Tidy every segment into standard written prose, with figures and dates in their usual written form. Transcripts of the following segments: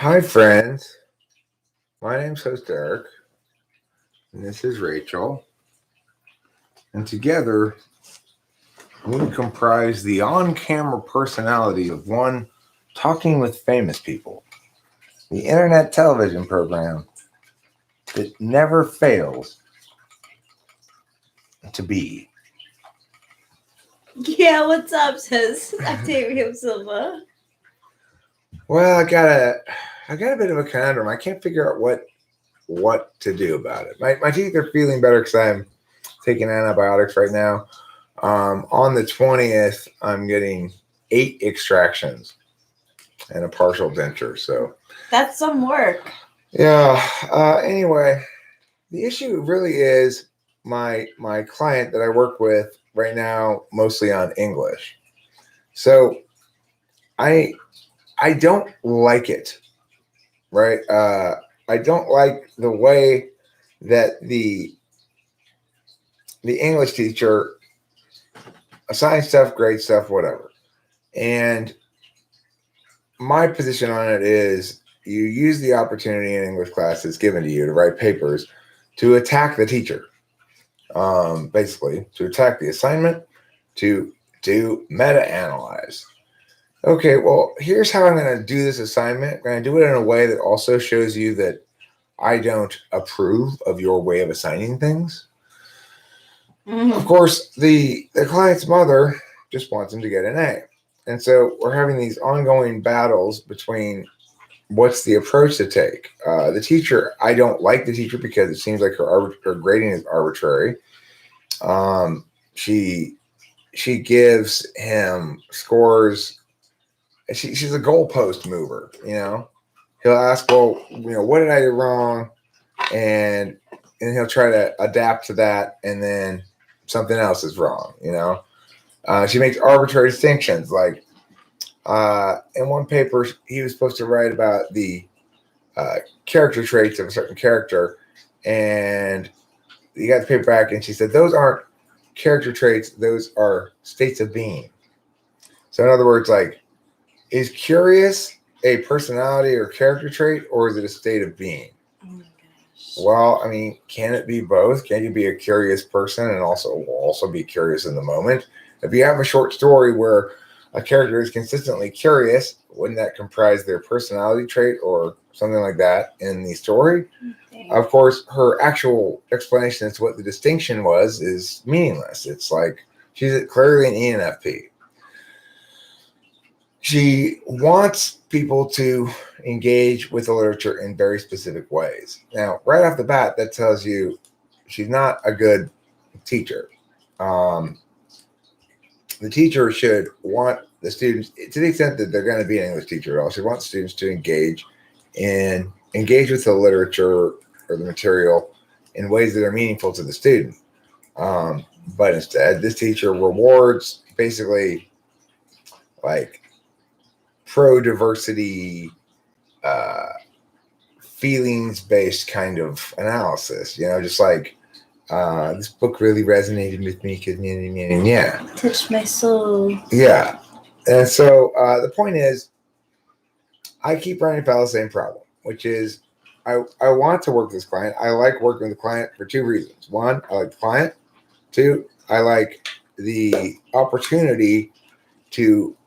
Hi, friends. My name's host Eric, and this is Rachel. And together, we comprise the on camera personality of one Talking with Famous People, the internet television program that never fails to be. Yeah, what's up, sis? Octavia Silva. Well, I got a bit of a conundrum. I can't figure out what to do about it. My teeth are feeling better because I'm taking antibiotics right now. On the 20th, I'm getting 8 extractions and a partial denture. So That's some work. yeah. Anyway, the issue really is my client that I work with right now, mostly on English. So I don't like it. Right. I don't like the way that the English teacher assigns stuff, grades stuff, whatever. And my position on it is you use the opportunity in English classes given to you to write papers to attack the teacher, basically to attack the assignment, to meta analyze. Okay, well, here's how I'm going to do this assignment. I'm going to do it in a way that also shows you that I don't approve of your way of assigning things. Of course, the client's mother just wants him to get an A. And so we're having these ongoing battles between what's the approach to take. The teacher, I don't like the teacher because it seems like her grading is arbitrary. She gives him scores. She's a goalpost mover, He'll ask, well, what did I do wrong? And he'll try to adapt to that, and then something else is wrong, She makes arbitrary distinctions. Like in one paper, he was supposed to write about the character traits of a certain character, and he got the paper back, and she said, those aren't character traits, those are states of being. So in other words, like, is curious a personality or character trait, or is it a state of being? Oh my gosh. Well, I mean, can it be both? Can you be a curious person and also be curious in the moment? If you have a short story where a character is consistently curious, wouldn't that comprise their personality trait or something like that in the story? Okay. Of course, her actual explanation as to what the distinction was is meaningless. It's like she's clearly an ENFP. She wants people to engage with the literature in very specific ways. Now, right off the bat, that tells you she's not a good teacher. The teacher should want the students, to the extent that they're going to be an English teacher at all, she wants students to engage with the literature or the material in ways that are meaningful to the student. But instead, this teacher rewards basically like pro-diversity, feelings-based kind of analysis, just like this book really resonated with me because yeah, Touched my soul. Yeah. And so the point is, I keep running afoul of the same problem, which is I want to work with this client. I like working with the client for 2 reasons. 1, I like the client. 2, I like the opportunity to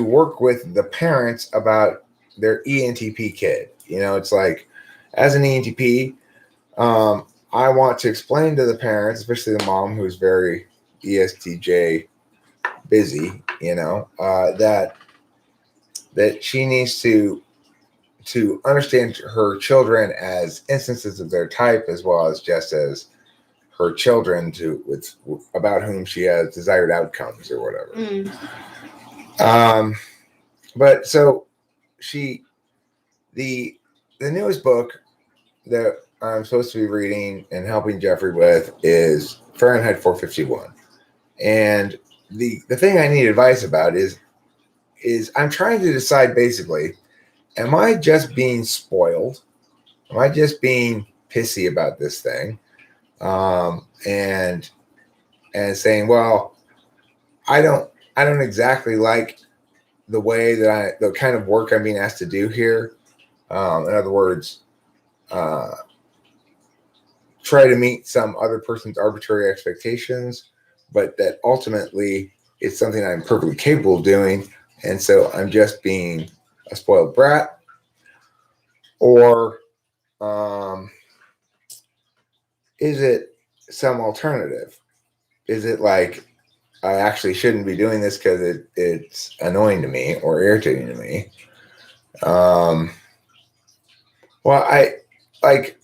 work with the parents about their ENTP kid. It's like, as an ENTP, I want to explain to the parents, especially the mom who's very ESTJ busy, that she needs to understand her children as instances of their type, as well as just as her children about whom she has desired outcomes or whatever. But so the newest book that I'm supposed to be reading and helping Jeffrey with is Fahrenheit 451. And the thing I need advice about is I'm trying to decide basically, am I just being spoiled? Am I just being pissy about this thing? And saying, well, I don't exactly like the way that the kind of work I'm being asked to do here. In other words, try to meet some other person's arbitrary expectations, but that ultimately it's something I'm perfectly capable of doing, and so I'm just being a spoiled brat? Or is it some alternative? Is it like I actually shouldn't be doing this because it's annoying to me or irritating to me? Well, I like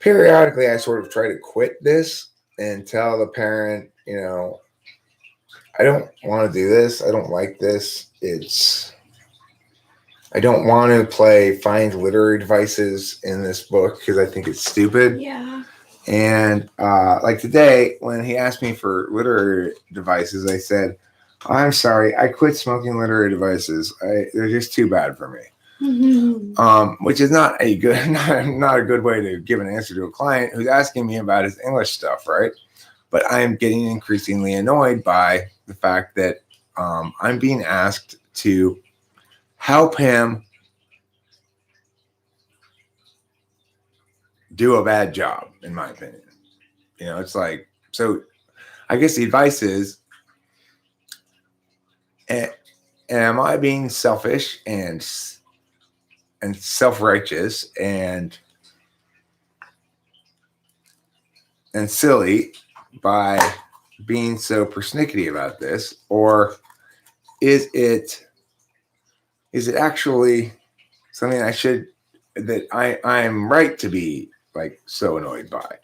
periodically I sort of try to quit this and tell the parent, I don't want to do this. I don't like this. I don't want to find literary devices in this book because I think it's stupid. Yeah. And like today, when he asked me for literary devices, I said, I'm sorry, I quit smoking literary devices. They're just too bad for me. Mm-hmm. Which is not a good, not a good way to give an answer to a client who's asking me about his English stuff, right? But I am getting increasingly annoyed by the fact that I'm being asked to help him do a bad job, in my opinion. It's like, so I guess the advice is, am I being selfish and self-righteous and silly by being so persnickety about this, or is it actually something that I'm right to be like so annoyed by?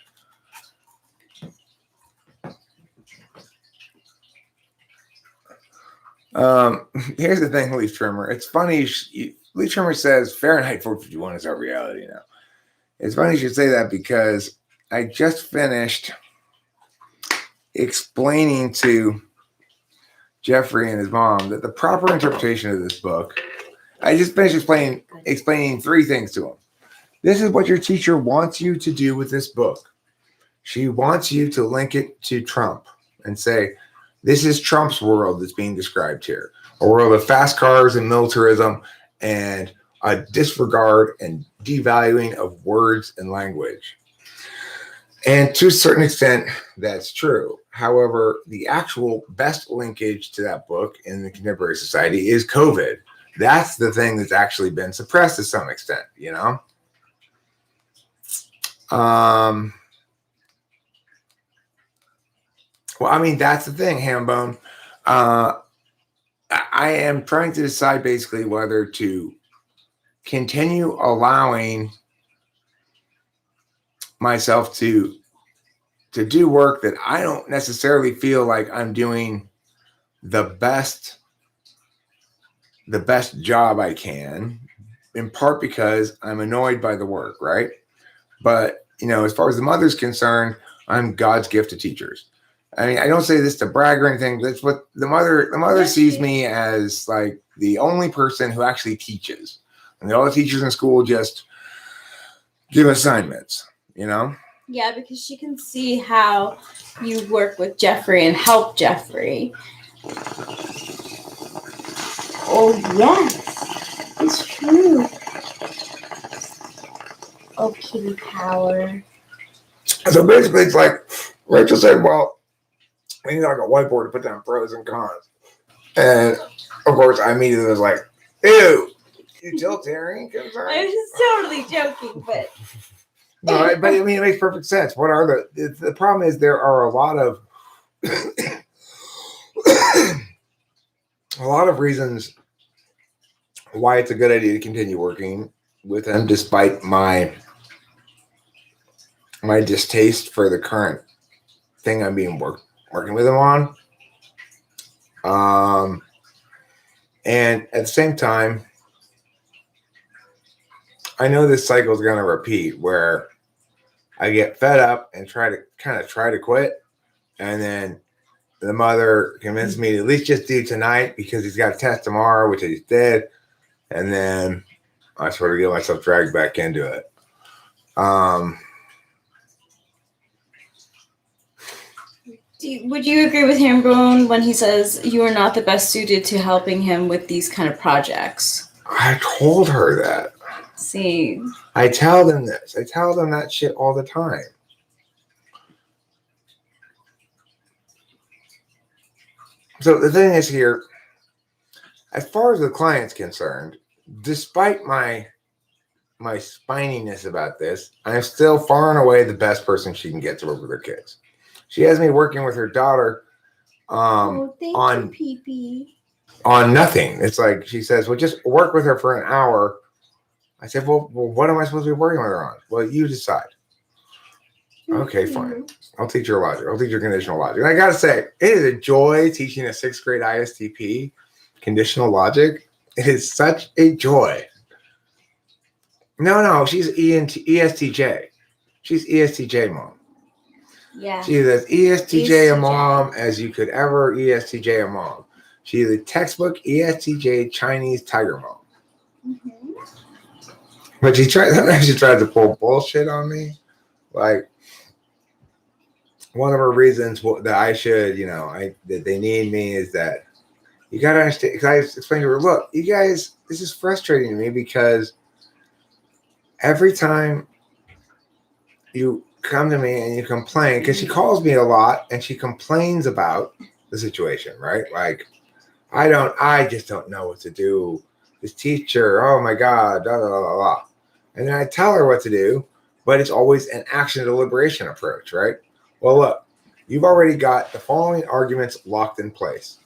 Here's the thing, leaf trimmer. It's funny. Leaf trimmer says Fahrenheit 451 is our reality now. It's funny you should say that because I just finished explaining to Jeffrey and his mom that the proper interpretation of this book. I just finished explaining three things to him. This is what your teacher wants you to do with this book. She wants you to link it to Trump and say, this is Trump's world that's being described here. A world of fast cars and militarism and a disregard and devaluing of words and language. And to a certain extent, that's true. However, the actual best linkage to that book in the contemporary society is COVID. That's the thing that's actually been suppressed to some extent, Well, I mean, that's the thing, Hambone. I am trying to decide basically whether to continue allowing myself to do work that I don't necessarily feel like I'm doing the best job I can, in part because I'm annoyed by the work, right? But, as far as the mother's concerned, I'm God's gift to teachers. I mean, I don't say this to brag or anything. That's what the mother sees me as, like, the only person who actually teaches. And all the teachers in school just give assignments, Yeah, because she can see how you work with Jeffrey and help Jeffrey. Oh, yes. It's true. Oh, kitty power. So basically, it's like Rachel said, well, we need like a whiteboard to put down pros and cons. And, of course, I immediately was like, ew, utilitarian concern? I was just totally joking, but... No, but I mean, it makes perfect sense. What are the problem is there are a lot of reasons why it's a good idea to continue working with him, despite my distaste for the current thing I'm being working with him on. And at the same time, I know this cycle is going to repeat where I get fed up and try to quit. And then the mother convinced me to at least just do tonight because he's got a test tomorrow, which he did. And then I sort of get myself dragged back into it. Would you agree with Hambone when he says you are not the best suited to helping him with these kind of projects? I told her that. See. I tell them this. I tell them that shit all the time. So the thing is here, as far as the client's concerned, despite my spininess about this, I'm still far and away the best person she can get to work with her kids. She has me working with her daughter Thank on you, Pee-Pee. on nothing. It's like she says, well, just work with her for an hour. I said, well, what am I supposed to be working with her on? Well, you decide. Okay, fine. I'll teach her logic. I'll teach her conditional logic. And I got to say, it is a joy teaching a 6th grade ISTP conditional logic. It is such a joy. No, she's ESTJ. She's ESTJ mom. Yeah. She's as ESTJ a mom as you could ever ESTJ a mom. She's a textbook ESTJ Chinese tiger mom. Mm-hmm. But sometimes she tries to pull bullshit on me. Like, one of her reasons that I should, that they need me is that you got to understand, because I explained to her, look, you guys, this is frustrating to me because every time you come to me and you complain, because she calls me a lot and she complains about the situation, right? Like, I just don't know what to do. This teacher, oh my God, blah, blah, blah, blah. And then I tell her what to do, but it's always an action deliberation approach, right? Well, look, you've already got the following arguments locked in place.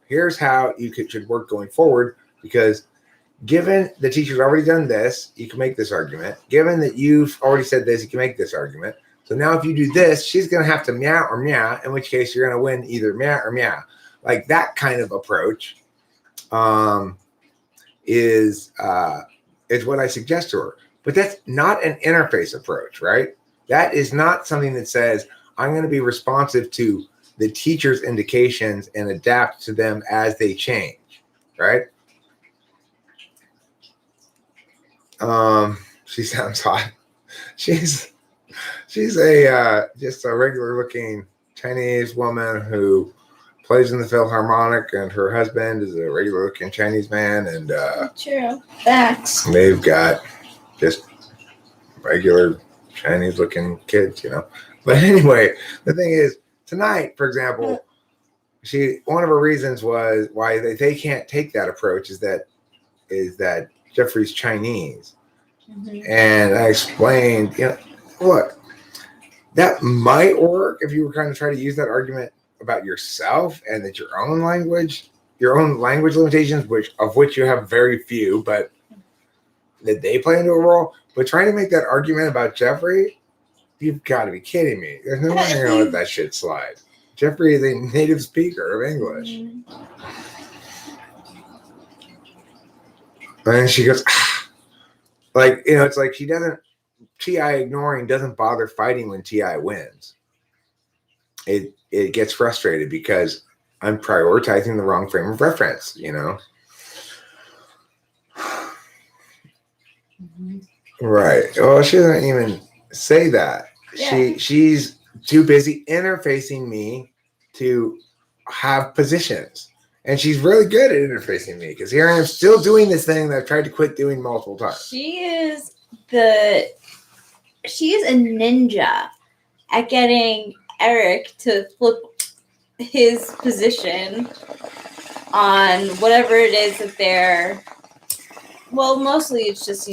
Here's how you should work going forward, because given the teacher's already done this, you can make this argument. Given that you've already said this, you can make this argument. So now if you do this, she's going to have to meow or meow, in which case you're going to win either meow or meow. Like that kind of approach is what I suggest to her. But that's not an interface approach, right? That is not something that says, I'm going to be responsive to the teacher's indications and adapt to them as they change, right? She sounds hot. She's a just a regular looking Chinese woman who plays in the Philharmonic, and her husband is a regular looking Chinese man, and true facts. They've got just regular Chinese looking kids, But anyway, the thing is, tonight, for example, one of her reasons was why they can't take that approach is that Jeffrey's Chinese. Mm-hmm. And I explained, look, that might work if you were kind of trying to use that argument about yourself and that your own language limitations, of which you have very few, but that they play into a role. But trying to make that argument about Jeffrey, you've got to be kidding me. There's no way you're going to let that shit slide. Jeffrey is a native speaker of English. Mm-hmm. And she goes, like, it's like TI ignoring doesn't bother fighting when TI wins. It gets frustrated because I'm prioritizing the wrong frame of reference, Mm-hmm. Right. Well, she doesn't even say that. Yeah. She's too busy interfacing me to have positions. And she's really good at interfacing me, because here I am still doing this thing that I've tried to quit doing multiple times. She is a ninja at getting Eric to flip his position on whatever it is that they're. Well, mostly it's just,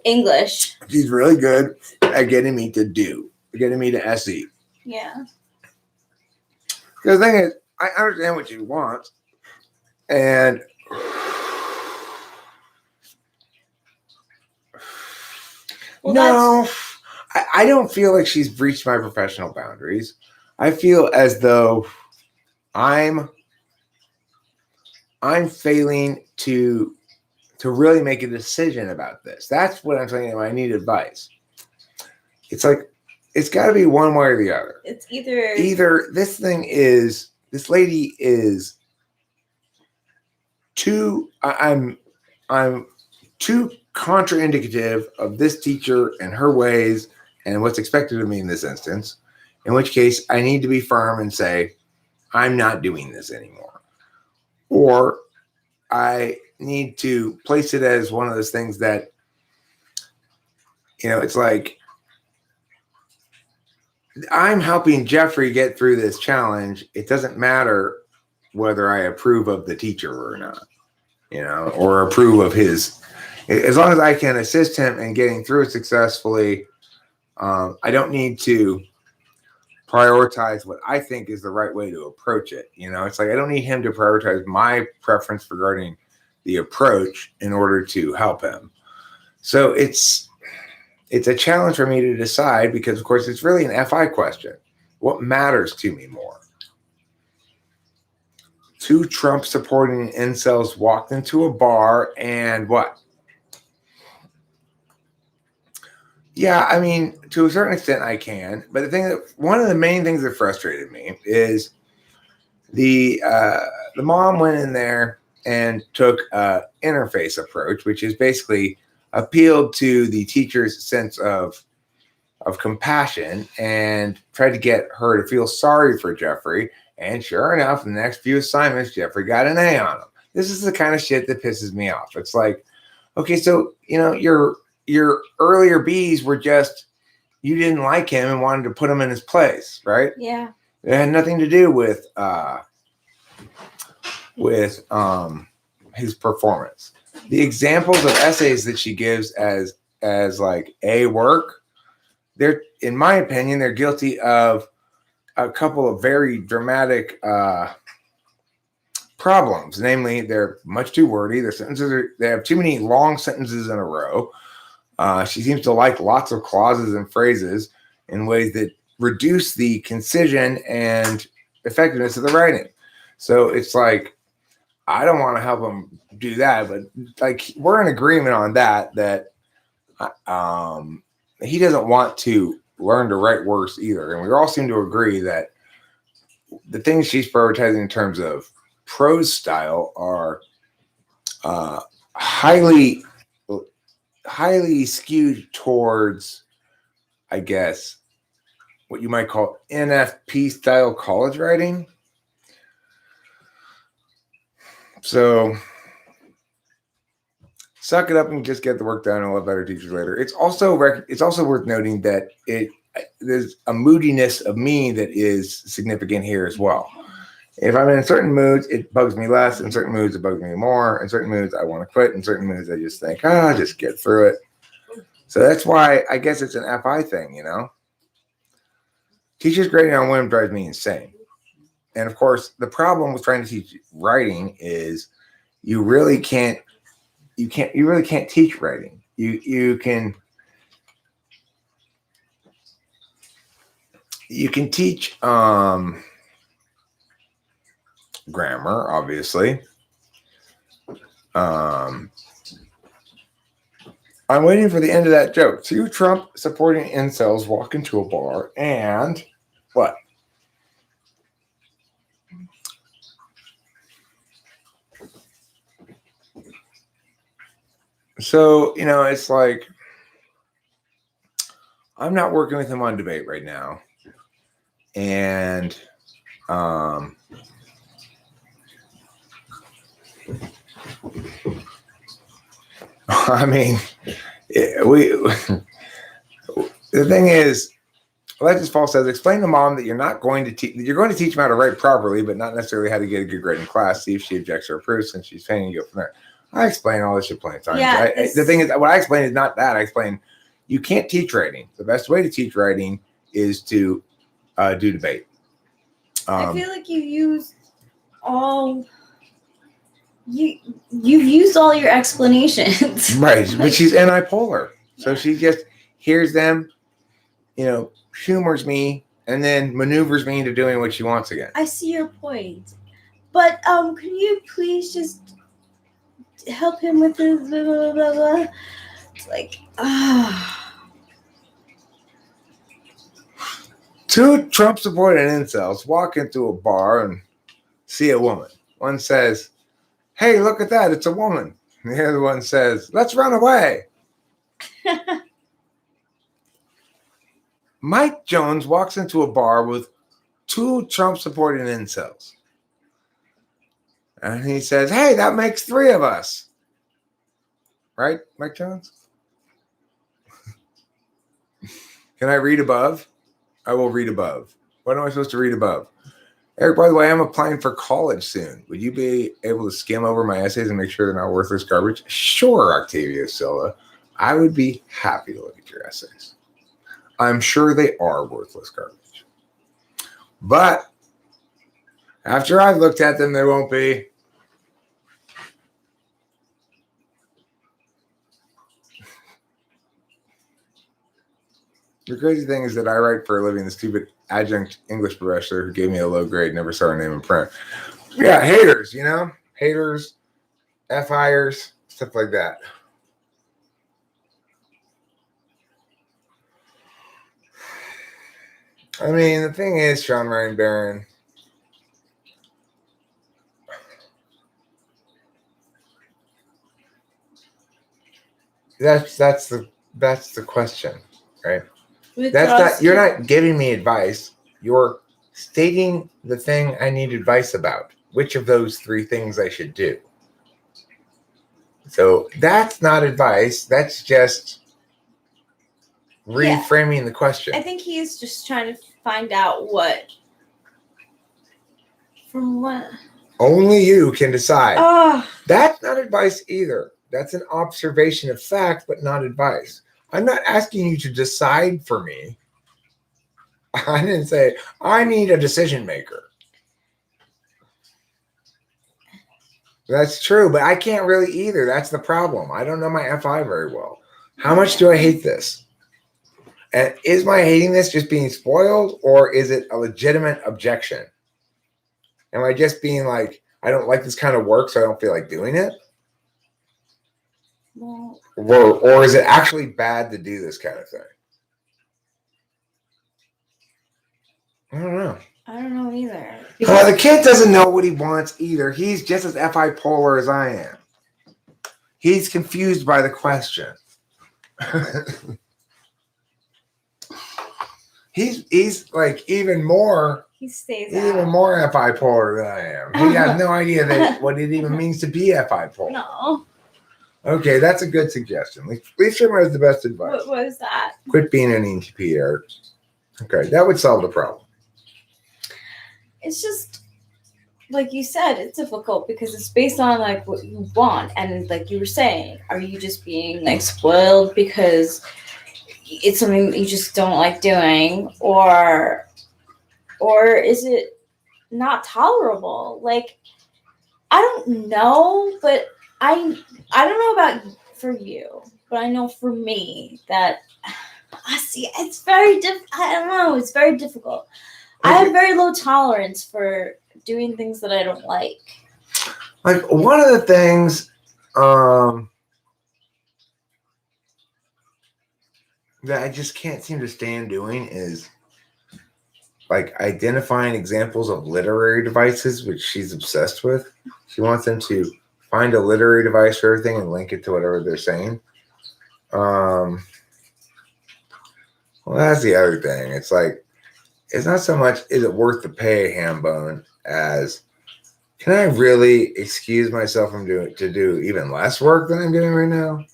English. She's really good at getting me to SE. Yeah. The thing is, I understand what she wants, and I don't feel like she's breached my professional boundaries. I feel as though I'm failing to really make a decision about this. That's what I'm saying. I need advice. It's like, it's got to be one way or the other. It's either this lady is too. I'm too contraindicative of this teacher and her ways and what's expected of me in this instance. In which case, I need to be firm and say, I'm not doing this anymore. Or I need to place it as one of those things that, it's like I'm helping Jeffrey get through this challenge. It doesn't matter whether I approve of the teacher or not, or approve of his. As long as I can assist him in getting through it successfully, I don't need to prioritize what I think is the right way to approach it. It's like I don't need him to prioritize my preference regarding the approach in order to help him. So it's a challenge for me to decide because, of course, it's really an FI question. What matters to me more? 2 Trump-supporting incels walked into a bar and what? Yeah, I mean, to a certain extent, I can. But one of the main things that frustrated me is the mom went in there and took an interface approach, which is basically appealed to the teacher's sense of compassion and tried to get her to feel sorry for Jeffrey. And sure enough, in the next few assignments, Jeffrey got an A on him. This is the kind of shit that pisses me off. It's like, okay, so your earlier B's were just you didn't like him and wanted to put him in his place, right? Yeah. It had nothing to do with his performance. The examples of essays that she gives as like A work, they're, in my opinion, they're guilty of a couple of very dramatic problems. Namely, they're much too wordy. Their sentences they have too many long sentences in a row. She seems to like lots of clauses and phrases in ways that reduce the concision and effectiveness of the writing. So it's like, I don't want to help him do that, but like we're in agreement on that he doesn't want to learn to write worse either. And we all seem to agree that the things she's prioritizing in terms of prose style are highly skewed towards, I guess, what you might call NFP style college writing. So suck it up and just get the work done and we'll have better teachers later. It's also worth noting that there's a moodiness of me that is significant here as well. If I'm in certain moods, it bugs me less. In certain moods, it bugs me more. In certain moods, I want to quit. In certain moods, I just think, just get through it. So that's why I guess it's an FI thing, Teachers grading on whim drives me insane. And of course, the problem with trying to teach writing is you really can't teach writing. You can teach grammar, obviously. I'm waiting for the end of that joke. 2 Trump supporting incels walk into a bar and what? So, it's like I'm not working with him on debate right now. And I mean, the thing is, Alexis Paul says, explain to mom that you're not going to teach. You're going to teach them how to write properly, but not necessarily how to get a good grade in class. See if she objects or approves, and she's paying you go from there. I explain all this shit plenty of times. Yeah, the thing is, what I explain is not that. I explain you can't teach writing. The best way to teach writing is to do debate. I feel like you've used all your explanations. Right, but she's antipolar, so she just hears them, humors me, and then maneuvers me into doing what she wants again. I see your point, but can you please just help him with this blah, blah, blah, blah. It's like, 2 Trump supporting incels walk into a bar and see a woman. One says, "Hey, look at that, it's a woman." And the other one says, "Let's run away." Mike Jones walks into a bar with 2 Trump supporting incels. And he says, hey, that makes 3 of us. Right, Mike Jones? Can I read above? I will read above. What am I supposed to read above? Eric, by the way, I'm applying for college soon. Would you be able to skim over my essays and make sure they're not worthless garbage? Sure, Octavio Silva. I would be happy to look at your essays. I'm sure they are worthless garbage. But after I've looked at them, they won't be. The crazy thing is that I write for a living. The stupid adjunct English professor who gave me a low grade never saw her name in print. Yeah, haters, you know? Haters, F-hires, stuff like that. I mean, the thing is, Sean Ryan Barron, that's the question, right? You're not giving me advice. You're stating the thing I need advice about. Which of those 3 things I should do? So that's not advice. That's just reframing the question. I think he's just trying to find out what. From what? Only you can decide. Oh. That's not advice either. That's an observation of fact, but not advice. I'm not asking you to decide for me. I didn't say, I need a decision maker. That's true, but I can't really either. That's the problem. I don't know my FI very well. How much do I hate this? And is my hating this just being spoiled, or is it a legitimate objection? Am I just being like, I don't like this kind of work, so I don't feel like doing it? Well, or is it actually bad to do this kind of thing? I don't know. I don't know either. The kid doesn't know what he wants either. He's just as FI polar as I am. He's confused by the question. he's like even more. He stays He's out. even more FI polar than I am. He has no idea that what it even means to be FI polar. No. Okay, that's a good suggestion. Lee Sherman has the best advice. What was that? Quit being an ENTP, Eric. Okay, that would solve the problem. It's just like you said, it's difficult because it's based on like what you want, and like you were saying, are you just being like spoiled because it's something you just don't like doing, or is it not tolerable? Like, I don't know, but I don't know about for you, but I know for me that I see it's very I don't know, it's very difficult. I have very low tolerance for doing things that I don't like. Like one of the things that I just can't seem to stand doing is like identifying examples of literary devices, which she's obsessed with. She wants them to find a literary device for everything and link it to whatever they're saying. Well, that's the other thing. It's like, it's not so much is it worth the pay, Hambone, as can I really excuse myself from to do even less work than I'm doing right now?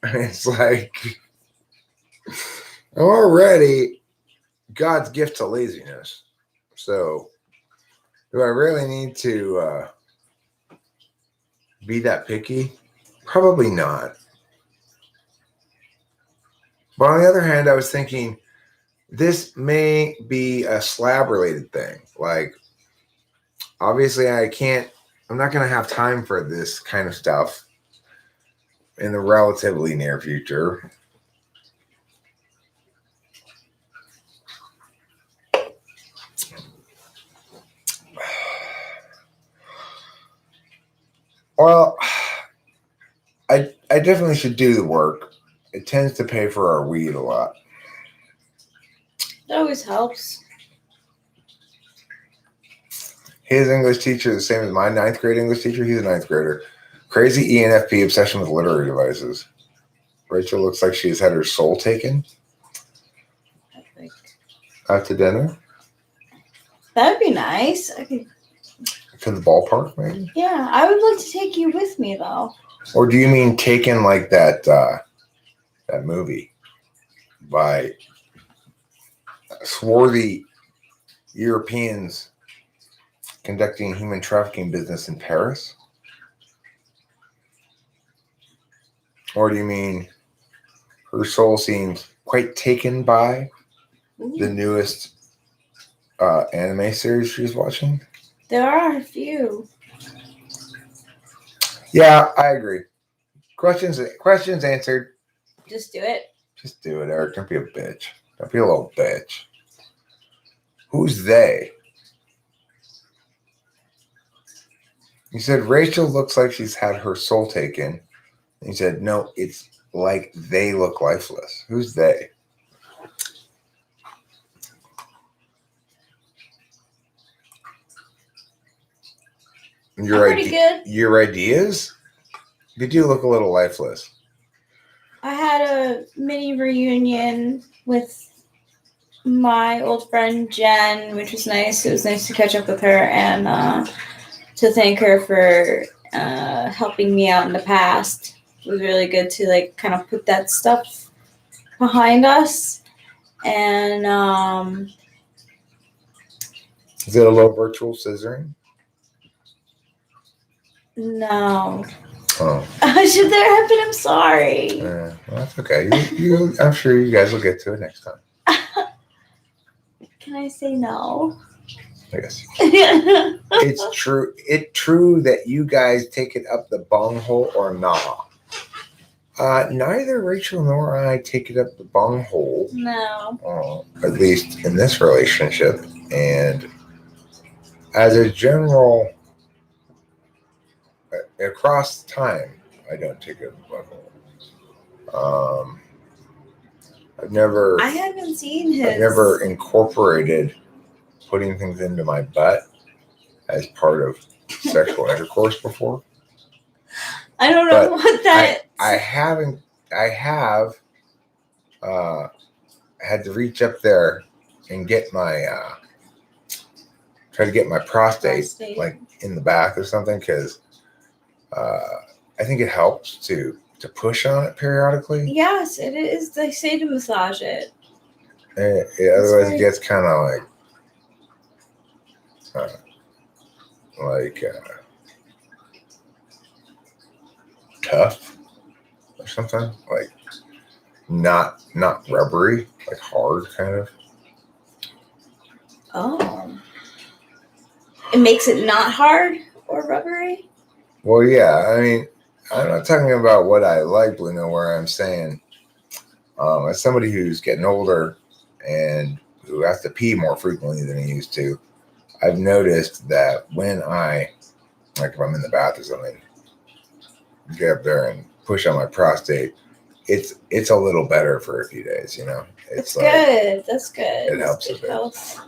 It's like I'm already God's gift to laziness. So do I really need to be that picky? Probably not. But on the other hand, I was thinking this may be a slab related thing. Like, obviously I'm not going to have time for this kind of stuff in the relatively near future. Well, I definitely should do the work. It tends to pay for our weed a lot. That always helps. His English teacher is the same as my 9th grade English teacher. He's a 9th grader. Crazy ENFP obsession with literary devices. Rachel looks like she's had her soul taken. I think Out to dinner. that'd be nice. Because To the ballpark, maybe? Yeah, I would like to take you with me though. Or do you mean taken like that that movie by swarthy Europeans conducting human trafficking business in Paris? Or do you mean her soul seems quite taken by the newest anime series she's watching? There are a few. Yeah, I agree. Questions answered. Just do it. Just do it, Eric. Don't be a bitch. Don't be a little bitch. Who's they? You said Rachel looks like she's had her soul taken. And you said, no, it's like they look lifeless. Who's they? Pretty good. Your ideas? They do look a little lifeless. I had a mini reunion with my old friend Jen, which was nice. It was nice to catch up with her and to thank her for helping me out in the past. It was really good to like kind of put that stuff behind us. And is it a little virtual scissoring? No. Oh. Should there have been? I'm sorry. Well, that's okay. I'm sure you guys will get to it next time. Can I say no? I guess. It's true. It's true that you guys take it up the bunghole or nah. Neither Rachel nor I take it up the bunghole. No. At least in this relationship. And as a general, across time, I don't take it up the bunghole. I haven't seen his. I've never incorporated putting things into my butt as part of sexual intercourse before. I don't know what that. I have had to reach up there and get my try to get my prostate like in the back or something, because I think it helps to push on it periodically. Yes, it is. They say to massage it. Otherwise, it gets kind of like tough or something, like not rubbery, like hard kind of. Oh, it makes it not hard or rubbery. Well, yeah. I mean, I'm not talking about what I like, Bruno, where I'm saying, as somebody who's getting older and who has to pee more frequently than he used to, I've noticed that when I, like if I'm in the bath or something, get up there and push on my prostate, it's a little better for a few days, you know. It's like, good. That's good. It helps a bit. Helps.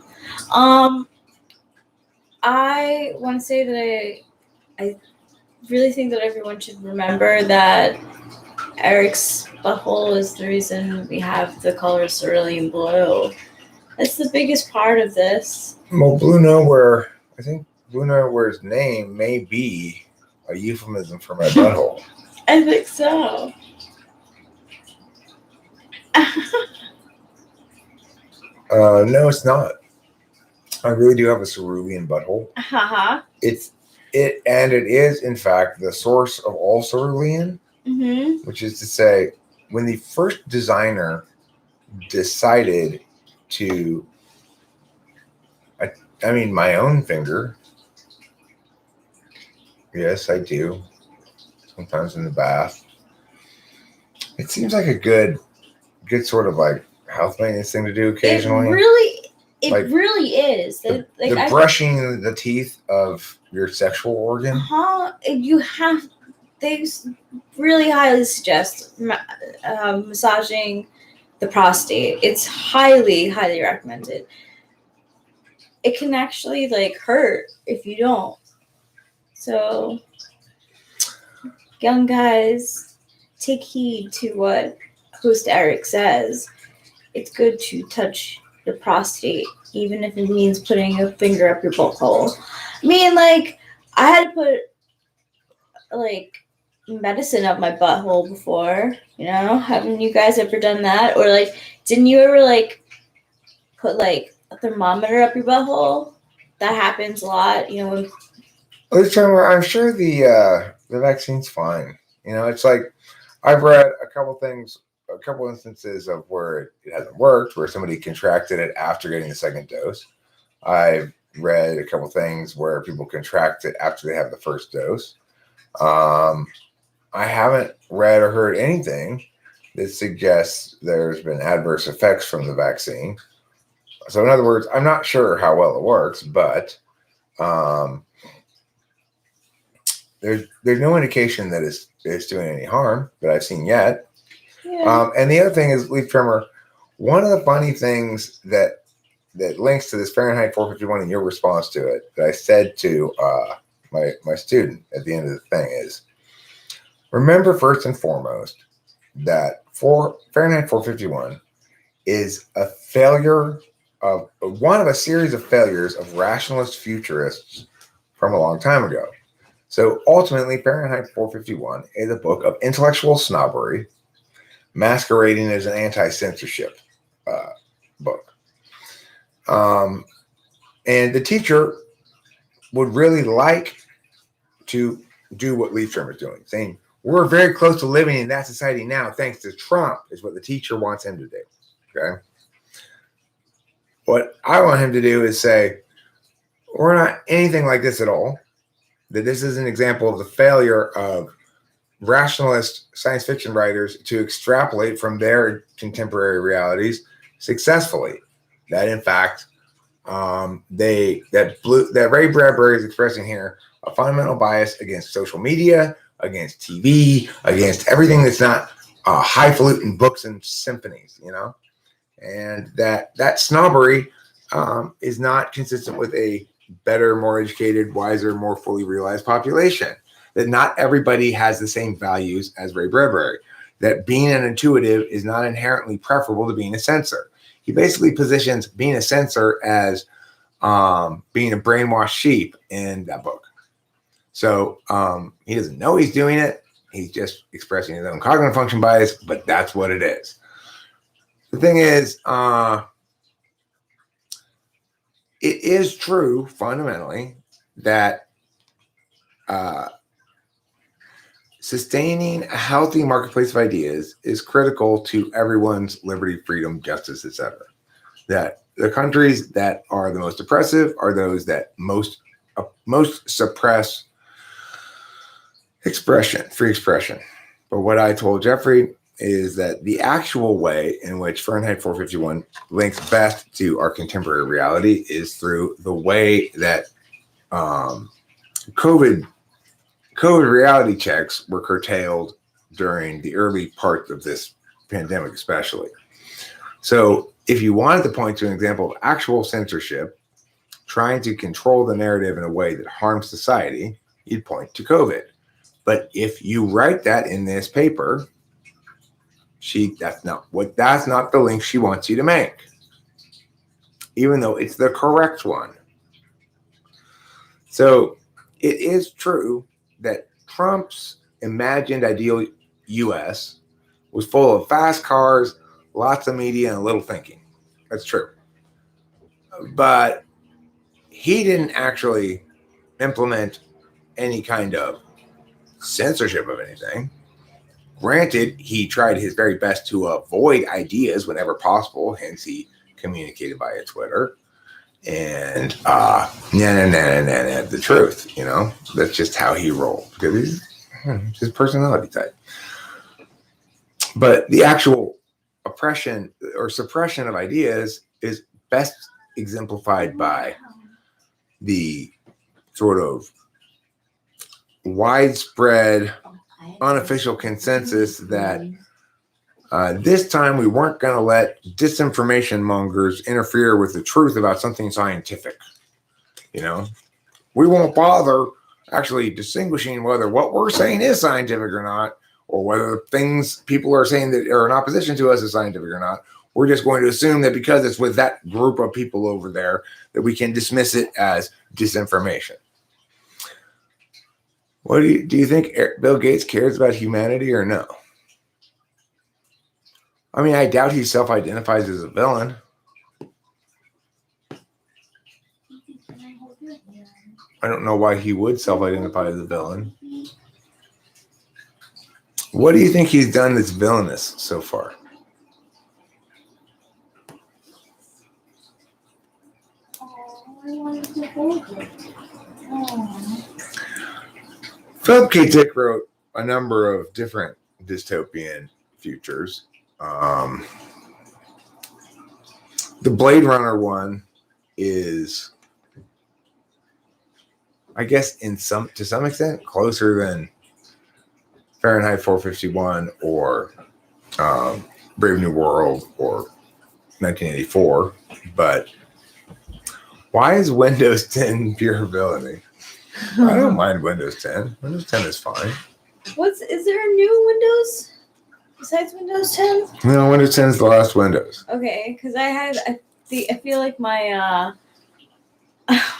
I want to say that I really think that everyone should remember that Eric's butthole is the reason we have the color cerulean blue. That's the biggest part of this. Well, Blue Nowhere's name may be a euphemism for my butthole. I think so. No, it's not. I really do have a cerulean butthole. It is in fact the source of all cerulean, which is to say, when the first designer decided to, I mean, my own finger. Yes, I do. Sometimes in the bath. It seems like a good sort of like health maintenance thing to do occasionally. It really is. The brushing the teeth of your sexual organ. They really highly suggest massaging the prostate. It's highly, highly recommended. It can actually like hurt if you don't. So, young guys, take heed to what host Eric says. It's good to touch the prostate, even if it means putting a finger up your butthole. I mean, like, I had to put like medicine up my butthole before. Haven't you guys ever done that? Or like, didn't you ever like put like a thermometer up your butthole? That happens a lot. When I'm sure the vaccine's fine. It's like I've read a couple instances of where it hasn't worked, where somebody contracted it after getting the second dose. I've read a couple things where people contract it after they have the first dose. I haven't read or heard anything that suggests there's been adverse effects from the vaccine. So in other words, I'm not sure how well it works, but there's no indication that it's doing any harm that I've seen yet. yeah. And the other thing is, leaf trimmer, one of the funny things that links to this Fahrenheit 451 in your response to it that I said to my student at the end of the thing is, remember first and foremost that Fahrenheit 451 is a failure of one of a series of failures of rationalist futurists from a long time ago. So ultimately, Fahrenheit 451 is a book of intellectual snobbery masquerading as an anti-censorship book. And the teacher would really like to do what Leaf Trimmer is doing, saying, we're very close to living in that society now, thanks to Trump, is what the teacher wants him to do. Okay. What I want him to do is say, we're not anything like this at all. That this is an example of the failure of rationalist science fiction writers to extrapolate from their contemporary realities successfully. That in fact, that Ray Bradbury is expressing here a fundamental bias against social media, against TV, against everything that's not highfalutin books and symphonies, and that snobbery is not consistent with a better, more educated, wiser, more fully realized population. That not everybody has the same values as Ray Bradbury. That being an intuitive is not inherently preferable to being a censor. He basically positions being a censor as being a brainwashed sheep in that book. So he doesn't know he's doing it. He's just expressing his own cognitive function bias, but that's what it is. The thing is, it is true fundamentally that sustaining a healthy marketplace of ideas is critical to everyone's liberty, freedom, justice, etc. That the countries that are the most oppressive are those that most suppress free expression. But what I told Jeffrey is that the actual way in which Fahrenheit 451 links best to our contemporary reality is through the way that COVID reality checks were curtailed during the early part of this pandemic, especially. So if you wanted to point to an example of actual censorship, trying to control the narrative in a way that harms society, you'd point to COVID. But if you write that in this paper, that's not the link she wants you to make, even though it's the correct one. So it is true that Trump's imagined ideal U.S. was full of fast cars, lots of media, and little thinking. That's true. But he didn't actually implement any kind of censorship of anything. Granted, he tried his very best to avoid ideas whenever possible, hence he communicated via Twitter. And the truth, that's just how he rolled, because he's his personality type. But the actual oppression or suppression of ideas is best exemplified by the sort of widespread unofficial consensus that this time we weren't going to let disinformation mongers interfere with the truth about something scientific. We won't bother actually distinguishing whether what we're saying is scientific or not, or whether things people are saying that are in opposition to us is scientific or not. We're just going to assume that because it's with that group of people over there that we can dismiss it as disinformation. What do you think Bill Gates cares about humanity or no? I mean, I doubt he self-identifies as a villain. I don't know why he would self-identify as a villain. What do you think he's done that's villainous so far? Philip K. Dick wrote a number of different dystopian futures. The Blade Runner one is, I guess, to some extent, closer than Fahrenheit 451 or Brave New World or 1984. But why is Windows 10 pure villainy? I don't mind Windows 10. Windows 10 is fine. Is there a new Windows besides Windows 10? No, Windows 10 is the last Windows. Okay, because I feel like my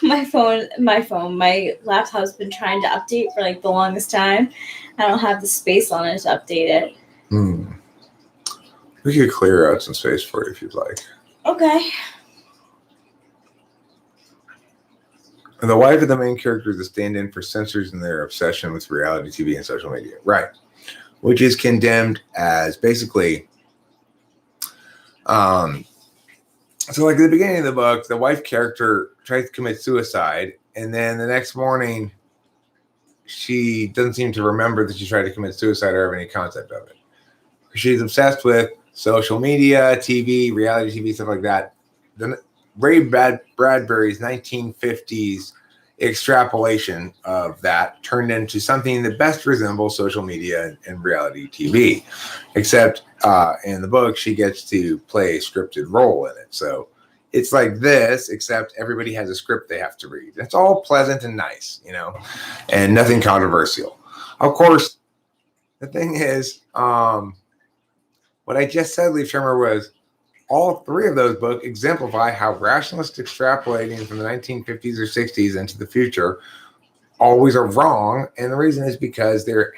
my laptop's been trying to update for like the longest time. I don't have the space on it to update it. We could clear out some space for you if you'd like. Okay. And the wife of the main character is a stand-in for censors in their obsession with reality TV and social media. Right. Which is condemned as basically, so like at the beginning of the book, the wife character tries to commit suicide, and then the next morning, she doesn't seem to remember that she tried to commit suicide or have any concept of it. She's obsessed with social media, TV, reality TV, stuff like that. Ray Bradbury's 1950s extrapolation of that turned into something that best resembles social media and reality TV, except in the book, she gets to play a scripted role in it. So it's like this, except everybody has a script they have to read. It's all pleasant and nice, and nothing controversial. Of course, the thing is, what I just said, Leaf Trimmer, was all three of those books exemplify how rationalist extrapolating from the 1950s or 60s into the future always are wrong. And the reason is because they're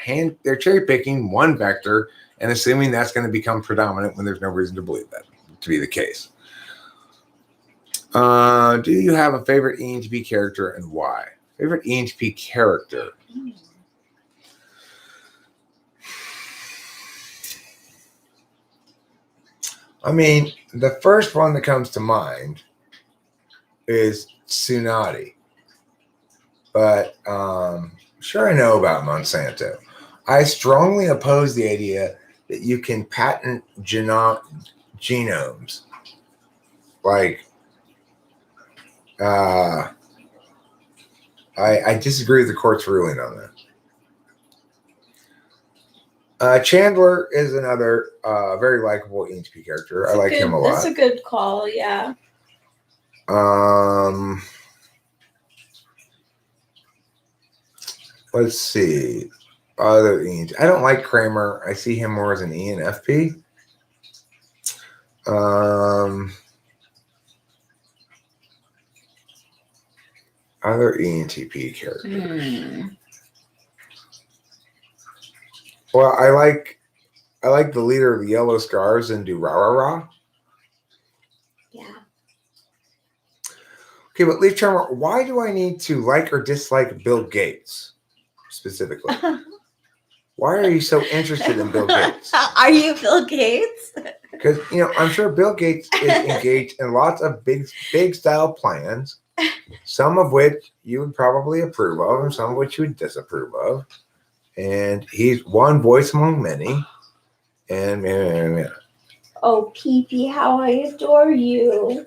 cherry picking one vector and assuming that's going to become predominant when there's no reason to believe that to be the case. Do you have a favorite ENTP character and why? Favorite ENTP character? I mean, the first one that comes to mind is Tsunade. But sure, I know about Monsanto. I strongly oppose the idea that you can patent genomes. Like, I disagree with the court's ruling on that. Chandler is another very likable ENTP character. I like him a lot. That's a good call, yeah. Let's see. Other ENTP. I don't like Kramer. I see him more as an ENFP. Other ENTP characters. Well, I like the leader of the Yellow Scars and do rah rah rah. Yeah. Okay, but Leaf Charmer, why do I need to like or dislike Bill Gates specifically? Why are you so interested in Bill Gates? Are you Bill Gates? Because I'm sure Bill Gates is engaged in lots of big style plans, some of which you would probably approve of, and some of which you would disapprove of. And he's one voice among many. And oh, Pee-Pee, how I adore you.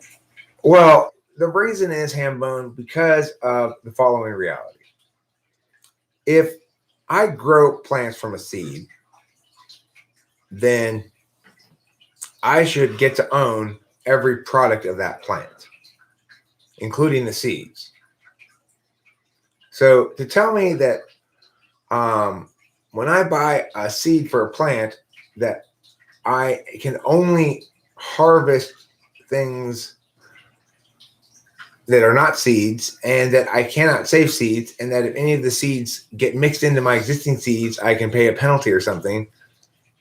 Well, the reason is, Hambone, because of the following reality. If I grow plants from a seed, then I should get to own every product of that plant, including the seeds. So to tell me that when I buy a seed for a plant, that I can only harvest things that are not seeds, and that I cannot save seeds, and that if any of the seeds get mixed into my existing seeds, I can pay a penalty or something,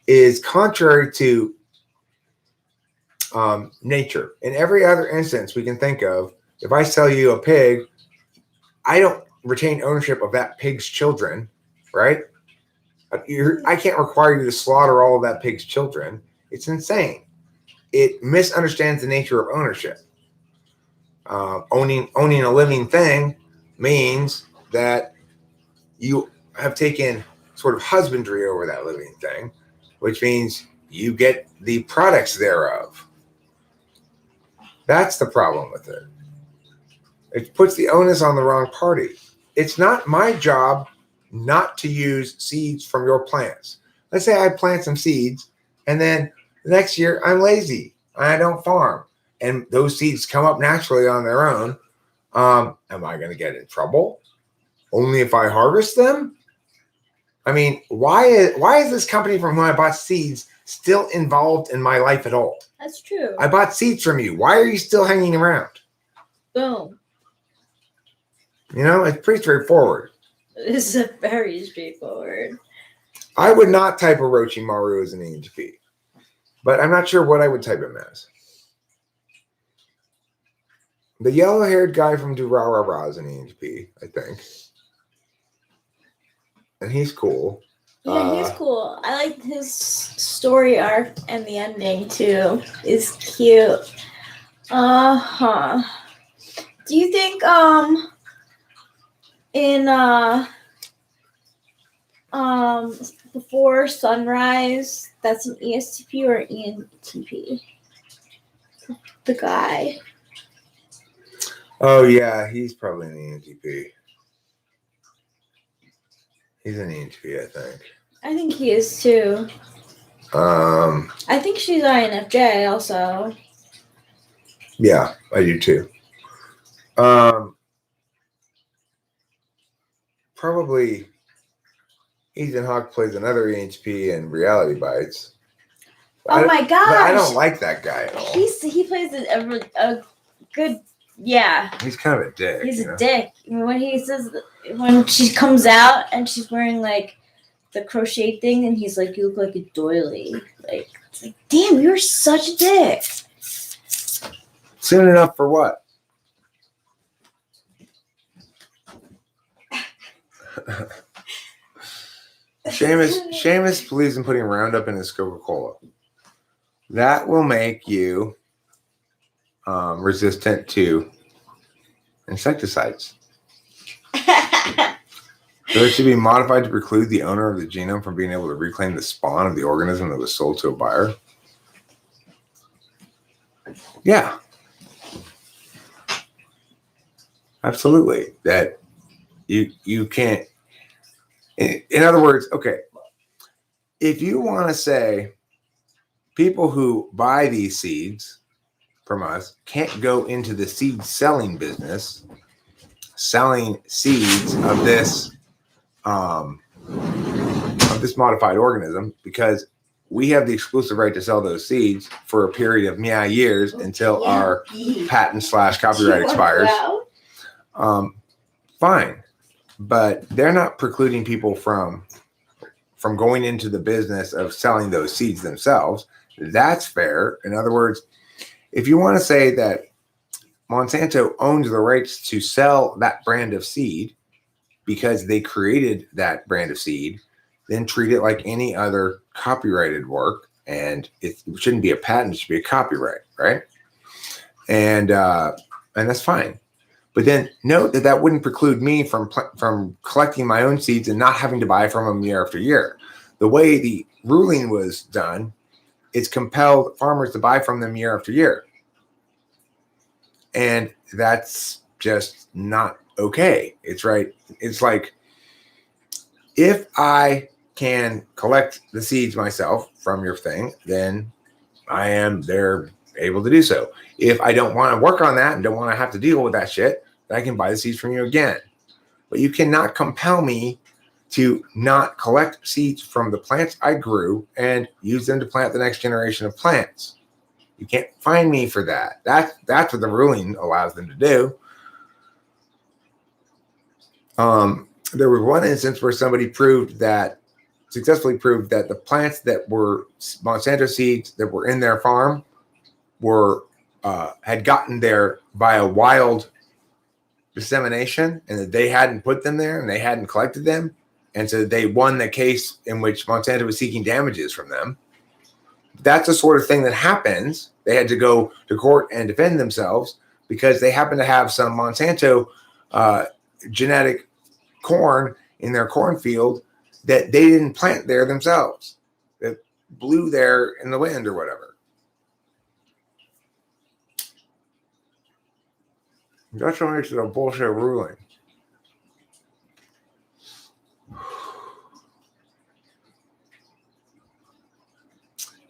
is contrary to nature. In every other instance we can think of, if I sell you a pig, I don't retain ownership of that pig's children, right? I can't require you to slaughter all of that pig's children. It's insane. It misunderstands the nature of ownership. Owning a living thing means that you have taken sort of husbandry over that living thing, which means you get the products thereof. That's the problem with it. It puts the onus on the wrong party. It's not my job not to use seeds from your plants. Let's say I plant some seeds, and then the next year I'm lazy. I don't farm. And those seeds come up naturally on their own. Am I going to get in trouble? Only if I harvest them? I mean, why is this company from whom I bought seeds still involved in my life at all? That's true. I bought seeds from you. Why are you still hanging around? Boom. It's pretty straightforward. This is very straightforward. I would not type Orochimaru as an ENTP, but I'm not sure what I would type him as. The yellow-haired guy from Durarara is an ENTP, I think. And he's cool. Yeah, he's cool. I like his story arc, and the ending too is cute. Do you think in before sunrise, that's an ESTP or ENTP? The guy. Oh yeah, he's probably an ENTP. He's an ENTP, I think. I think he is too. I think she's INFJ also. Yeah, I do too. Probably Ethan Hawke plays another ENTP in Reality Bites. My gosh! But I don't like that guy at all. He plays a good. Yeah. He's kind of a dick. He's a dick. When he says, when she comes out and she's wearing like the crochet thing, and he's like, "You look like a doily." Like, it's like, damn, you're such a dick. Soon enough for what? Seamus believes in putting Roundup in his Coca-Cola. That will make you resistant to insecticides. So it should be modified to preclude the owner of the genome from being able to reclaim the spawn of the organism that was sold to a buyer. Yeah. Absolutely. That you can't. In other words, okay, if you want to say people who buy these seeds from us can't go into the seed selling business, selling seeds of this modified organism, because we have the exclusive right to sell those seeds for a period of years until our patent / copyright expires. Fine. But they're not precluding people from going into the business of selling those seeds themselves. That's fair. In other words, if you want to say that Monsanto owns the rights to sell that brand of seed because they created that brand of seed, then treat it like any other copyrighted work, and it shouldn't be a patent; it should be a copyright, right? And that's fine. But then note that wouldn't preclude me from collecting my own seeds and not having to buy from them year after year. The way the ruling was done, it's compelled farmers to buy from them year after year. And that's just not okay. It's right. It's like, if I can collect the seeds myself from your thing, then they're able to do so. If I don't want to work on that and don't want to have to deal with that shit, then I can buy the seeds from you again. But you cannot compel me to not collect seeds from the plants I grew and use them to plant the next generation of plants. You can't fine me for that. That's what the ruling allows them to do. There was one instance where somebody successfully proved that the plants that were Monsanto seeds that were in their farm had gotten there via wild dissemination, and that they hadn't put them there and they hadn't collected them. And so they won the case in which Monsanto was seeking damages from them. That's the sort of thing that happens. They had to go to court and defend themselves because they happen to have some Monsanto genetic corn in their cornfield that they didn't plant there themselves, that blew there in the wind or whatever. That's what makes it a bullshit ruling.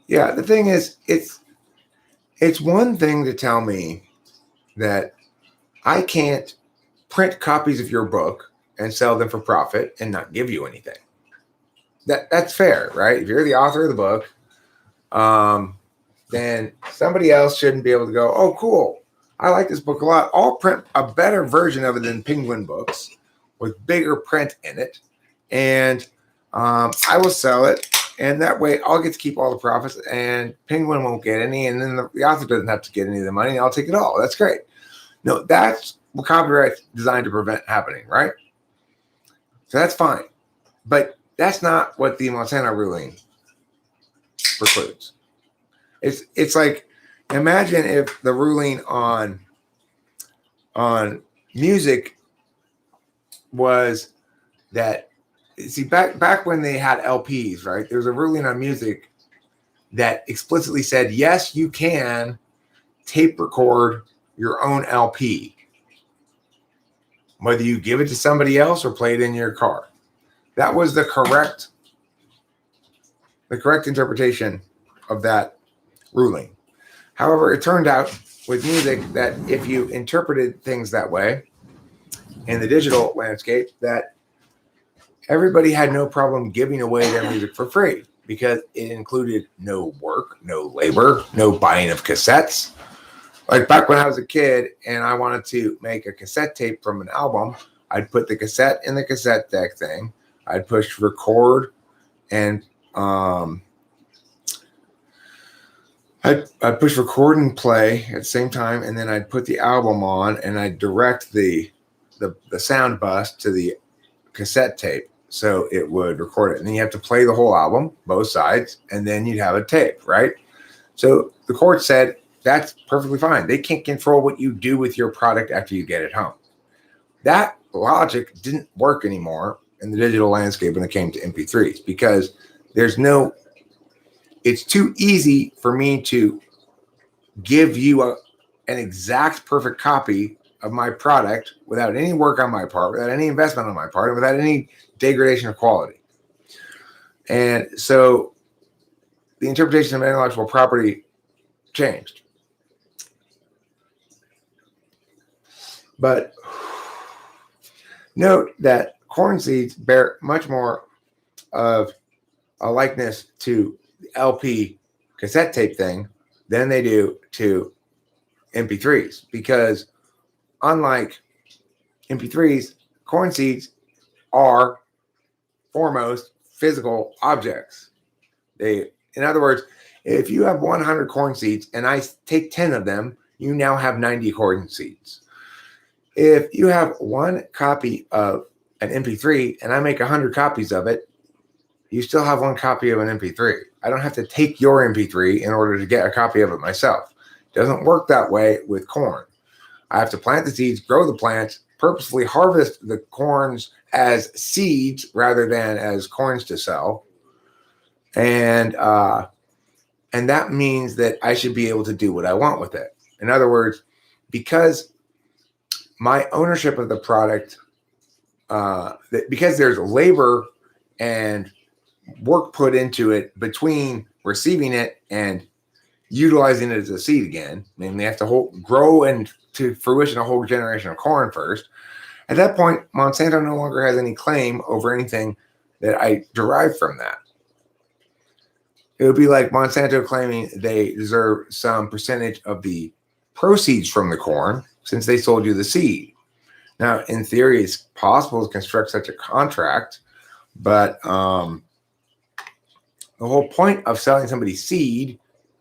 Yeah, the thing is, it's one thing to tell me that I can't print copies of your book and sell them for profit and not give you anything. That's fair, right? If you're the author of the book, then somebody else shouldn't be able to go, oh, cool, I like this book a lot. I'll print a better version of it than Penguin Books with bigger print in it, and I will sell it. And that way I'll get to keep all the profits and Penguin won't get any. And then the author doesn't have to get any of the money. I'll take it all. That's great. No, that's what copyright's designed to prevent happening, right? So that's fine. But that's not what the Monsanto ruling precludes. It's like, imagine if the ruling on music was that, see, back when they had LPs, right? There was a ruling on music that explicitly said, yes, you can tape record your own LP, whether you give it to somebody else or play it in your car. That was the correct interpretation of that ruling. However, it turned out with music that if you interpreted things that way in the digital landscape, that everybody had no problem giving away their music for free because it included no work, no labor, no buying of cassettes. Like back when I was a kid and I wanted to make a cassette tape from an album, I'd put the cassette in the cassette deck thing. I'd push record and I'd push record and play at the same time, and then I'd put the album on and I'd direct the sound bus to the cassette tape so it would record it. And then you have to play the whole album, both sides, and then you'd have a tape, right? So the court said that's perfectly fine. They can't control what you do with your product after you get it home. That logic didn't work anymore in the digital landscape when it came to MP3s because it's too easy for me to give you an exact perfect copy of my product without any work on my part, without any investment on my part, and without any degradation of quality. And so the interpretation of intellectual property changed. But note that corn seeds bear much more of a likeness to the LP cassette tape thing than they do to MP3s, because unlike MP3s, corn seeds are foremost physical objects. In other words, if you have 100 corn seeds and I take 10 of them, you now have 90 corn seeds. If you have one copy of an MP3 and I make 100 copies of it, you still have one copy of an MP3. I don't have to take your MP3 in order to get a copy of it myself. It doesn't work that way with corn. I have to plant the seeds, grow the plants, purposefully harvest the corns as seeds rather than as corns to sell. And that means that I should be able to do what I want with it. In other words, because my ownership of the product, because there's labor and work put into it between receiving it and utilizing it as a seed again. I mean, they have to grow and to fruition a whole generation of corn first. At that point, Monsanto no longer has any claim over anything that I derive from that. It would be like Monsanto claiming they deserve some percentage of the proceeds from the corn since they sold you the seed. Now, in theory, it's possible to construct such a contract, but the whole point of selling somebody seed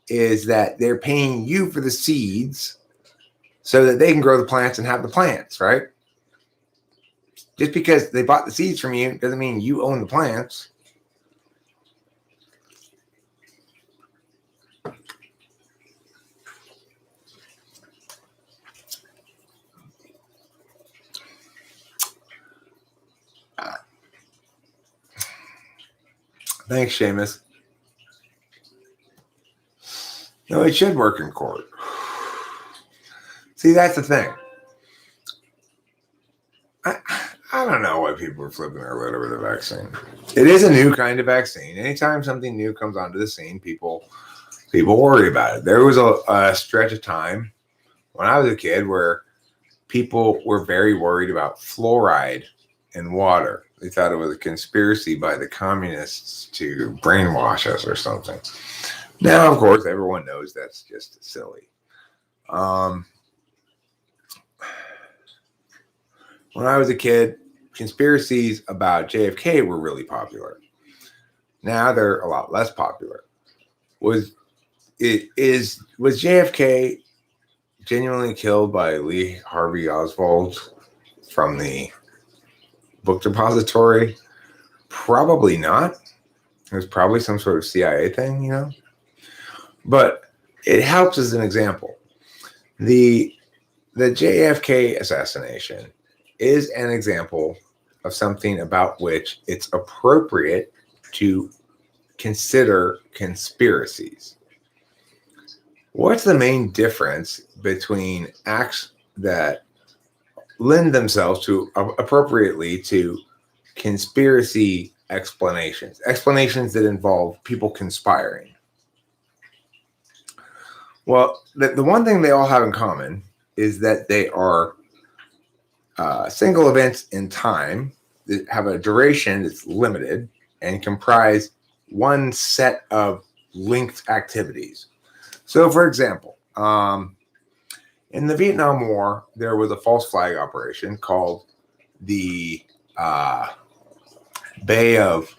is that they're paying you for the seeds so that they can grow the plants and have the plants, right? Just because they bought the seeds from you doesn't mean you own the plants. Thanks, Seamus. No, it should work in court. See, that's the thing. I don't know why people are flipping their lid over the vaccine. It is a new kind of vaccine. Anytime something new comes onto the scene, people worry about it. There was a stretch of time when I was a kid where people were very worried about fluoride in water. They thought it was a conspiracy by the communists to brainwash us or something. Now, of course, everyone knows that's just silly. When I was a kid, conspiracies about JFK were really popular. Now they're a lot less popular. Was JFK genuinely killed by Lee Harvey Oswald from the book depository? Probably not. It was probably some sort of CIA thing, But it helps as an example. The JFK assassination is an example of something about which it's appropriate to consider conspiracies. What's the main difference between acts that lend themselves to appropriately to conspiracy explanations that involve people conspiring? Well, the one thing they all have in common is that they are single events in time that have a duration that's limited and comprise one set of linked activities. So, for example, in the Vietnam War, there was a false flag operation called the Bay of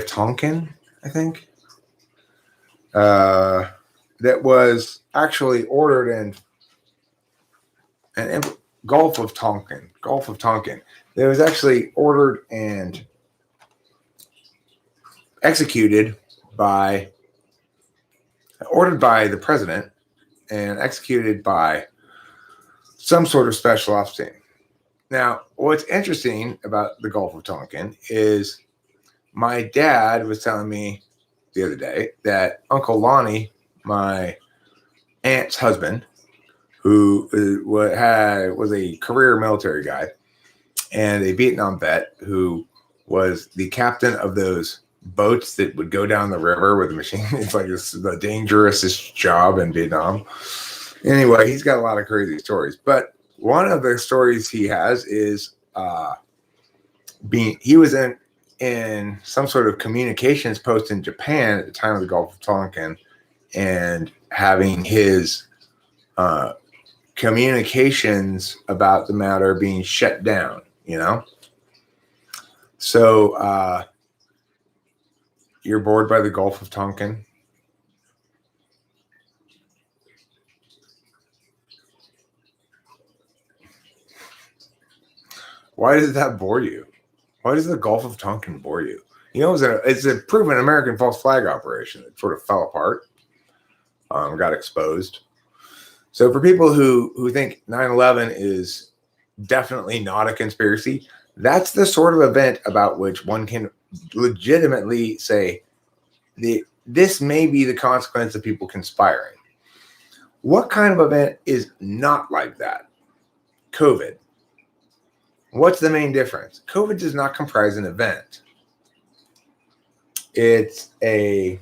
Tonkin, I think, that was actually ordered and Gulf of Tonkin. That was actually ordered and executed ordered by the president and executed by some sort of special ops team. Now, what's interesting about the Gulf of Tonkin is my dad was telling me the other day that Uncle Lonnie, my aunt's husband, who was a career military guy and a Vietnam vet who was the captain of those boats that would go down the river with a machine. It's like the dangerousest job in Vietnam. Anyway, he's got a lot of crazy stories. But one of the stories he has is he was in some sort of communications post in Japan at the time of the Gulf of Tonkin and having his communications about the matter being shut down, So you're bored by the Gulf of Tonkin? Why does that bore you? Why does the Gulf of Tonkin bore you? It's a proven American false flag operation that sort of fell apart, got exposed. So for people who think 9/11 is definitely not a conspiracy, that's the sort of event about which one can legitimately say this may be the consequence of people conspiring. What kind of event is not like that? COVID. What's the main difference? COVID does not comprise an event. It's an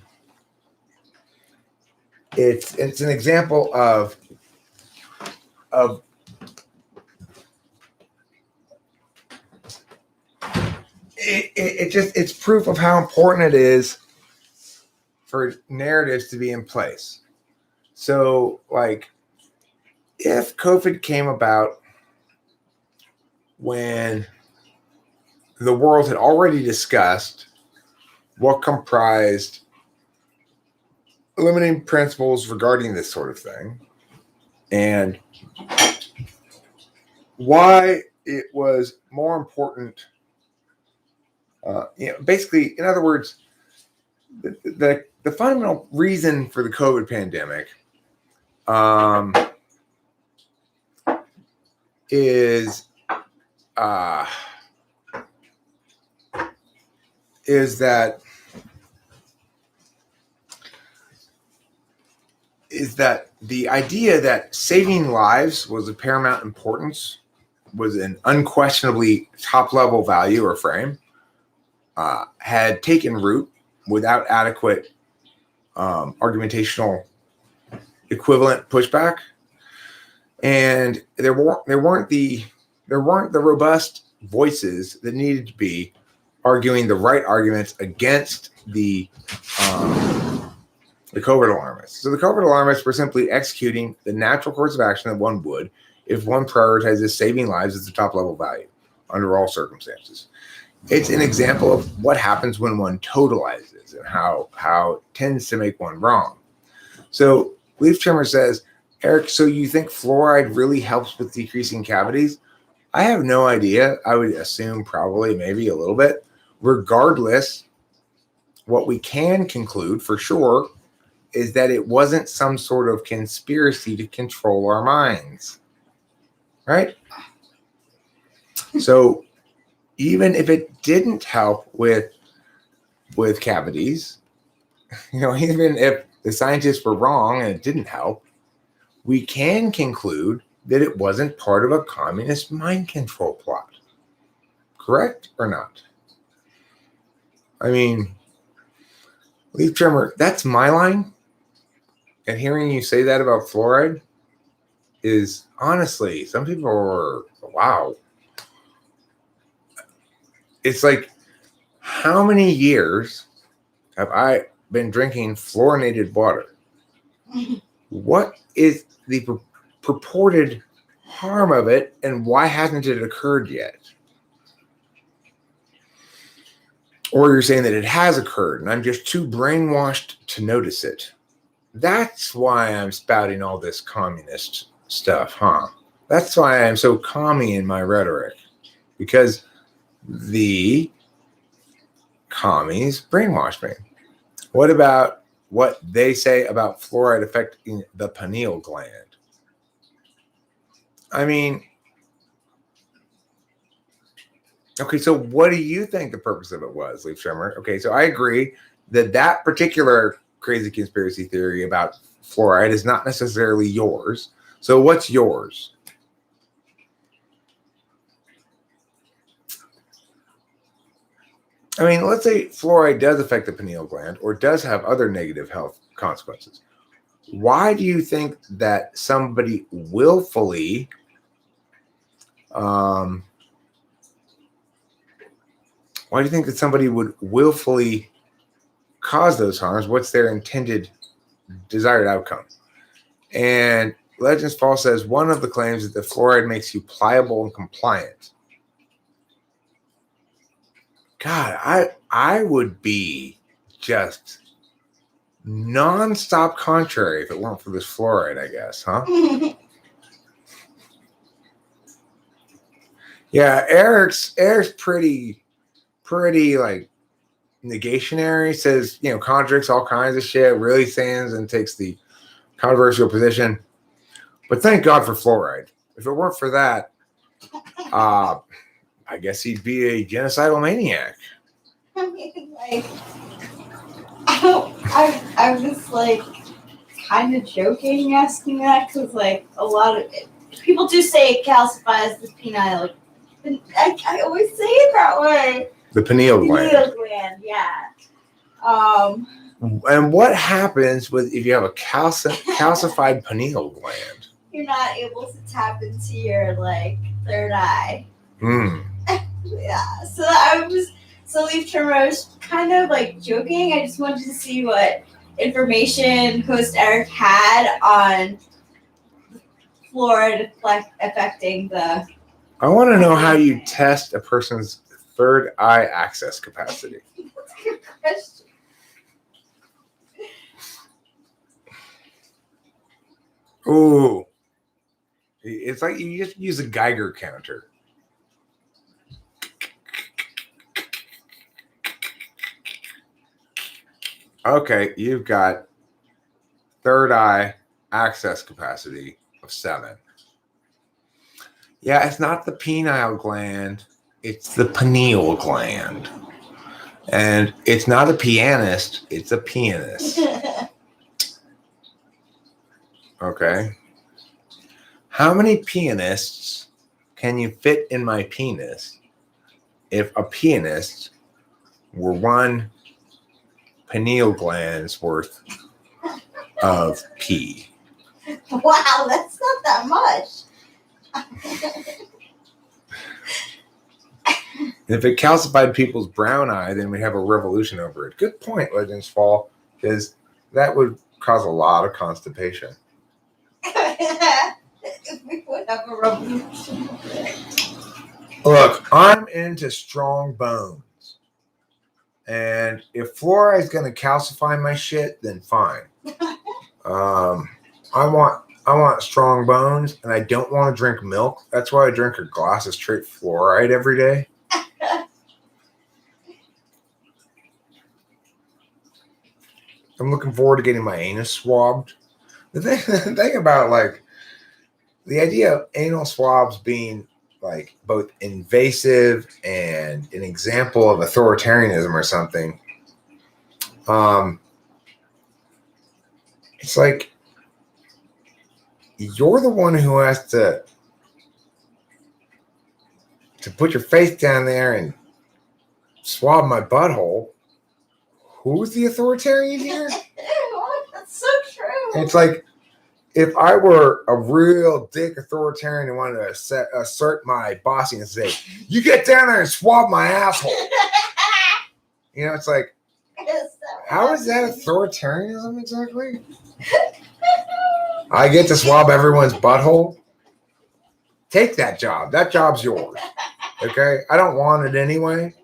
example of it's proof of how important it is for narratives to be in place. So, like, if COVID came about when the world had already discussed what comprised limiting principles regarding this sort of thing and why it was more important. Basically, in other words, the fundamental reason for the COVID pandemic is that the idea that saving lives was of paramount importance was an unquestionably top-level value or frame, had taken root without adequate argumentational equivalent pushback, and there weren't the robust voices that needed to be arguing the right arguments against the COVID alarmists. So the COVID alarmists were simply executing the natural course of action that one would if one prioritizes saving lives as the top level value under all circumstances. It's an example of what happens when one totalizes and how it tends to make one wrong. So Leaf Trimmer says, Eric, so you think fluoride really helps with decreasing cavities? I have no idea. I would assume probably maybe a little bit. Regardless, what we can conclude for sure is that it wasn't some sort of conspiracy to control our minds, right? So even if it didn't help with cavities, even if the scientists were wrong and it didn't help, we can conclude that it wasn't part of a communist mind control plot. Correct or not? I mean, Leaf Trimmer, that's my line. And hearing you say that about fluoride is honestly, some people are, wow. It's like, how many years have I been drinking fluorinated water? What is the purported harm of it, and why hasn't it occurred yet? Or you're saying that it has occurred, and I'm just too brainwashed to notice it. That's why I'm spouting all this communist stuff, huh? That's why I'm so commie in my rhetoric, because the commies brainwash me. What about what they say about fluoride affecting the pineal gland? I mean, okay, so what do you think the purpose of it was, Leaf Trimmer? Okay, so I agree that particular crazy conspiracy theory about fluoride is not necessarily yours. So what's yours? I mean, let's say fluoride does affect the pineal gland or does have other negative health consequences. Why do you think that somebody willfully why do you think that somebody would willfully cause those harms? What's their intended desired outcome? And Legends Fall says one of the claims is that fluoride makes you pliable and compliant. God, I would be just nonstop contrary if it weren't for this fluoride, I guess, huh? Yeah, Eric's pretty like negationary, says, contradicts all kinds of shit, really stands and takes the controversial position. But thank God for fluoride. If it weren't for that, I guess he'd be a genocidal maniac. I mean, like, I was like kind of joking asking that because like a lot of people do say it calcifies the pineal. I always say it that way. The pineal gland. Pineal gland, yeah. And what happens if you have a calcified pineal gland? You're not able to tap into your third eye. Yeah. So Leaf Trimmer, I was kind of joking. I just wanted to see what information host Eric had on fluoride affecting the I want to know how you test a person's third eye access capacity. That's a good question. Ooh. It's like you just use a Geiger counter. Okay, you've got third eye access capacity of 7. Yeah, it's not the pineal gland, it's the pineal gland. And it's not a pianist, it's a pianist. Okay. How many pianists can you fit in my penis if a pianist were 1 pineal gland's worth of pee? Wow, that's not that much. If it calcified people's brown eye, then we'd have a revolution over it. Good point, Legends Fall, because that would cause a lot of constipation. We would have a revolution. Look, I'm into strong bones. And if fluoride is going to calcify my shit, then fine. I want strong bones, and I don't want to drink milk. That's why I drink a glass of straight fluoride every day. I'm looking forward to getting my anus swabbed. The thing about like the idea of anal swabs being like both invasive and an example of authoritarianism or something. It's like you're the one who has to put your face down there and swab my butthole. Who's the authoritarian here? That's so true. It's like if I were a real dick authoritarian and wanted to assert my bossing and say, "You get down there and swab my asshole," you know, it's like, how is that authoritarianism exactly? I get to swab everyone's butthole. Take that job. That job's yours. Okay, I don't want it anyway.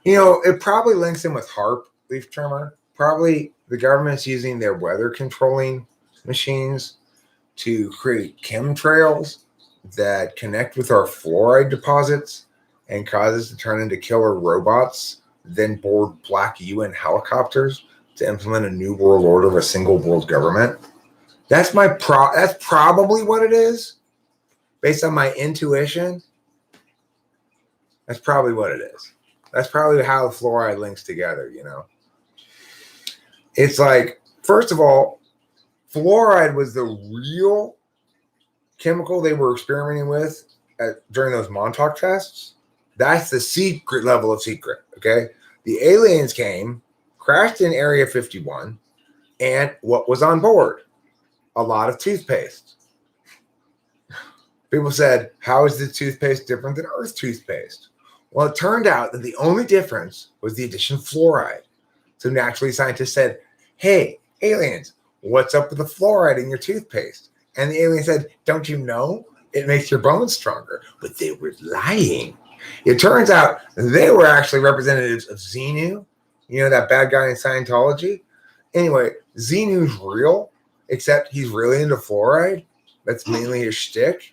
You know, it probably links in with HARP, leaf trimmer. Probably the government's using their weather controlling machines to create chemtrails that connect with our fluoride deposits and cause us to turn into killer robots, then board black UN helicopters to implement a new world order of a single world government. That's that's probably what it is. Based on my intuition, that's probably what it is. That's probably how the fluoride links together, you know. It's like, first of all, fluoride was the real chemical they were experimenting with during those Montauk tests. That's the secret level of secret, okay? The aliens came, crashed in Area 51, and what was on board? A lot of toothpaste. People said, how is this toothpaste different than Earth toothpaste? Well, it turned out that the only difference was the addition of fluoride. So naturally, scientists said, hey, aliens, what's up with the fluoride in your toothpaste? And the alien said, don't you know? It makes your bones stronger. But they were lying. It turns out they were actually representatives of Xenu, you know, that bad guy in Scientology. Anyway, Xenu's real, except he's really into fluoride. That's mainly his shtick.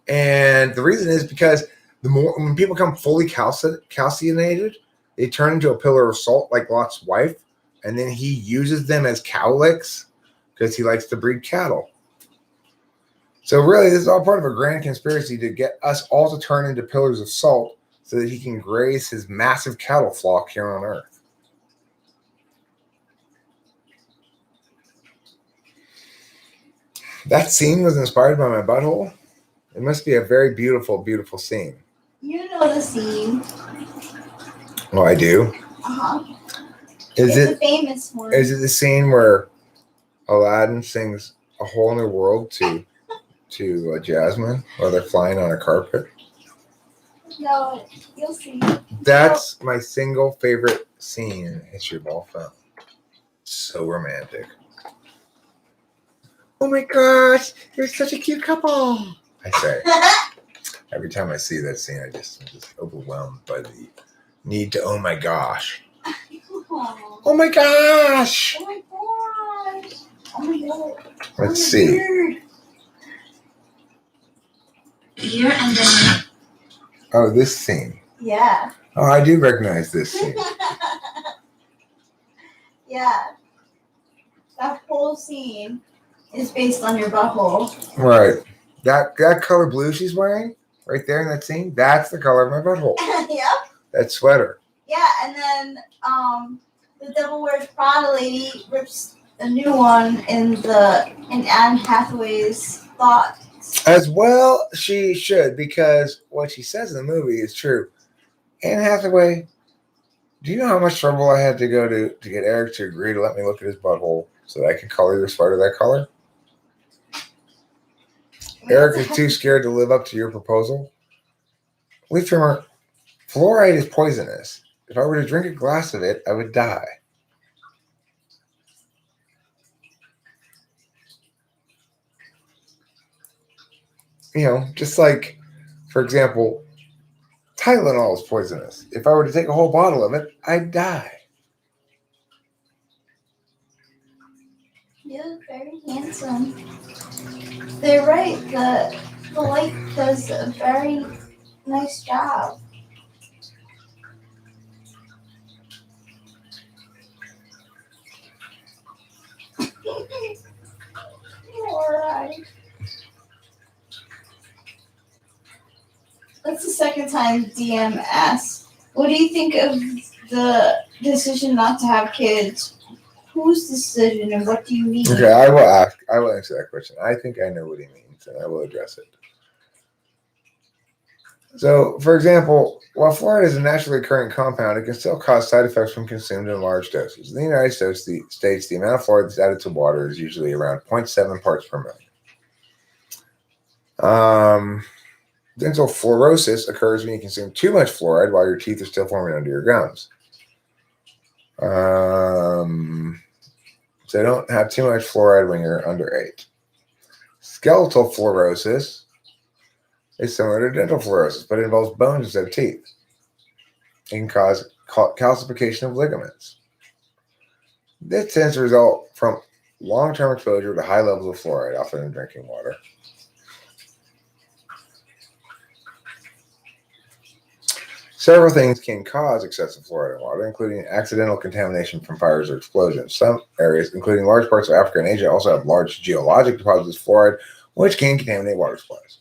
And the reason is because when people become fully calcinated, they turn into a pillar of salt like Lot's wife, and then he uses them as cow licks because he likes to breed cattle. So really, this is all part of a grand conspiracy to get us all to turn into pillars of salt so that he can graze his massive cattle flock here on Earth. That scene was inspired by my butthole. It must be a very beautiful, beautiful scene. You know the scene. Oh, I do? Uh-huh. It's a famous one. Is it the scene where Aladdin sings A Whole New World to Jasmine while they're flying on a carpet? No, you'll see. That's my single favorite scene in History of All Film. So romantic. Oh my gosh, you're such a cute couple. I say. Every time I see that scene, I'm just overwhelmed by the need to, oh my gosh. Oh my gosh. Oh my gosh. Oh my god. Let's see. Here and then. Oh, this scene. Yeah. Oh, I do recognize this scene. Yeah. That whole scene is based on your butthole. Right. That color blue she's wearing right there in that scene, that's the color of my butthole. Yep. That sweater. Yeah, and then the Devil Wears Prada lady rips a new one in Anne Hathaway's thoughts. As well, she should, because what she says in the movie is true. Anne Hathaway, do you know how much trouble I had to go to get Eric to agree to let me look at his butthole so that I could color your sweater that color? Eric is too scared to live up to your proposal. Leaf trimmer, fluoride is poisonous. If I were to drink a glass of it, I would die. You know, just like, for example, Tylenol is poisonous. If I were to take a whole bottle of it, I'd die. You look very handsome. They're right. The light does a very nice job. Alright. That's the second time DM asks, what do you think of the decision not to have kids? Whose decision and what do you mean? Okay, I will answer that question. I think I know what he means, and I will address it. So, for example, while fluoride is a naturally occurring compound, it can still cause side effects when consumed in large doses. In the United States, the amount of fluoride that's added to water is usually around 0.7 parts per million. Dental fluorosis occurs when you consume too much fluoride while your teeth are still forming under your gums. So don't have too much fluoride when you're under 8. Skeletal fluorosis is similar to dental fluorosis, but it involves bones instead of teeth. It can cause calcification of ligaments. This tends to result from long-term exposure to high levels of fluoride, often in drinking water. Several things can cause excessive fluoride in water, including accidental contamination from fires or explosions. Some areas, including large parts of Africa and Asia, also have large geologic deposits of fluoride, which can contaminate water supplies.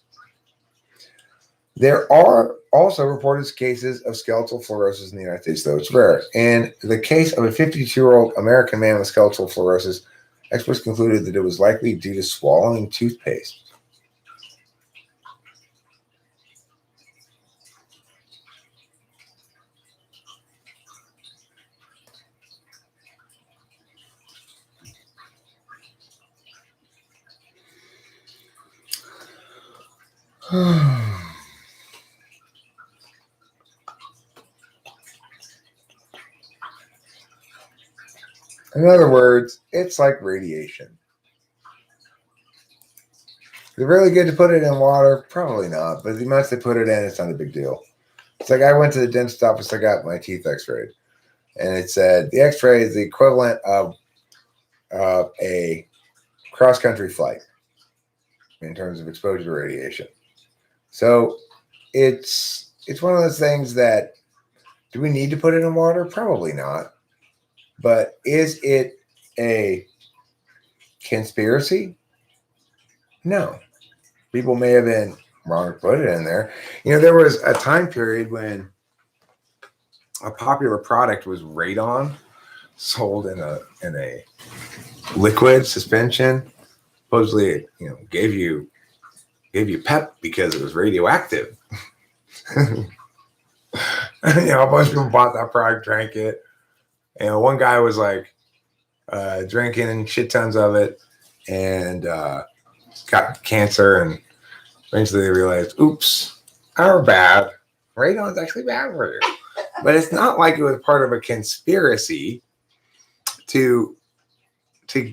There are also reported cases of skeletal fluorosis in the United States, though it's rare. In the case of a 52-year-old American man with skeletal fluorosis, experts concluded that it was likely due to swallowing toothpaste. In other words, it's like radiation. Is it really good to put it in water? Probably not, but the amount they put it in, it's not a big deal. It's like I went to the dentist office, I got my teeth x-rayed, and it said the x-ray is the equivalent of a cross-country flight in terms of exposure to radiation. So it's one of those things that, do we need to put it in water? Probably not. But is it a conspiracy? No. People may have been wrong to put it in there. You know, there was a time period when a popular product was radon, sold in a liquid suspension. Supposedly, it, gave you pep because it was radioactive. A bunch of people bought that product, drank it. And one guy was like drinking shit tons of it and got cancer. And eventually they realized, oops, our bad. Radon's actually bad for you. But it's not like it was part of a conspiracy to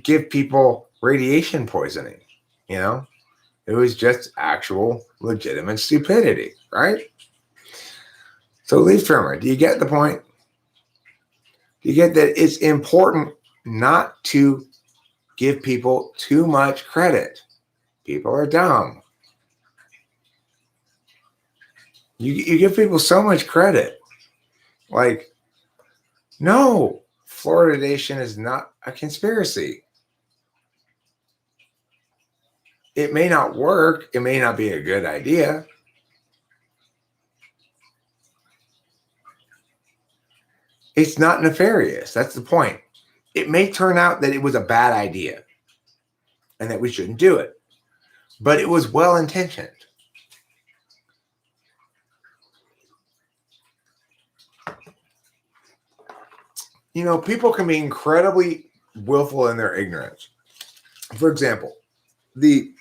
give people radiation poisoning. You know, it was just actual legitimate stupidity, right? So leaf trimmer, do you get the point? Do you get that it's important not to give people too much credit? People are dumb. You give people so much credit. Like, no, fluoridation is not a conspiracy. It may not work. It may not be a good idea. It's not nefarious. That's the point. It may turn out that it was a bad idea and that we shouldn't do it, but it was well intentioned. You know, people can be incredibly willful in their ignorance. For example, the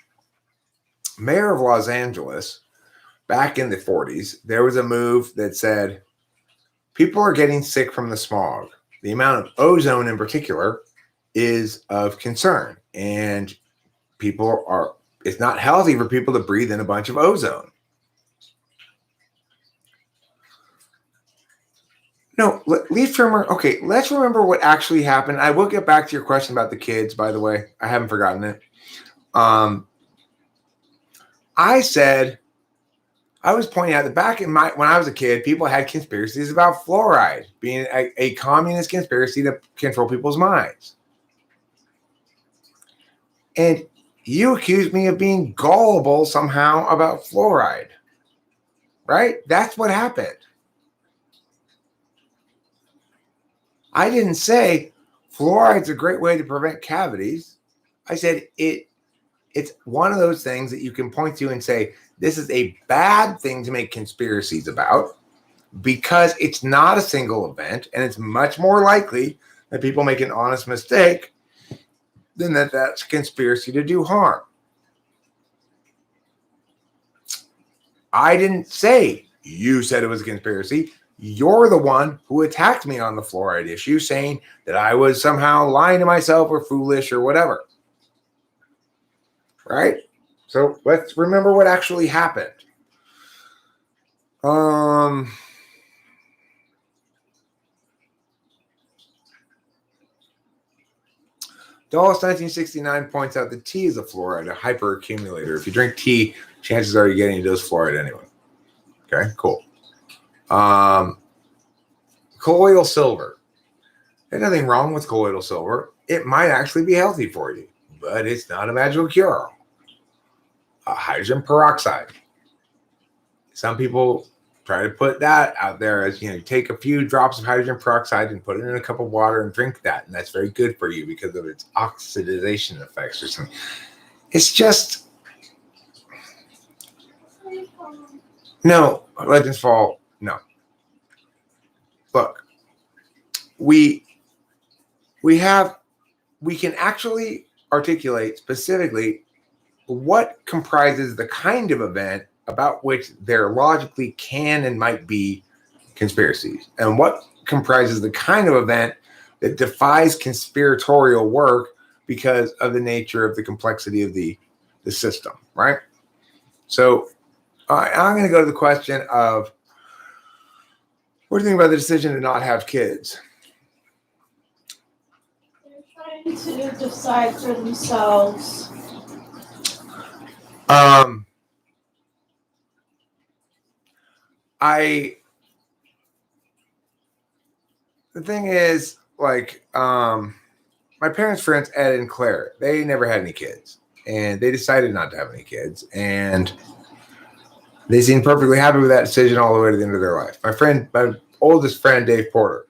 mayor of Los Angeles, back in the 40s, there was a move that said people are getting sick from the smog. The amount of ozone in particular is of concern. And it's not healthy for people to breathe in a bunch of ozone. No, leaf trimmer. Okay, let's remember what actually happened. I will get back to your question about the kids, by the way. I haven't forgotten it. I said, I was pointing out that back when I was a kid, people had conspiracies about fluoride being a communist conspiracy to control people's minds. And you accused me of being gullible somehow about fluoride, right? That's what happened. I didn't say fluoride's a great way to prevent cavities. I said it's one of those things that you can point to and say, this is a bad thing to make conspiracies about because it's not a single event and it's much more likely that people make an honest mistake than that's a conspiracy to do harm. I didn't say you said it was a conspiracy. You're the one who attacked me on the fluoride issue, saying that I was somehow lying to myself or foolish or whatever. Right? So let's remember what actually happened. Dallas 1969 points out that tea is a fluoride, a hyperaccumulator. If you drink tea, chances are you're getting a dose of fluoride anyway. Okay, cool. Colloidal silver. There's nothing wrong with colloidal silver. It might actually be healthy for you, but it's not a magical cure. Hydrogen peroxide. Some people try to put that out there as, you take a few drops of hydrogen peroxide and put it in a cup of water and drink that. And that's very good for you because of its oxidation effects or something. It's just, no, Legends Fall, no. Look, we can actually articulate specifically what comprises the kind of event about which there logically can and might be conspiracies, and what comprises the kind of event that defies conspiratorial work because of the nature of the complexity of the system, right? So I'm going to go to the question of, what do you think about the decision to not have kids? They're trying to decide for themselves. The thing is, like, my parents' friends, Ed and Claire, they never had any kids, and they decided not to have any kids, and they seemed perfectly happy with that decision all the way to the end of their life. My oldest friend, Dave Porter,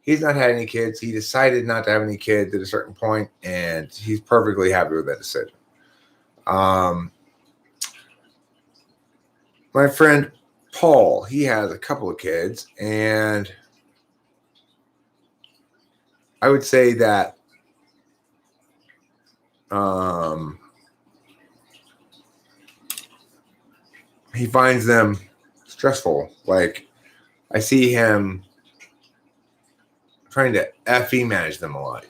he's not had any kids. He decided not to have any kids at a certain point, and he's perfectly happy with that decision. My friend Paul, he has a couple of kids, and I would say that he finds them stressful. Like, I see him trying to FE manage them a lot,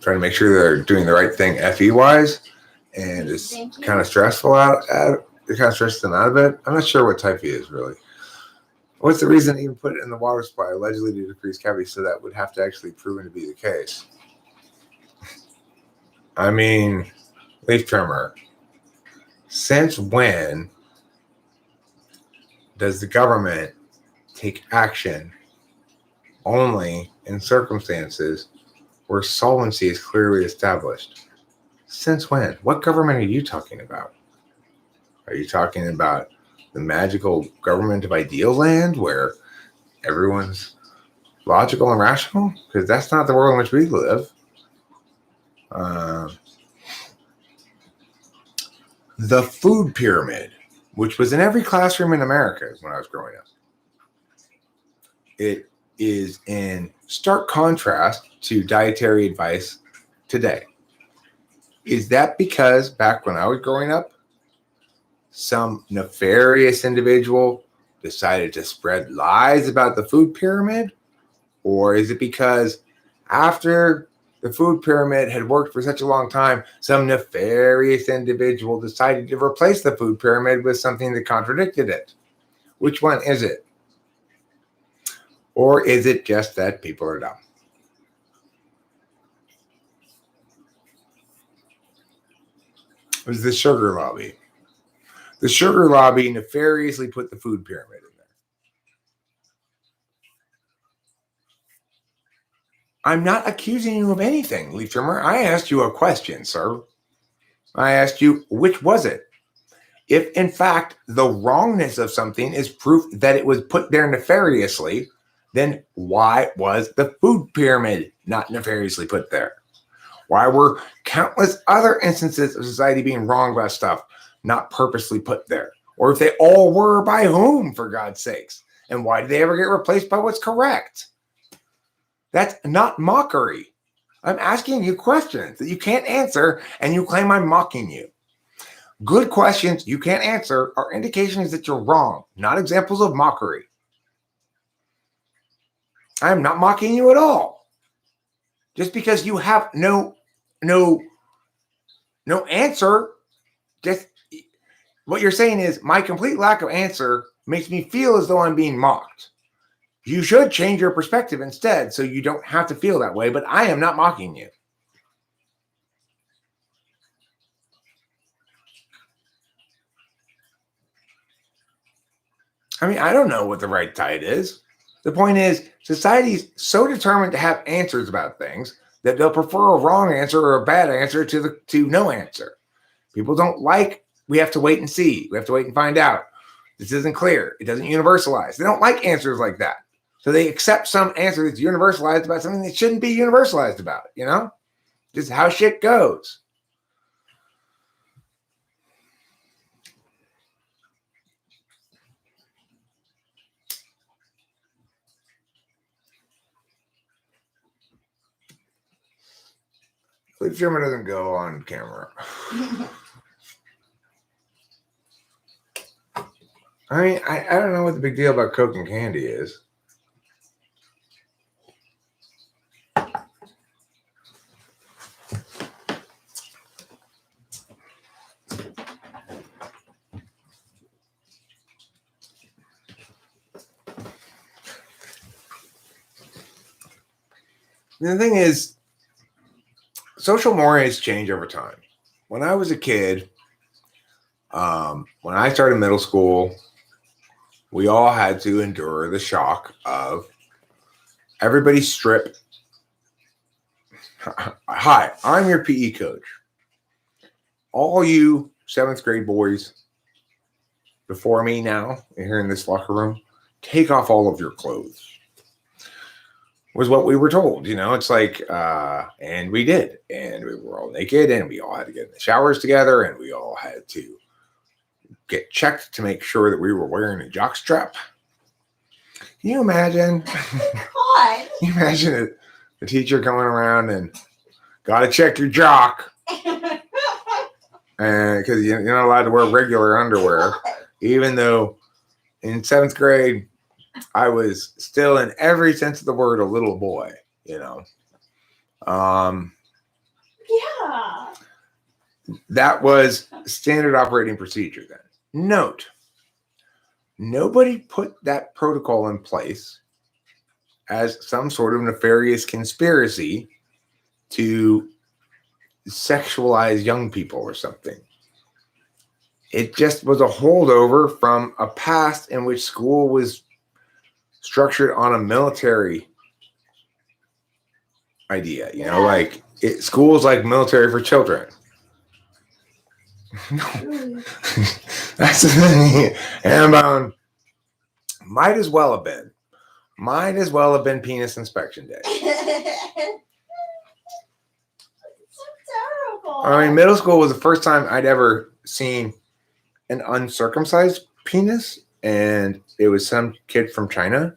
trying to make sure they're doing the right thing FE wise, and it's Thank you. kind of stressful it kind of stresses them out a bit. I'm not sure what type he is really. What's the reason to even put it in the water supply, allegedly to decrease cavity? So that would have to actually proven to be the case. I mean, leaf trimmer. Since when does the government take action only in circumstances where solvency is clearly established? Since when? What government are you talking about? Are you talking about the magical government of ideal land where everyone's logical and rational? Because that's not the world in which we live. The food pyramid, which was in every classroom in America when I was growing up. It is in stark contrast to dietary advice today. Is that because back when I was growing up, some nefarious individual decided to spread lies about the food pyramid? Or is it because after the food pyramid had worked for such a long time, some nefarious individual decided to replace the food pyramid with something that contradicted it? Which one is it? Or is it just that people are dumb? It was the sugar lobby. The sugar lobby nefariously put the food pyramid in there. I'm not accusing you of anything, leaf trimmer. I asked you a question, sir. I asked you, which was it? If, in fact, the wrongness of something is proof that it was put there nefariously, then why was the food pyramid not nefariously put there? Why were countless other instances of society being wrong about stuff not purposely put there? Or if they all were, by whom, for God's sakes? And why did they ever get replaced by what's correct? That's not mockery. I'm asking you questions that you can't answer, and you claim I'm mocking you. Good questions you can't answer are indications that you're wrong, not examples of mockery. I'm not mocking you at all. Just because you have no answer, just what you're saying is my complete lack of answer makes me feel as though I'm being mocked. You should change your perspective instead so you don't have to feel that way, but I am not mocking you. I mean, I don't know what the right tide is. The point is, society's so determined to have answers about things that they'll prefer a wrong answer or a bad answer to no answer. People don't like, we have to wait and see. We have to wait and find out. This isn't clear. It doesn't universalize. They don't like answers like that. So they accept some answer that's universalized about something that shouldn't be universalized about, you know? Just how shit goes. Leaf trimmer doesn't go on camera. I mean, I don't know what the big deal about Coke and candy is. The thing is, social mores change over time. When I was a kid, when I started middle school, we all had to endure the shock of everybody strip. Hi, I'm your PE coach. All you 7th grade boys before me now, here in this locker room, take off all of your clothes. Was what we were told, you know. It's like, and we did, and we were all naked, and we all had to get in the showers together, and we all had to get checked to make sure that we were wearing a jock strap. Can you imagine? God. Can you imagine the teacher coming around and gotta check your jock, and because you're not allowed to wear regular underwear, even though in 7th grade. I was still, in every sense of the word, a little boy, you know. Yeah. That was standard operating procedure then. Note, nobody put that protocol in place as some sort of nefarious conspiracy to sexualize young people or something. It just was a holdover from a past in which school was structured on a military idea. You know, like school is like military for children. That's the thing. And might as well have been. Might as well have been penis inspection day. It's so terrible. I mean, middle school was the first time I'd ever seen an uncircumcised penis, and it was some kid from China.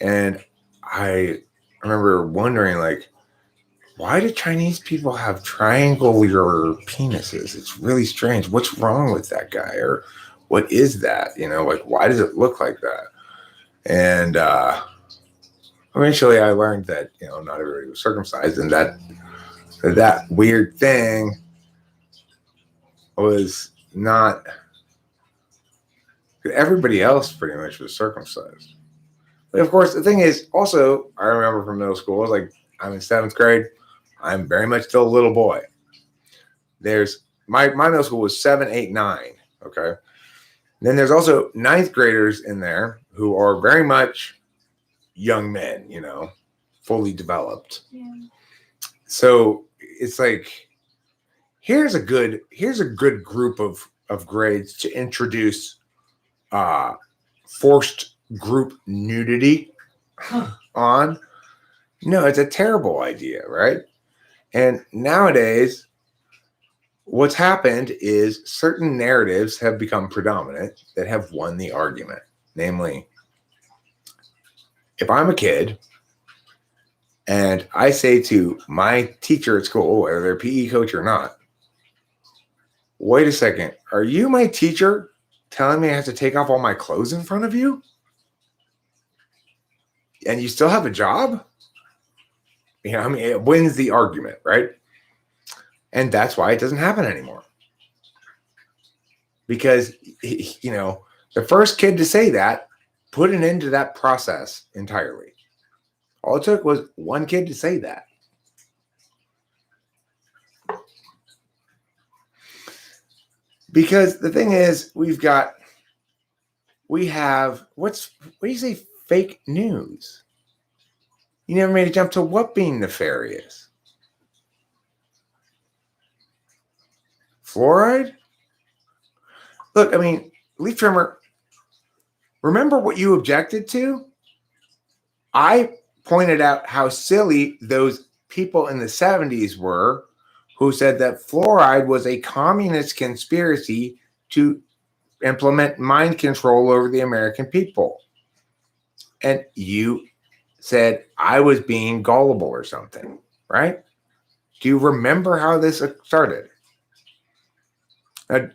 And I remember wondering, like, why do Chinese people have triangular penises? It's really strange. What's wrong with that guy? Or what is that? You know, like, why does it look like that? And eventually I learned that, you know, not everybody was circumcised, and that weird thing was not, everybody else pretty much was circumcised. But of course, the thing is, also, I remember from middle school, I was like, I'm in 7th grade. I'm very much still a little boy. There's my middle school was 7, 8, 9. Okay. And then there's also 9th graders in there who are very much young men, you know, fully developed. Yeah. So it's like, here's a good group of grades to introduce forced group nudity on. No, it's a terrible idea, right? And nowadays, what's happened is certain narratives have become predominant that have won the argument. Namely, if I'm a kid and I say to my teacher at school, whether they're PE coach or not, wait a second, are you my teacher telling me I have to take off all my clothes in front of you? And you still have a job? You know, I mean, it wins the argument, right? And that's why it doesn't happen anymore. Because, you know, the first kid to say that put an end to that process entirely. All it took was one kid to say that. Because the thing is, we have, what do you say, fake news? You never made a jump to what being nefarious? Fluoride? Look, I mean, leaf trimmer, remember what you objected to? I pointed out how silly those people in the 70s were who said that fluoride was a communist conspiracy to implement mind control over the American people. And you said I was being gullible or something, right? Do you remember how this started?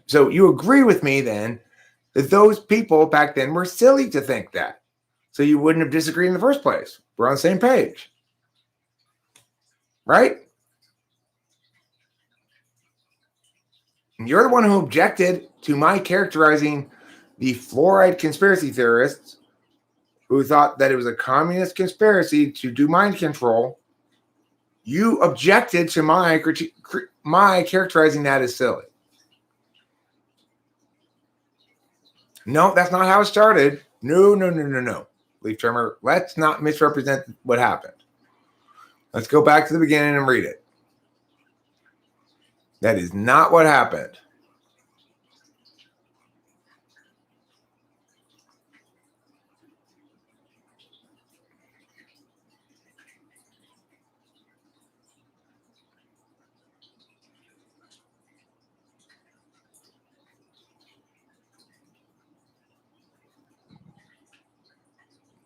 So you agree with me then that those people back then were silly to think that. So you wouldn't have disagreed in the first place. We're on the same page. Right? And you're the one who objected to my characterizing the fluoride conspiracy theorists who thought that it was a communist conspiracy to do mind control. You objected to my characterizing that as silly. No, that's not how it started. No. Leaf trimmer, let's not misrepresent what happened. Let's go back to the beginning and read it. That is not what happened.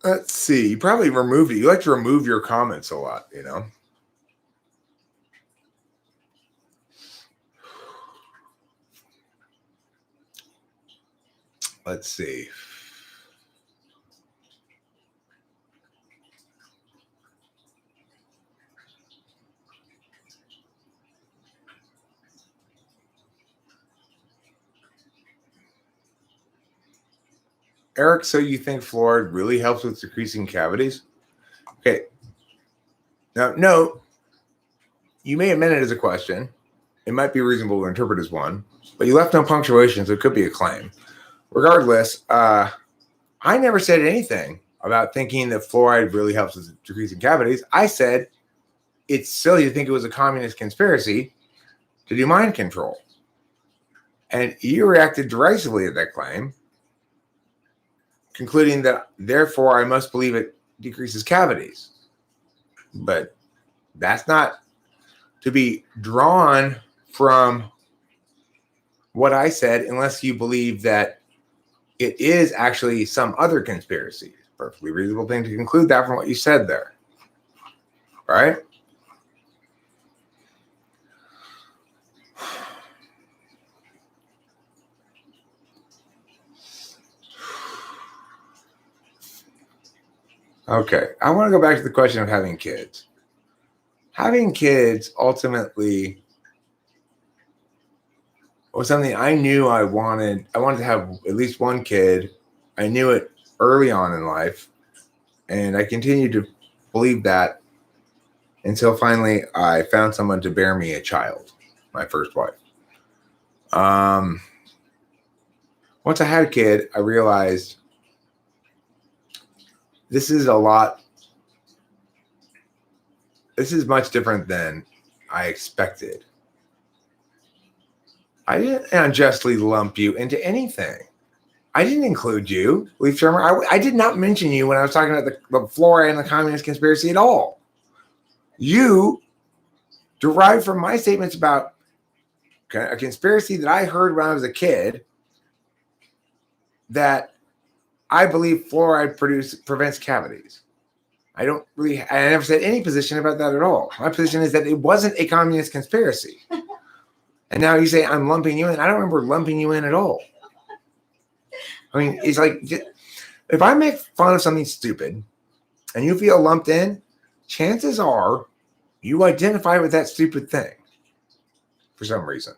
Let's see. You probably removed it. You like to remove your comments a lot, you know? Let's see. Eric, so you think fluoride really helps with decreasing cavities? Okay. Now, no, you may have meant it as a question. It might be reasonable to interpret as one, but you left no punctuation, so it could be a claim. Regardless, I never said anything about thinking that fluoride really helps with decreasing cavities. I said it's silly to think it was a communist conspiracy to do mind control. And you reacted derisively at that claim, concluding that therefore I must believe it decreases cavities. But that's not to be drawn from what I said unless you believe that it is actually some other conspiracy. Perfectly reasonable thing to conclude that from what you said there. Right? Okay, I want to go back to the question of having kids. Having kids ultimately was something I knew I wanted. I wanted to have at least one kid. I knew it early on in life, and I continued to believe that until finally I found someone to bear me a child, my first wife. Once I had a kid, I realized this is much different than I expected. I didn't unjustly lump you into anything. I didn't include you, Leaf Trimmer. I did not mention you when I was talking about the fluoride and the communist conspiracy at all. You derived from my statements about a conspiracy that I heard when I was a kid that I believe fluoride prevents cavities. I never said any position about that at all. My position is that it wasn't a communist conspiracy. And now you say I'm lumping you in. I don't remember lumping you in at all. I mean, it's like, if I make fun of something stupid and you feel lumped in, chances are you identify with that stupid thing for some reason.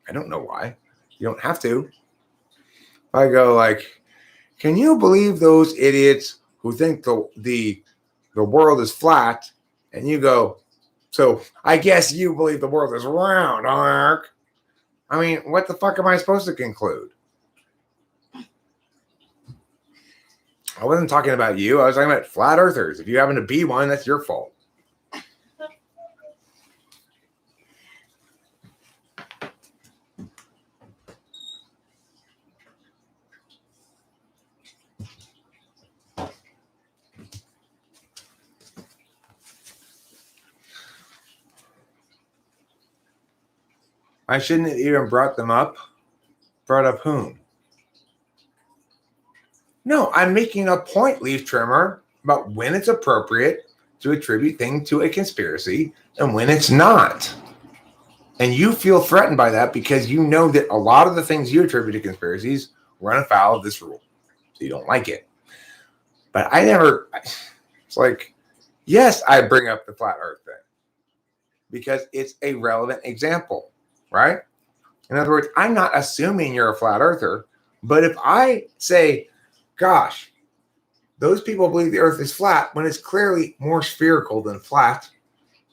I don't know why. You don't have to. If I go like, can you believe those idiots who think the world is flat? And you go, so I guess you believe the world is round, Ark. I mean, what the fuck am I supposed to conclude? I wasn't talking about you. I was talking about flat earthers. If you happen to be one, that's your fault. I shouldn't have even brought them up. Brought up whom? No, I'm making a point, Leaf Trimmer, about when it's appropriate to attribute things to a conspiracy and when it's not. And you feel threatened by that because you know that a lot of the things you attribute to conspiracies run afoul of this rule. So you don't like it. But it's like, yes, I bring up the flat earth thing because it's a relevant example, right? In other words, I'm not assuming you're a flat earther, but if I say, gosh, those people believe the earth is flat when it's clearly more spherical than flat,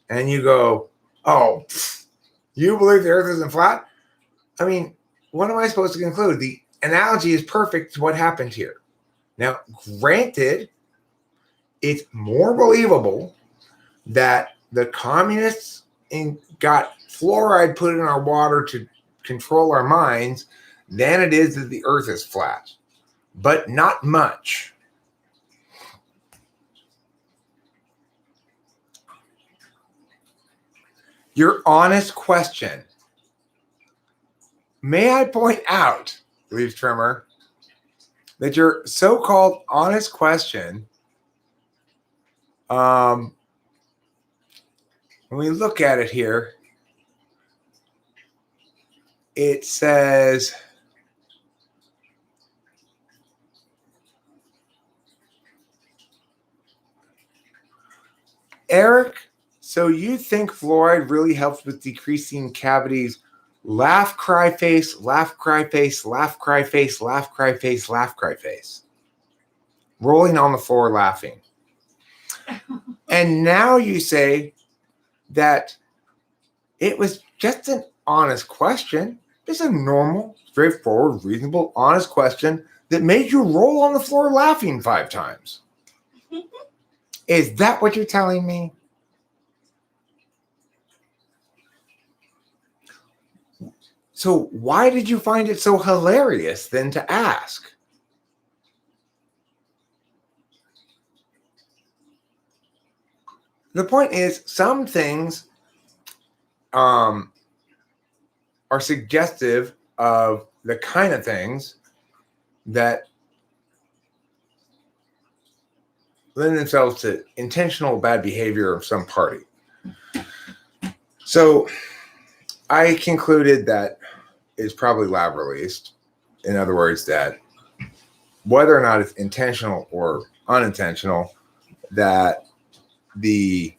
and you go, oh, you believe the earth isn't flat? I mean, what am I supposed to conclude? The analogy is perfect to what happened here. Now, granted, it's more believable that the communists got fluoride put in our water to control our minds than it is that the earth is flat, but not much. Your honest question. May I point out, Leaf Trimmer, that your so-called honest question, when we look at it here, it says, Eric, so you think fluoride really helps with decreasing cavities? Laugh, cry face, laugh, cry face, laugh, cry face, laugh, cry face, laugh, cry face. rolling on the floor laughing. And now you say that it was just an honest question. It's a normal, straightforward, reasonable, honest question that made you roll on the floor laughing 5 times. Is that what you're telling me? So why did you find it so hilarious then to ask? The point is, some things are suggestive of the kind of things that lend themselves to intentional bad behavior of some party. So I concluded that it's probably lab released. In other words, that whether or not it's intentional or unintentional, that the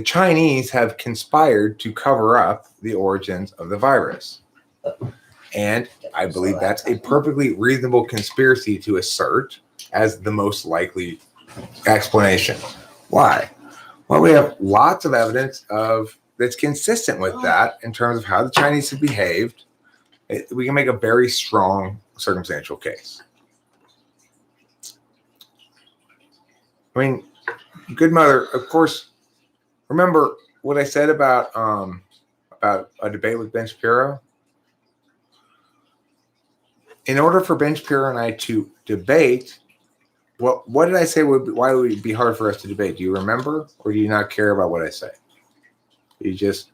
Chinese have conspired to cover up the origins of the virus. And I believe that's a perfectly reasonable conspiracy to assert as the most likely explanation. Why? Well, we have lots of evidence that's consistent with that in terms of how the Chinese have behaved. We can make a very strong circumstantial case. I mean, good mother, of course. Remember what I said about a debate with Ben Shapiro? In order for Ben Shapiro and I to debate, what did I say? Why would it be hard for us to debate? Do you remember, or do you not care about what I say? You just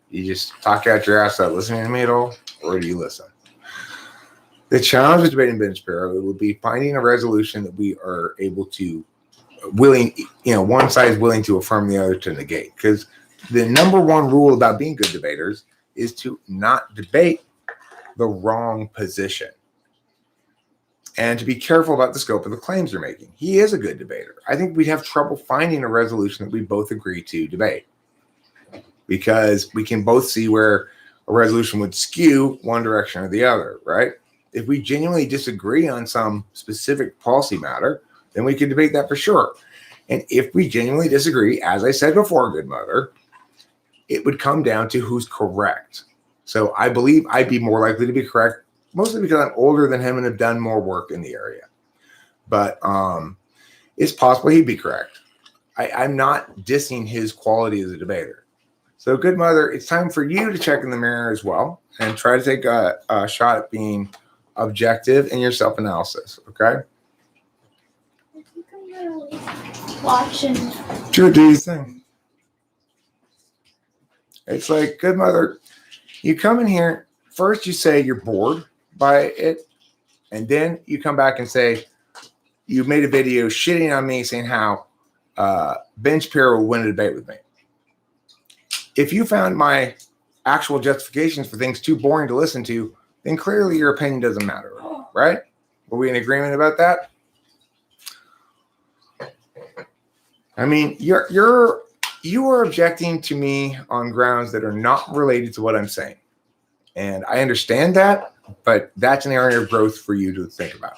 talk out your ass without listening to me at all, or do you listen? The challenge with debating Ben Shapiro would be finding a resolution that we are able to one side is willing to affirm the other to negate. Because the number one rule about being good debaters is to not debate the wrong position. And to be careful about the scope of the claims you're making. He is a good debater. I think we'd have trouble finding a resolution that we both agree to debate. Because we can both see where a resolution would skew one direction or the other, right? If we genuinely disagree on some specific policy matter, then we can debate that for sure. And if we genuinely disagree, as I said before, good mother, it would come down to who's correct. So I believe I'd be more likely to be correct, mostly because I'm older than him and have done more work in the area. But it's possible he'd be correct. I'm not dissing his quality as a debater. So good mother, it's time for you to check in the mirror as well and try to take a shot at being objective in your self-analysis, okay? Watching. Sure, do your thing. It's like, good mother, you come in here, first you say you're bored by it, and then you come back and say, you made a video shitting on me saying how Ben Shapiro will win a debate with me. If you found my actual justifications for things too boring to listen to, then clearly your opinion doesn't matter, right? Were we in agreement about that? I mean, you are objecting to me on grounds that are not related to what I'm saying. And I understand that, but that's an area of growth for you to think about.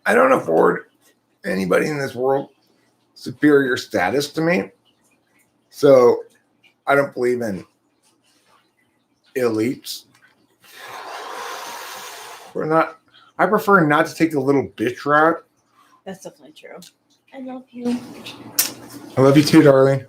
I don't afford anybody in this world superior status to me. So I don't believe in elites. I prefer not to take the little bitch route. That's definitely true. I love you. I love you too, darling.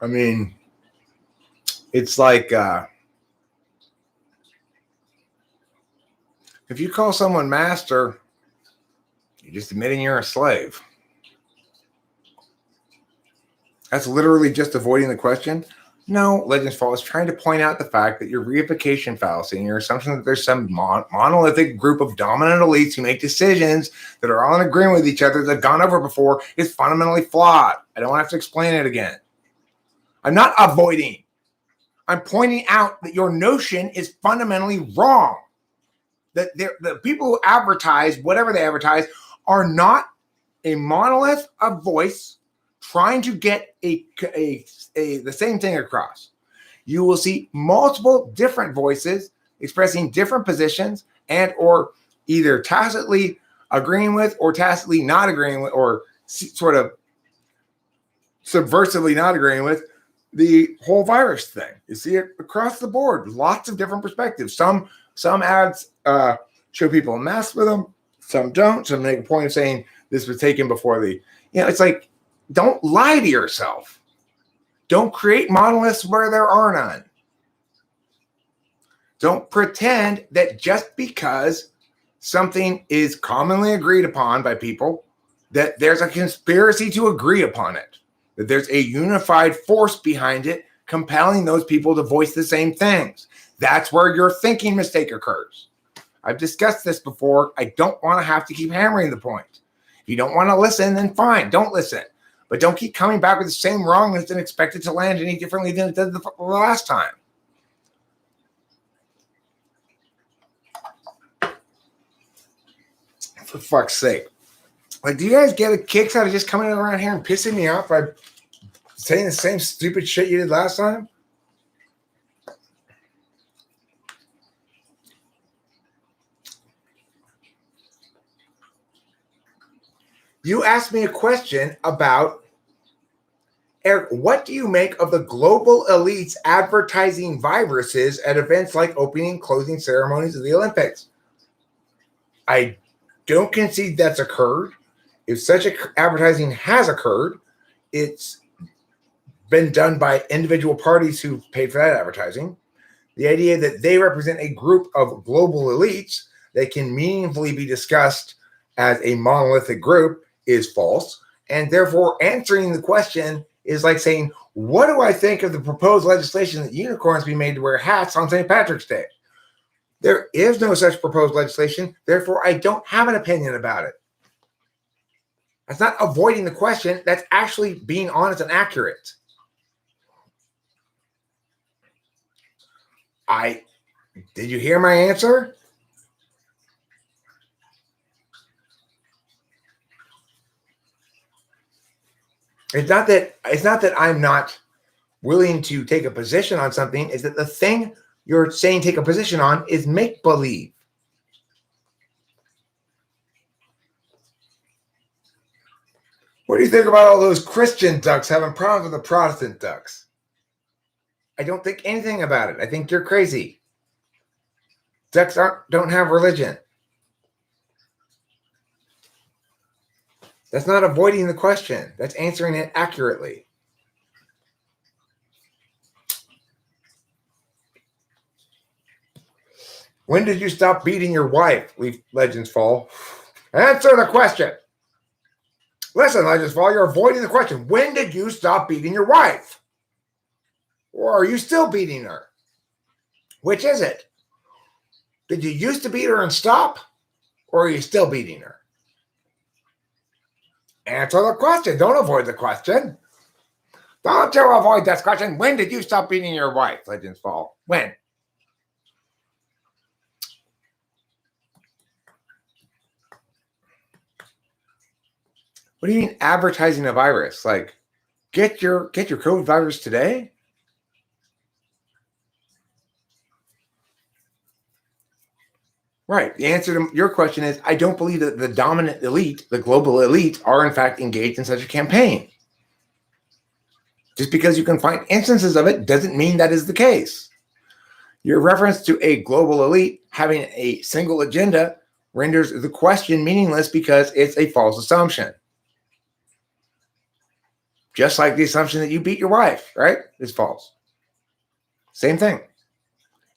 I mean, it's like if you call someone master, you're just admitting you're a slave. That's literally just avoiding the question. No, Legends Fall is trying to point out the fact that your reification fallacy and your assumption that there's some monolithic group of dominant elites who make decisions that are all in agreement with each other that have gone over before is fundamentally flawed. I don't have to explain it again. I'm not avoiding. I'm pointing out that your notion is fundamentally wrong. That the people who advertise, whatever they advertise, are not a monolith of voice trying to get the same thing across. You will see multiple different voices expressing different positions and or either tacitly agreeing with or tacitly not agreeing with or sort of subversively not agreeing with the whole virus thing. You see it across the board. Lots of different perspectives. Some ads show people in masks with them. Some don't. Some make a point of saying this was taken before the, it's like, don't lie to yourself. Don't create monoliths where there are none. Don't pretend that just because something is commonly agreed upon by people, that there's a conspiracy to agree upon it, that there's a unified force behind it, compelling those people to voice the same things. That's where your thinking mistake occurs. I've discussed this before. I don't want to have to keep hammering the point. If you don't want to listen, then fine, don't listen. But don't keep coming back with the same wrongness and expect it to land any differently than it did the last time. For fuck's sake. Like, do you guys get a kick out of just coming around here and pissing me off by saying the same stupid shit you did last time? You asked me a question about, Eric, what do you make of the global elites advertising viruses at events like opening and closing ceremonies of the Olympics? I don't concede that's occurred. If such advertising has occurred, it's been done by individual parties who paid for that advertising. The idea that they represent a group of global elites that can meaningfully be discussed as a monolithic group is false. And therefore, answering the question is like saying, what do I think of the proposed legislation that unicorns be made to wear hats on St. Patrick's Day? There is no such proposed legislation. Therefore, I don't have an opinion about it. That's not avoiding the question. That's actually being honest and accurate. Did you hear my answer? It's not that I'm not willing to take a position on something. It's that the thing you're saying take a position on is make-believe. What do you think about all those Christian ducks having problems with the Protestant ducks? I don't think anything about it. I think you're crazy. Ducks don't have religion. That's not avoiding the question. That's answering it accurately. When did you stop beating your wife? Legends Fall. Answer the question. Listen, Legends Fall, you're avoiding the question. When did you stop beating your wife? Or are you still beating her? Which is it? Did you used to beat her and stop? Or are you still beating her? Answer the question. Don't avoid the question. Don't you avoid this question. When did you stop beating your wife, Legends Fall? When? What do you mean advertising a virus? Like, get your COVID virus today? Right. The answer to your question is I don't believe that the dominant elite, the global elite, are in fact engaged in such a campaign. Just because you can find instances of it doesn't mean that is the case. Your reference to a global elite having a single agenda renders the question meaningless because it's a false assumption. Just like the assumption that you beat your wife, right? Is false. Same thing.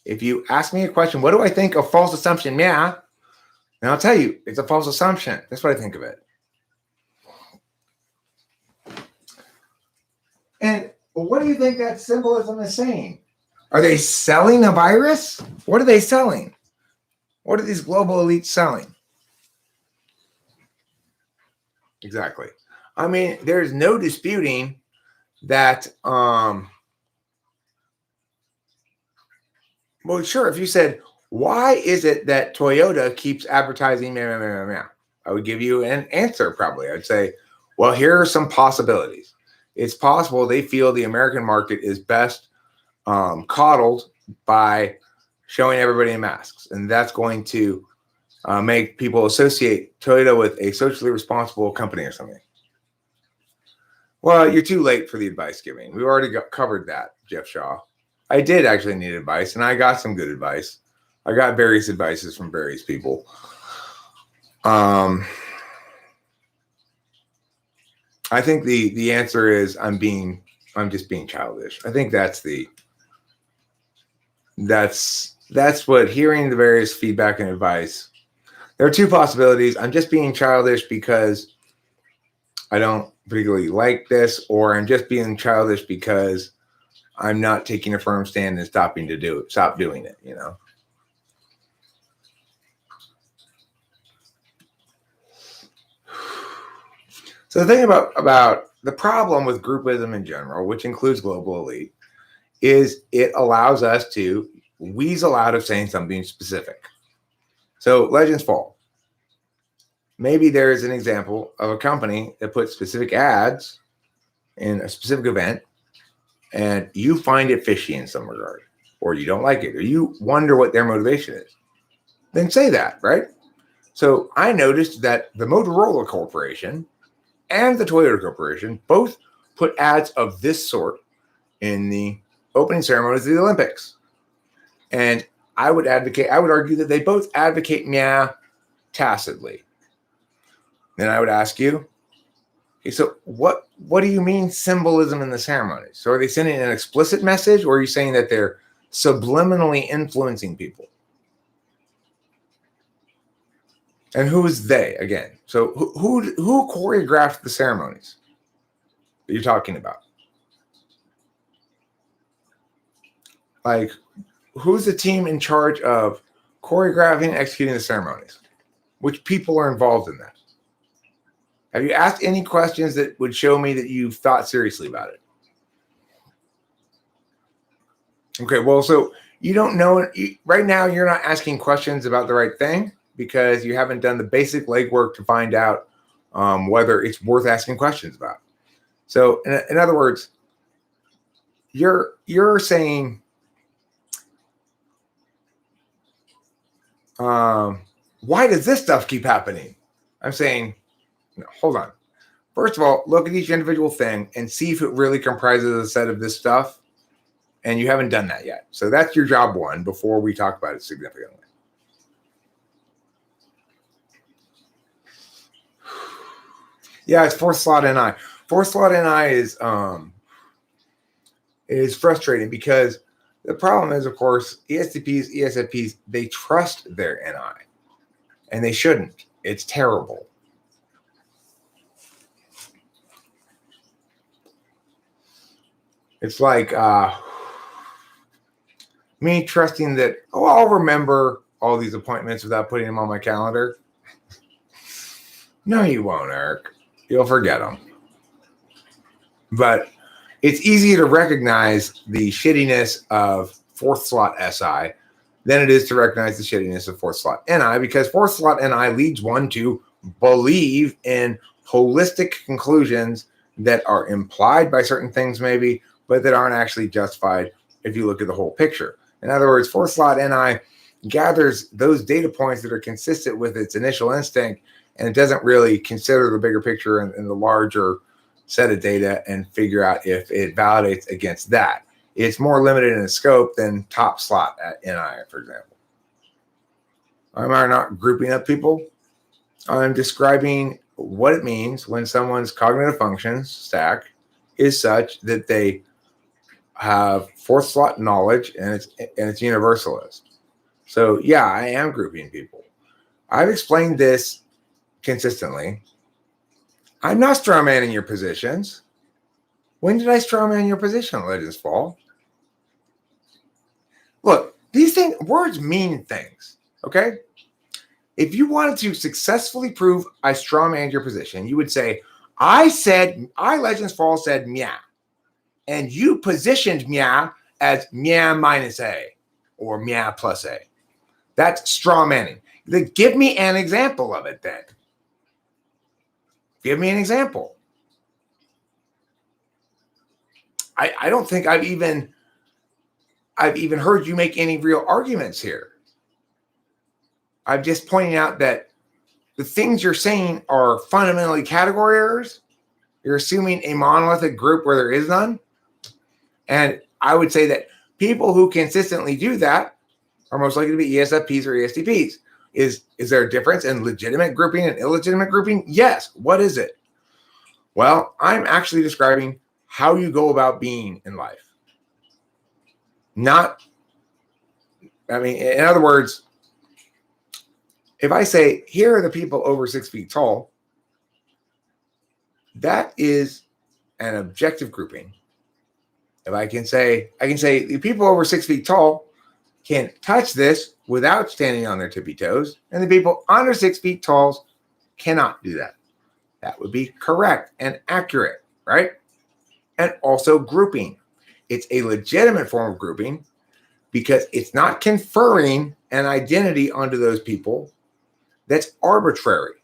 If you ask me a question, what do I think of false assumption? Yeah. And I'll tell you, it's a false assumption. That's what I think of it. And Well, what do you think that symbolism is saying? Are they selling a virus? What are they selling? What are these global elites selling? Exactly. I mean, there's no disputing that. Well, sure. If you said, why is it that Toyota keeps advertising meow, meow, meow, meow? I would give you an answer probably. I'd say, well, here are some possibilities. It's possible they feel the American market is best coddled by showing everybody in masks. And that's going to make people associate Toyota with a socially responsible company or something. Well, you're too late for the advice giving. We've already covered that, Jeff Shaw. I did actually need advice, and I got some good advice. I got various advices from various people. I think the answer is I'm just being childish. I think that's what hearing the various feedback and advice. There are two possibilities. I'm just being childish because I don't particularly like this, or I'm just being childish because I'm not taking a firm stand and stop doing it, you know. So the thing about the problem with groupism in general, which includes global elite, is it allows us to weasel out of saying something specific. So legends fall. Maybe there is an example of a company that puts specific ads in a specific event, and you find it fishy in some regard, or you don't like it, or you wonder what their motivation is. Then say that, right? So I noticed that the Motorola Corporation and the Toyota Corporation both put ads of this sort in the opening ceremonies of the Olympics. And I would argue that they both advocate meow tacitly. Then I would ask you, okay, so what do you mean symbolism in the ceremonies? So are they sending an explicit message, or are you saying that they're subliminally influencing people? And who is they again? So who choreographed the ceremonies that you're talking about? Like, who's the team in charge of choreographing and executing the ceremonies? Which people are involved in that? Have you asked any questions that would show me that you've thought seriously about it? Okay, well, so you don't know right now. You're not asking questions about the right thing because you haven't done the basic legwork to find out whether it's worth asking questions about. So, in other words, you're saying, why does this stuff keep happening? I'm saying, no, hold on. First of all, look at each individual thing and see if it really comprises a set of this stuff. And you haven't done that yet. So that's your job one before we talk about it significantly. Yeah, it's fourth slot NI. Fourth slot NI is frustrating because the problem is, of course, ESTPs, ESFPs, they trust their NI. And they shouldn't. It's terrible. It's like me trusting that, I'll remember all these appointments without putting them on my calendar. No, you won't, Eric. You'll forget them. But it's easier to recognize the shittiness of fourth slot SI than it is to recognize the shittiness of fourth slot NI, because fourth slot NI leads one to believe in holistic conclusions that are implied by certain things maybe, but that aren't actually justified if you look at the whole picture. In other words, fourth slot NI gathers those data points that are consistent with its initial instinct, and it doesn't really consider the bigger picture and the larger set of data and figure out if it validates against that. It's more limited in its scope than top slot at NI, for example. Am I not grouping up people? I'm describing what it means when someone's cognitive functions stack is such that they have fourth slot knowledge and it's universalist. So yeah, I am grouping people. I've explained this consistently. I'm not strawmanning your positions. When did I strawman your position, Legends Fall? Look, these words mean things, okay? If you wanted to successfully prove I strawmanned your position, you would say, I, Legends Fall, said meow. And you positioned meow as meow minus A or meow plus A. That's straw manning. Give me an example of it then. Give me an example. I don't think I've even heard you make any real arguments here. I'm just pointing out that the things you're saying are fundamentally category errors. You're assuming a monolithic group where there is none. And I would say that people who consistently do that are most likely to be ESFPs or ESTPs. Is there a difference in legitimate grouping and illegitimate grouping? Yes. What is it? Well, I'm actually describing how you go about being in life. In other words, if I say, here are the people over 6 feet tall, that is an objective grouping. If I can say the people over 6 feet tall can touch this without standing on their tippy toes, and the people under 6 feet tall cannot do that. That would be correct and accurate, right? And also grouping. It's a legitimate form of grouping because it's not conferring an identity onto those people that's arbitrary.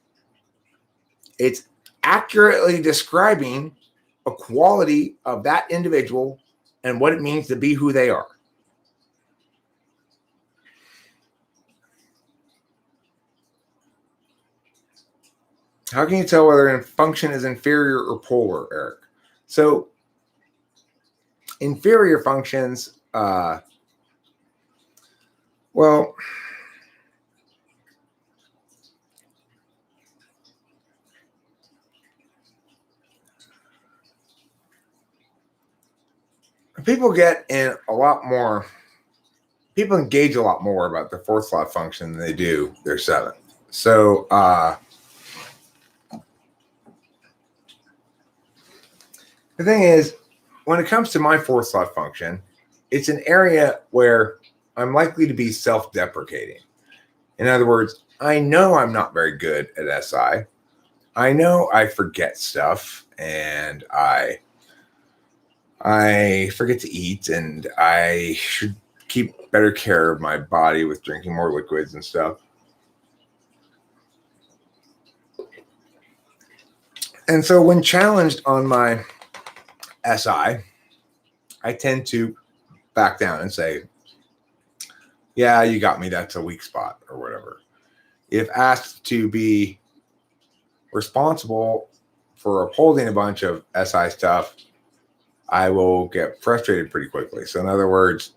It's accurately describing a quality of that individual and what it means to be who they are. How can you tell whether a function is inferior or polar, Eric? So inferior functions, well, people engage a lot more about the fourth slot function than they do their seventh. So the thing is, when it comes to my fourth slot function, it's an area where I'm likely to be self-deprecating. In other words, I know I'm not very good at SI. I know I forget stuff and I forget to eat, and I should keep better care of my body with drinking more liquids and stuff. And so when challenged on my SI, I tend to back down and say, yeah, you got me. That's a weak spot or whatever. If asked to be responsible for upholding a bunch of SI stuff, I will get frustrated pretty quickly. So in other words,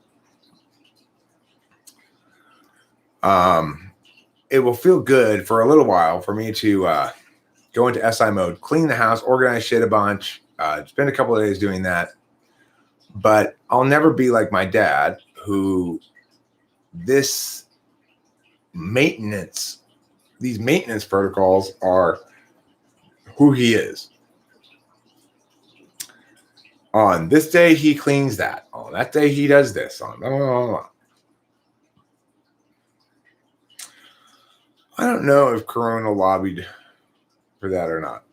it will feel good for a little while for me to go into SI mode, clean the house, organize shit a bunch, spend a couple of days doing that. But I'll never be like my dad, who these maintenance protocols are who he is. On this day, he cleans that. On that day, he does this. On blah, blah, blah, blah. I don't know if Corona lobbied for that or not.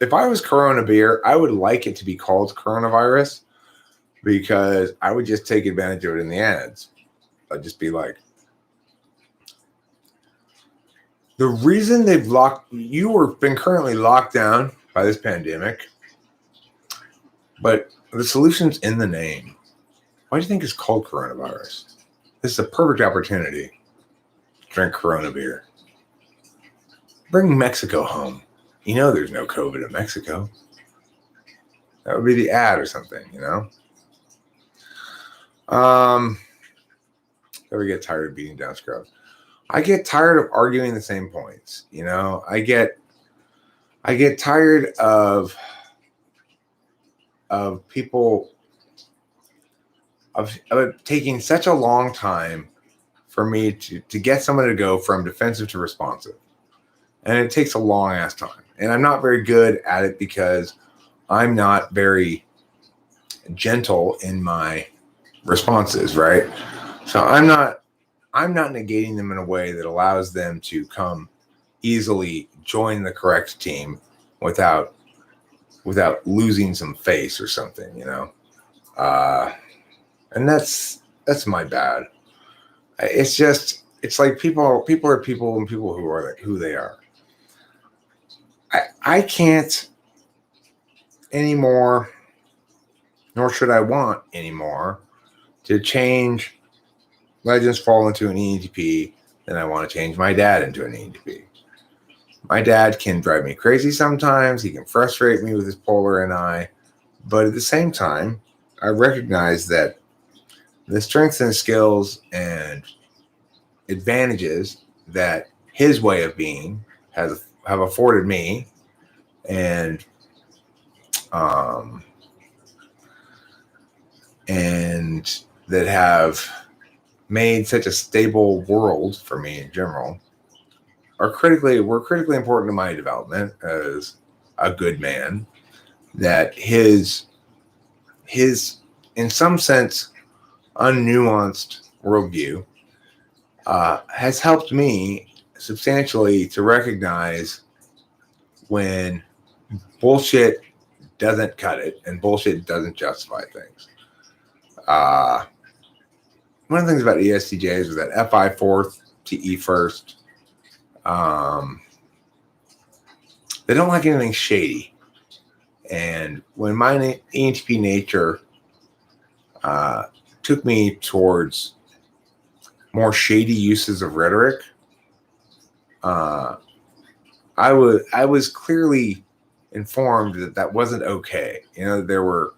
If I was Corona beer, I would like it to be called coronavirus, because I would just take advantage of it in the ads. I'd just be like, the reason been currently locked down by this pandemic, but the solution's in the name. Why do you think it's called coronavirus? This is a perfect opportunity to drink Corona beer. Bring Mexico home. You know there's no COVID in Mexico. That would be the ad or something, you know? Ever get tired of beating down scrubs? I get tired of arguing the same points, you know? I get tired of people of it taking such a long time for me to get someone to go from defensive to responsive. And it takes a long ass time. And I'm not very good at it because I'm not very gentle in my responses, right? So I'm not negating them in a way that allows them to come easily join the correct team without losing some face or something, you know. And that's my bad. It's like people are people, and people who are like who they are. I can't anymore, nor should I want anymore, to change Legends Fall into an ENTP than I want to change my dad into an ENTP. My dad can drive me crazy sometimes. He can frustrate me with his polar NI. But at the same time, I recognize that the strengths and skills and advantages that his way of being have afforded me, and that have made such a stable world for me in general were critically important to my development as a good man. That his in some sense unnuanced worldview has helped me substantially to recognize when bullshit doesn't cut it and bullshit doesn't justify things. One of the things about ESTJs is that FI fourth to E first, they don't like anything shady. And when my ENTP nature took me towards more shady uses of rhetoric, I was clearly informed that wasn't okay. You know, there were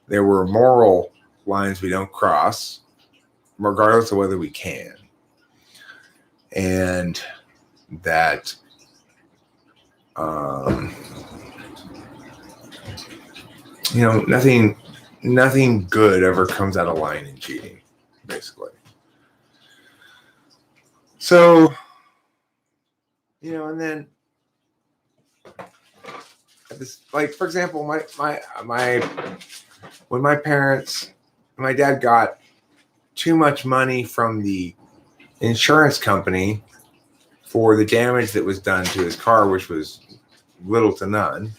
moral lines we don't cross, regardless of whether we can, and that nothing good ever comes out of lying and cheating, basically. So, and then like, for example, when my dad got too much money from the insurance company for the damage that was done to his car, which was little to none.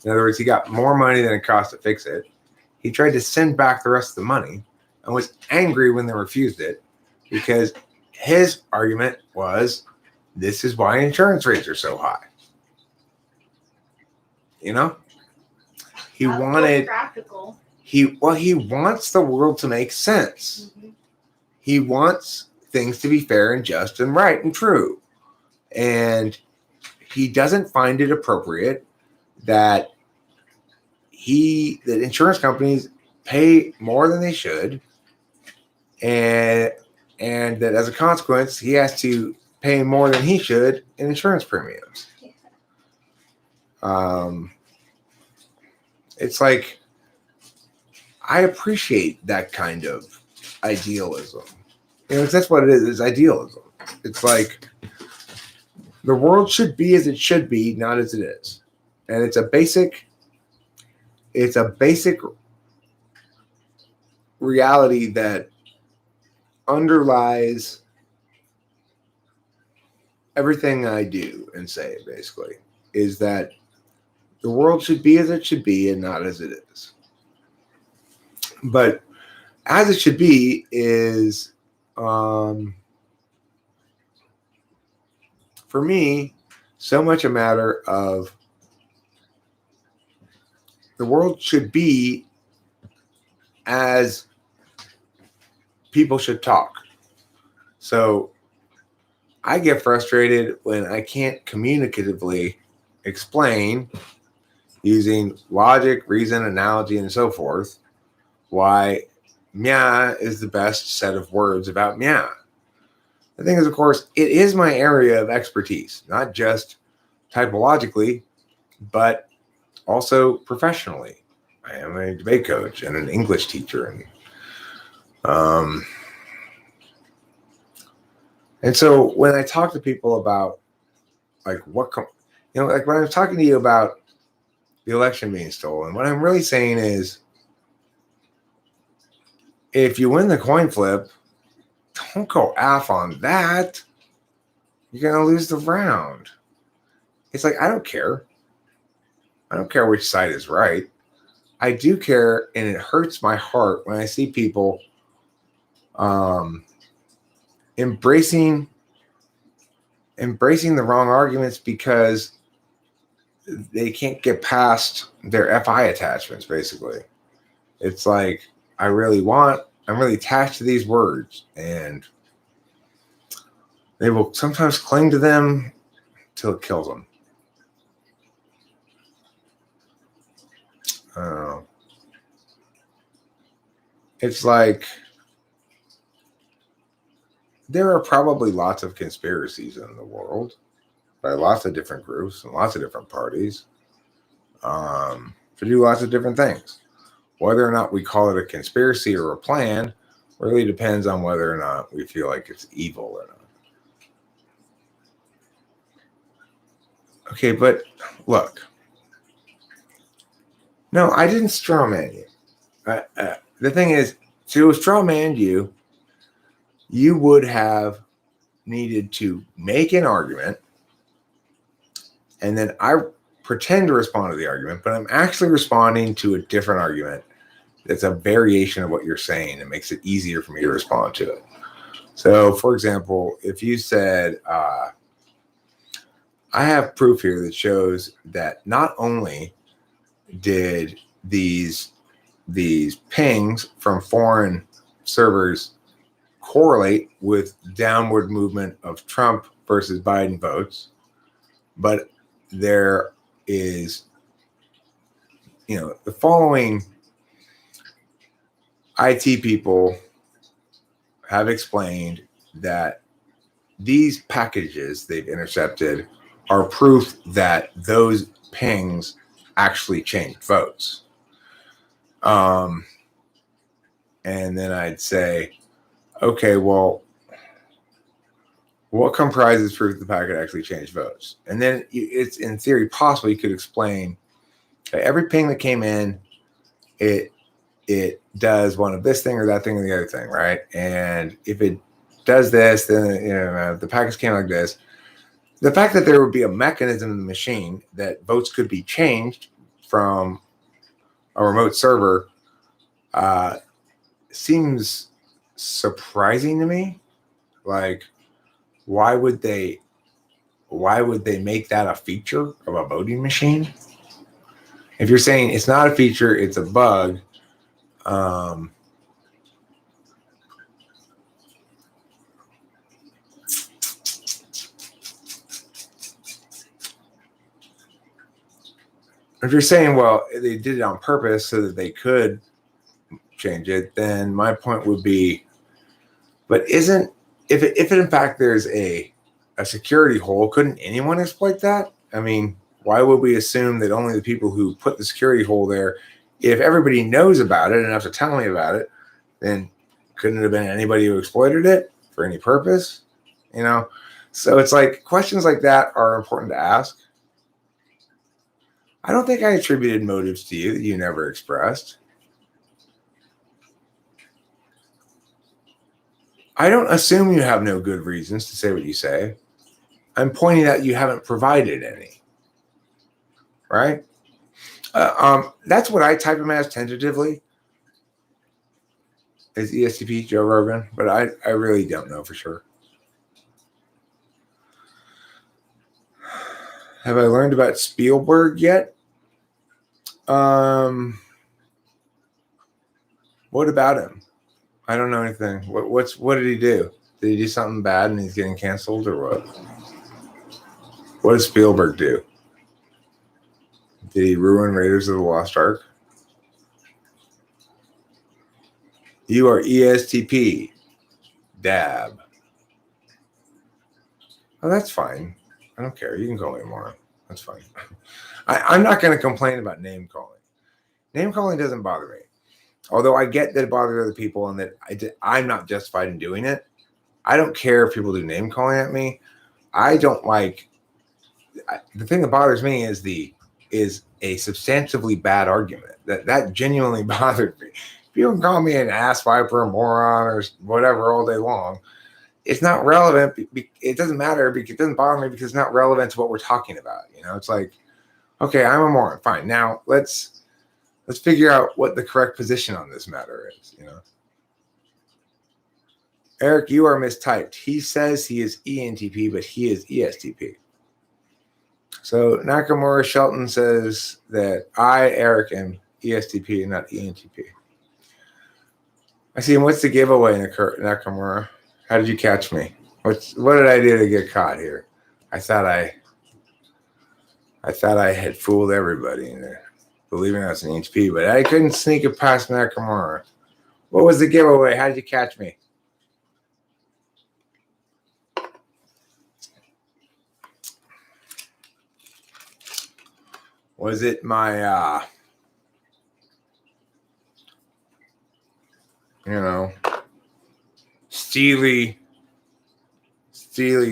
In other words, he got more money than it cost to fix it. He tried to send back the rest of the money and was angry when they refused it, because his argument was, this is why insurance rates are so high. You know? He That's wanted practical. He wants the world to make sense. Mm-hmm. He wants things to be fair and just and right and true. And he doesn't find it appropriate that insurance companies pay more than they should, and that as a consequence, he has to pay more than he should in insurance premiums. Yeah. It's like, I appreciate that kind of idealism. That's what it is. It's idealism. It's like, the world should be as it should be, not as it is. And it's a basic reality that underlies everything I do and say, basically, is that the world should be as it should be and not as it is. But as it should be is, for me, so much a matter of the world should be as people should talk. So I get frustrated when I can't communicatively explain, using logic, reason, analogy, and so forth, why meow is the best set of words about meow. The thing is, of course, it is my area of expertise, not just typologically, but also professionally. I am a debate coach and an English teacher, and so when I talk to people about, like, like when I'm talking to you about the election being stolen, what I'm really saying is, if you win the coin flip, don't go off on that. You're going to lose the round. It's like, I don't care. I don't care which side is right. I do care, and it hurts my heart when I see people embracing the wrong arguments because they can't get past their FI attachments, basically. It's like, I'm really attached to these words, and they will sometimes cling to them till it kills them. It's like there are probably lots of conspiracies in the world by lots of different groups and lots of different parties to do lots of different things. Whether or not we call it a conspiracy or a plan really depends on whether or not we feel like it's evil or not. Okay, but look. No, I didn't straw man you. The thing is, to straw man you, you would have needed to make an argument, and then I pretend to respond to the argument, but I'm actually responding to a different argument that's a variation of what you're saying. It makes it easier for me to respond to it. So, for example, if you said, I have proof here that shows that not only did these pings from foreign servers correlate with downward movement of Trump versus Biden votes, but there is, the following IT people have explained that these packages they've intercepted are proof that those pings actually changed votes. And then I'd say, okay, well, what comprises proof the packet actually changed votes? And then it's in theory possible you could explain that every ping that came in, it does one of this thing or that thing or the other thing, right? And if it does this, then the packets came like this. The fact that there would be a mechanism in the machine that votes could be changed from a remote server seems surprising to me. Like, why would they make that a feature of a voting machine? If you're saying it's not a feature, it's a bug. If you're saying, well, they did it on purpose so that they could change it, then my point would be, but if in fact there's a security hole, couldn't anyone exploit that? I mean, why would we assume that only the people who put the security hole there, if everybody knows about it enough to tell me about it, then couldn't it have been anybody who exploited it for any purpose? So it's like questions like that are important to ask. I don't think I attributed motives to you that you never expressed. I don't assume you have no good reasons to say what you say. I'm pointing out you haven't provided any. Right? That's what I type him as tentatively. Is ESTP Joe Rogan, but I really don't know for sure. Have I learned about Spielberg yet? What about him? I don't know anything. What did he do? Did he do something bad and he's getting canceled, or what? What did Spielberg do? Did he ruin Raiders of the Lost Ark? You are ESTP. Dab. Oh, that's fine. I don't care. You can call me more. That's fine. I'm not going to complain about name calling. Name calling doesn't bother me. Although I get that it bothers other people and that I'm not justified in doing it. I don't care if people do name calling at me. I don't like. The thing that bothers me is a substantively bad argument. That genuinely bothered me. People can call me an ass viper, a moron, or whatever all day long. It's not relevant. It doesn't matter because it doesn't bother me because it's not relevant to what we're talking about. It's like, okay, I'm a moron. Fine. Now let's figure out what the correct position on this matter is. Eric, you are mistyped. He says he is ENTP, but he is ESTP. So Nakamura Shelton says that I, Eric, am ESTP and not ENTP. I see him. What's the giveaway, Nakamura? How did you catch me? What did I do to get caught here? I thought I had fooled everybody into believing I was an ENTP, but I couldn't sneak it past Nakamura. What was the giveaway? How did you catch me? Was it my steely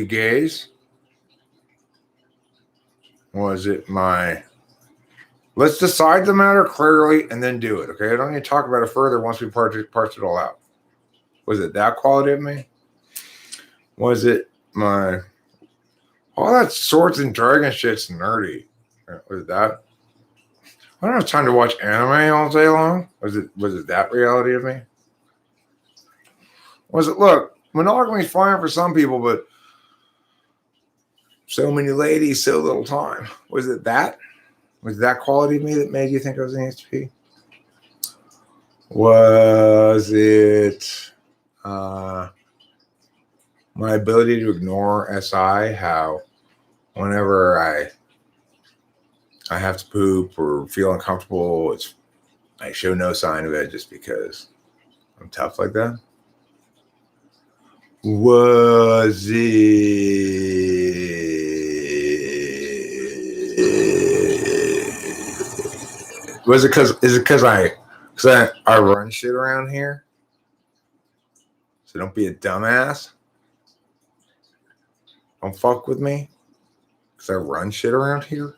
gaze? Was it my let's decide the matter clearly and then do it, okay? I don't need to talk about it further once we parse it all out. Was it that quality of me? Was it my all that swords and dragon shit's nerdy? Was it that? I don't have time to watch anime all day long. Was it that reality of me? Was it look, monogamy's fine for some people, but so many ladies, so little time. Was it that? Was that quality of me that made you think I was an ESTP? Was it my ability to ignore SI? How whenever I have to poop or feel uncomfortable, I show no sign of it just because I'm tough like that? Was it because I run shit around here? So don't be a dumbass. Don't fuck with me because I run shit around here.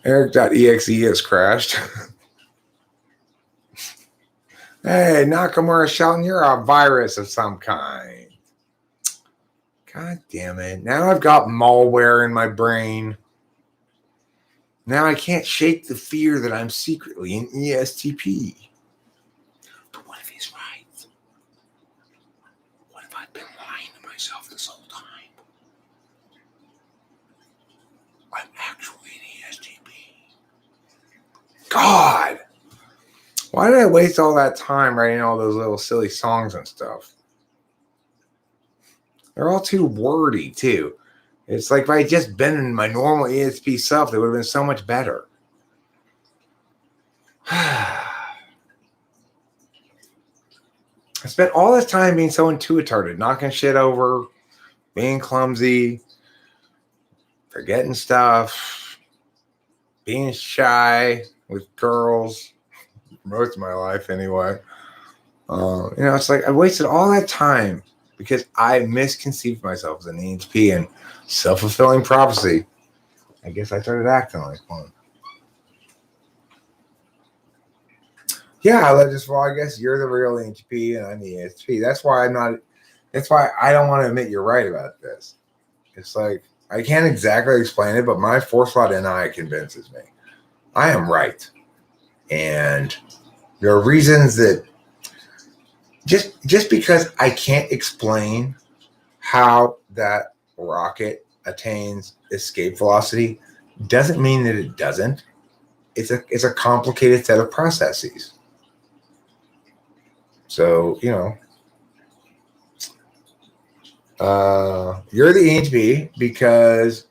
Eric.exe has crashed. Hey, Nakamura Shelton, you're a virus of some kind. God damn it. Now I've got malware in my brain. Now I can't shake the fear that I'm secretly an ESTP. But what if he's right? What if I've been lying to myself this whole time? I'm actually an ESTP. God! Why did I waste all that time writing all those little silly songs and stuff? They're all too wordy, too. It's like if I had just been in my normal ESP self, it would have been so much better. I spent all this time being so intuitive, knocking shit over, being clumsy, forgetting stuff, being shy with girls. Most of my life anyway. It's like I wasted all that time because I misconceived myself as an ENTP and self-fulfilling prophecy. I guess I started acting like one. Yeah, I guess you're the real ENTP and I'm the ESTP. That's why I don't want to admit you're right about this. It's like I can't exactly explain it, but my 4-slot NI convinces me. I am right. And there are reasons that just because I can't explain how that rocket attains escape velocity doesn't mean that it doesn't. It's a complicated set of processes. So, you're the ENTP because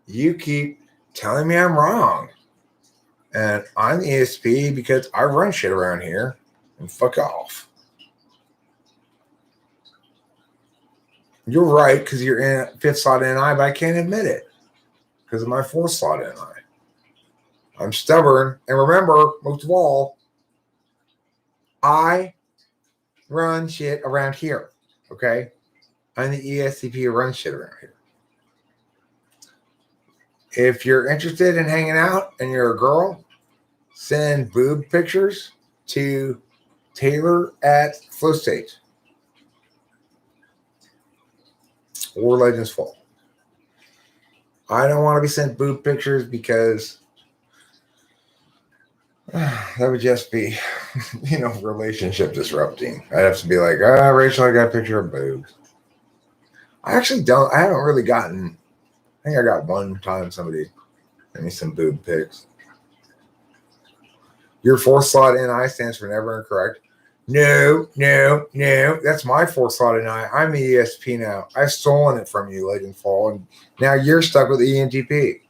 you keep telling me I'm wrong. And I'm the ESP because I run shit around here and fuck off. You're right because you're in 5th slot NI, but I can't admit it because of my 4th slot NI. I'm stubborn. And remember, most of all, I run shit around here. Okay? I'm the ESTP who runs shit around here. If you're interested in hanging out and you're a girl, send boob pictures to Taylor at Flow State or Legends Fall. I don't want to be sent boob pictures because that would just be, relationship disrupting. I'd have to be like, Rachel, I got a picture of boobs. I haven't really gotten, I think I got one time somebody sent me some boob pics. Your fourth slot NI stands for never incorrect. No. That's my fourth slot NI. I'm the ESP now. I've stolen it from you, Legend Fall, and now you're stuck with ENTP.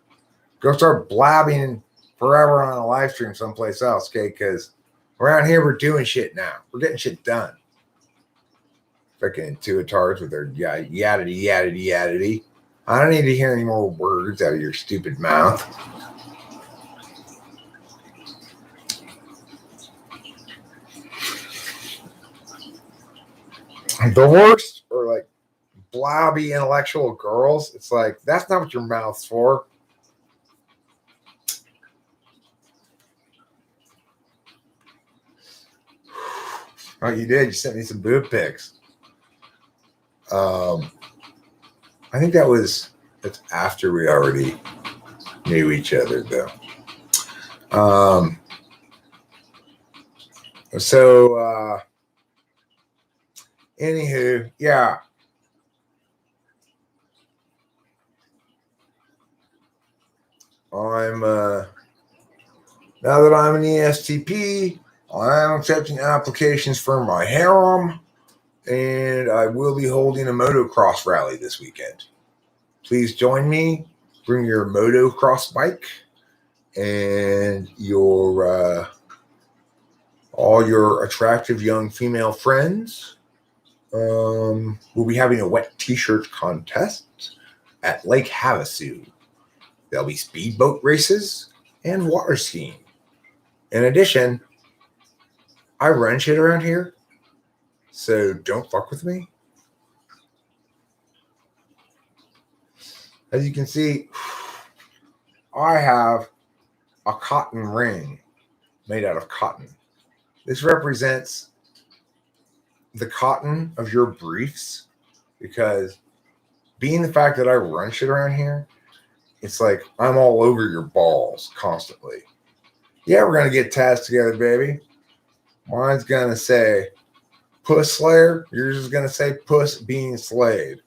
Go start blabbing forever on a live stream someplace else, okay? Because around here we're doing shit now. We're getting shit done. Freaking intuitards with their yaddity. I don't need to hear any more words out of your stupid mouth. The worst are like blobby intellectual girls. It's like, that's not what your mouth's for. Oh, you did. You sent me some boob pics. I think that's after we already knew each other, though. Anywho, yeah. I'm now that I'm an ESTP, I'm accepting applications for my harem, and I will be holding a motocross rally this weekend. Please join me. Bring your motocross bike and your all your attractive young female friends. We'll be having a wet t-shirt contest at Lake Havasu. There'll be speedboat races and water skiing. In addition, I run shit around here, so don't fuck with me. As you can see, I have a cotton ring made out of cotton. This represents the cotton of your briefs, because being the fact that I run shit around here, it's like I'm all over your balls constantly. Yeah, we're going to get tats together, baby. Mine's going to say Puss Slayer. Yours is going to say Puss Being Slayed.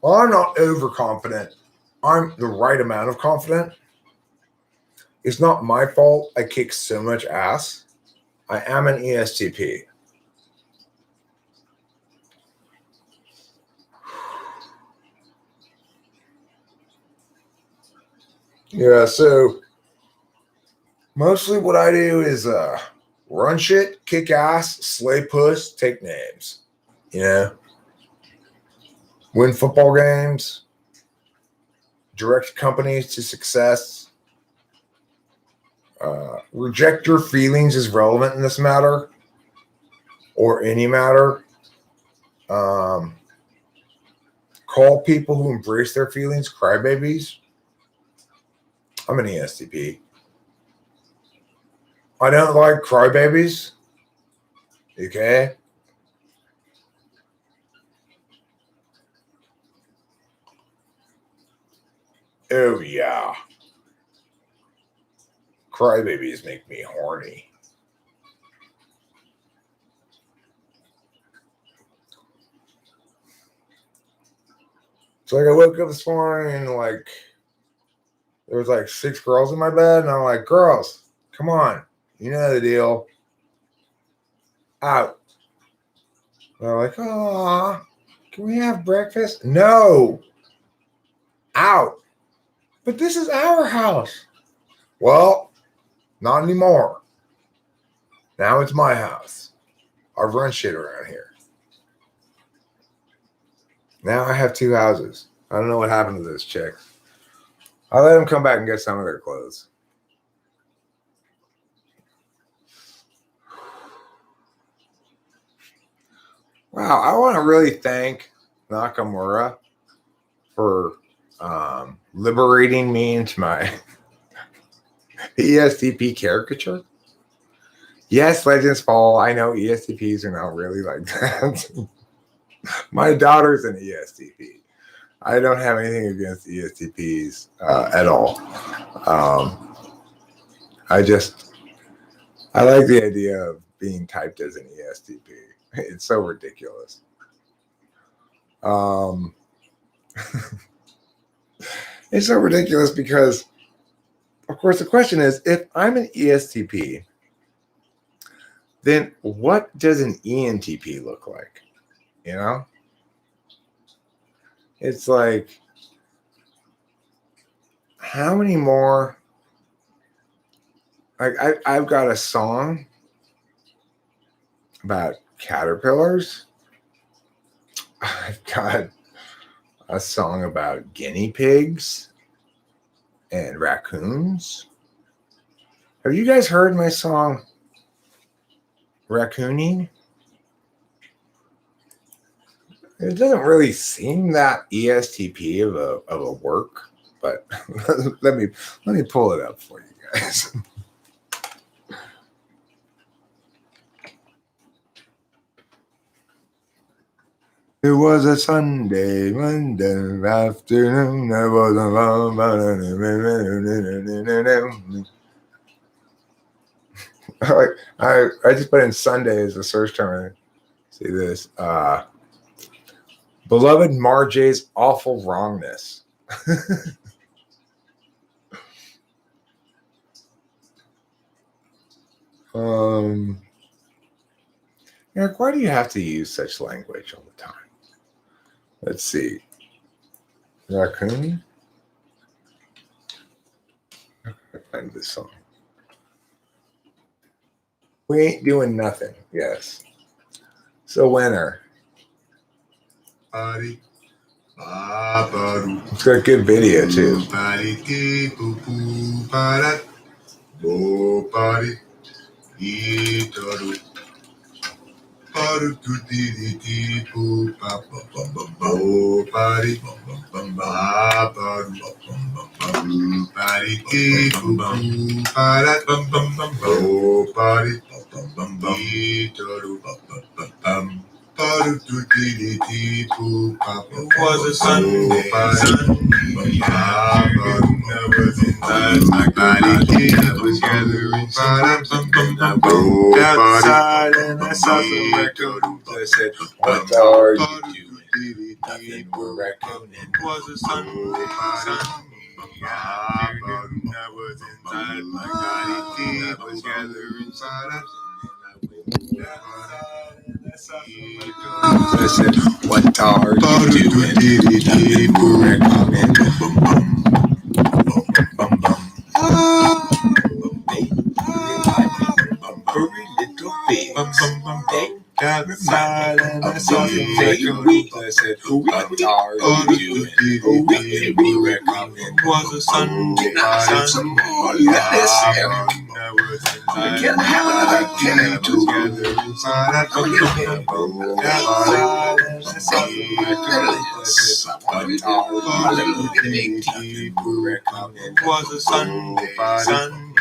Well, I'm not overconfident. I'm the right amount of confident. It's not my fault I kick so much ass. I am an ESTP. Yeah, so mostly what I do is run shit, kick ass, slay puss, take names. Win football games, direct companies to success. Reject your feelings is relevant in this matter, or any matter. Call people who embrace their feelings crybabies. I'm an ESTP. I don't like crybabies. Okay? Oh, yeah. Crybabies make me horny. So like I woke up this morning and like there was like 6 girls in my bed, and I'm like, girls, come on. You know the deal. Out. They're like, oh, can we have breakfast? No. Out. But this is our house. Well, not anymore. Now it's my house. I run shit around here. Now I have 2 houses. I don't know what happened to those chicks. I let them come back and get some of their clothes. Wow, I want to really thank Nakamura for liberating me into my ESTP caricature. Yes, Legends Fall. I know ESTPs are not really like that. My daughter's an ESTP. I don't have anything against ESTPs at all. I like the idea of being typed as an ESTP. It's so ridiculous. It's so ridiculous because, of course, the question is, if I'm an ESTP, then what does an ENTP look like? You know? It's like, how many more? Like, I've got a song about caterpillars. I've got a song about guinea pigs and raccoons. Have you guys heard my song Raccooning? It doesn't really seem that ESTP of a work, but let me pull it up for you guys. It was a Sunday, Monday afternoon. I was I just put in Sunday as a search term. See this. Beloved Marjay's awful wrongness. Eric, why do you have to use such language all the time? Let's see. Raccoon. I find this song. We ain't doing nothing. Yes. So winner. It's got a good video too. It was a Sunday, I was gathering something. I went outside and I saw some raccoons. I said, what are you doing? Nothing, we're raccoon. It was a Sunday, afternoon. I was inside my body. I was gathering something. I said, what are you doing? Nothing, we're raccoon. Hurry, little baby. Outside and I saw some raccoons. I said, what are you doing? Nothing, we're raccoon. It was a Sunday, some more lettuce. I was inside. Can I have another can too? Outside and I saw some raccoons. I said, what are you doing? It was a Sunday, afternoon.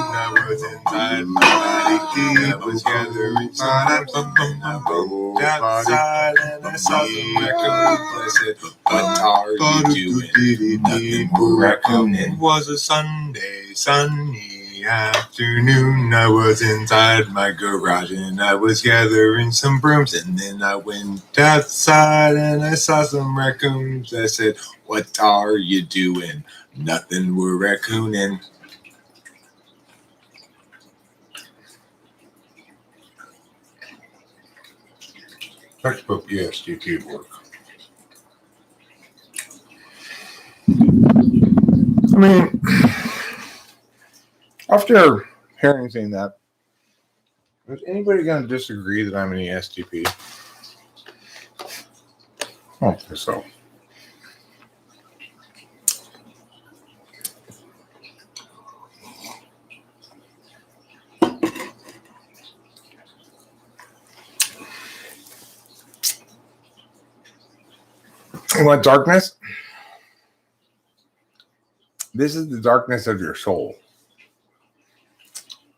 I was inside my body. I was gathering something. I went outside and I saw some raccoons. I said, what are you doing? Nothing, we're raccoon. It was a Sunday, sunny afternoon. I was inside my garage and I was gathering some brooms. And then I went outside and I saw some raccoons. I said, what are you doing? Nothing, we're raccooning. Textbook ESTP work. I mean, after hearing saying that, is anybody going to disagree that I'm an ESTP? I don't think so. You want darkness? This is the darkness of your soul.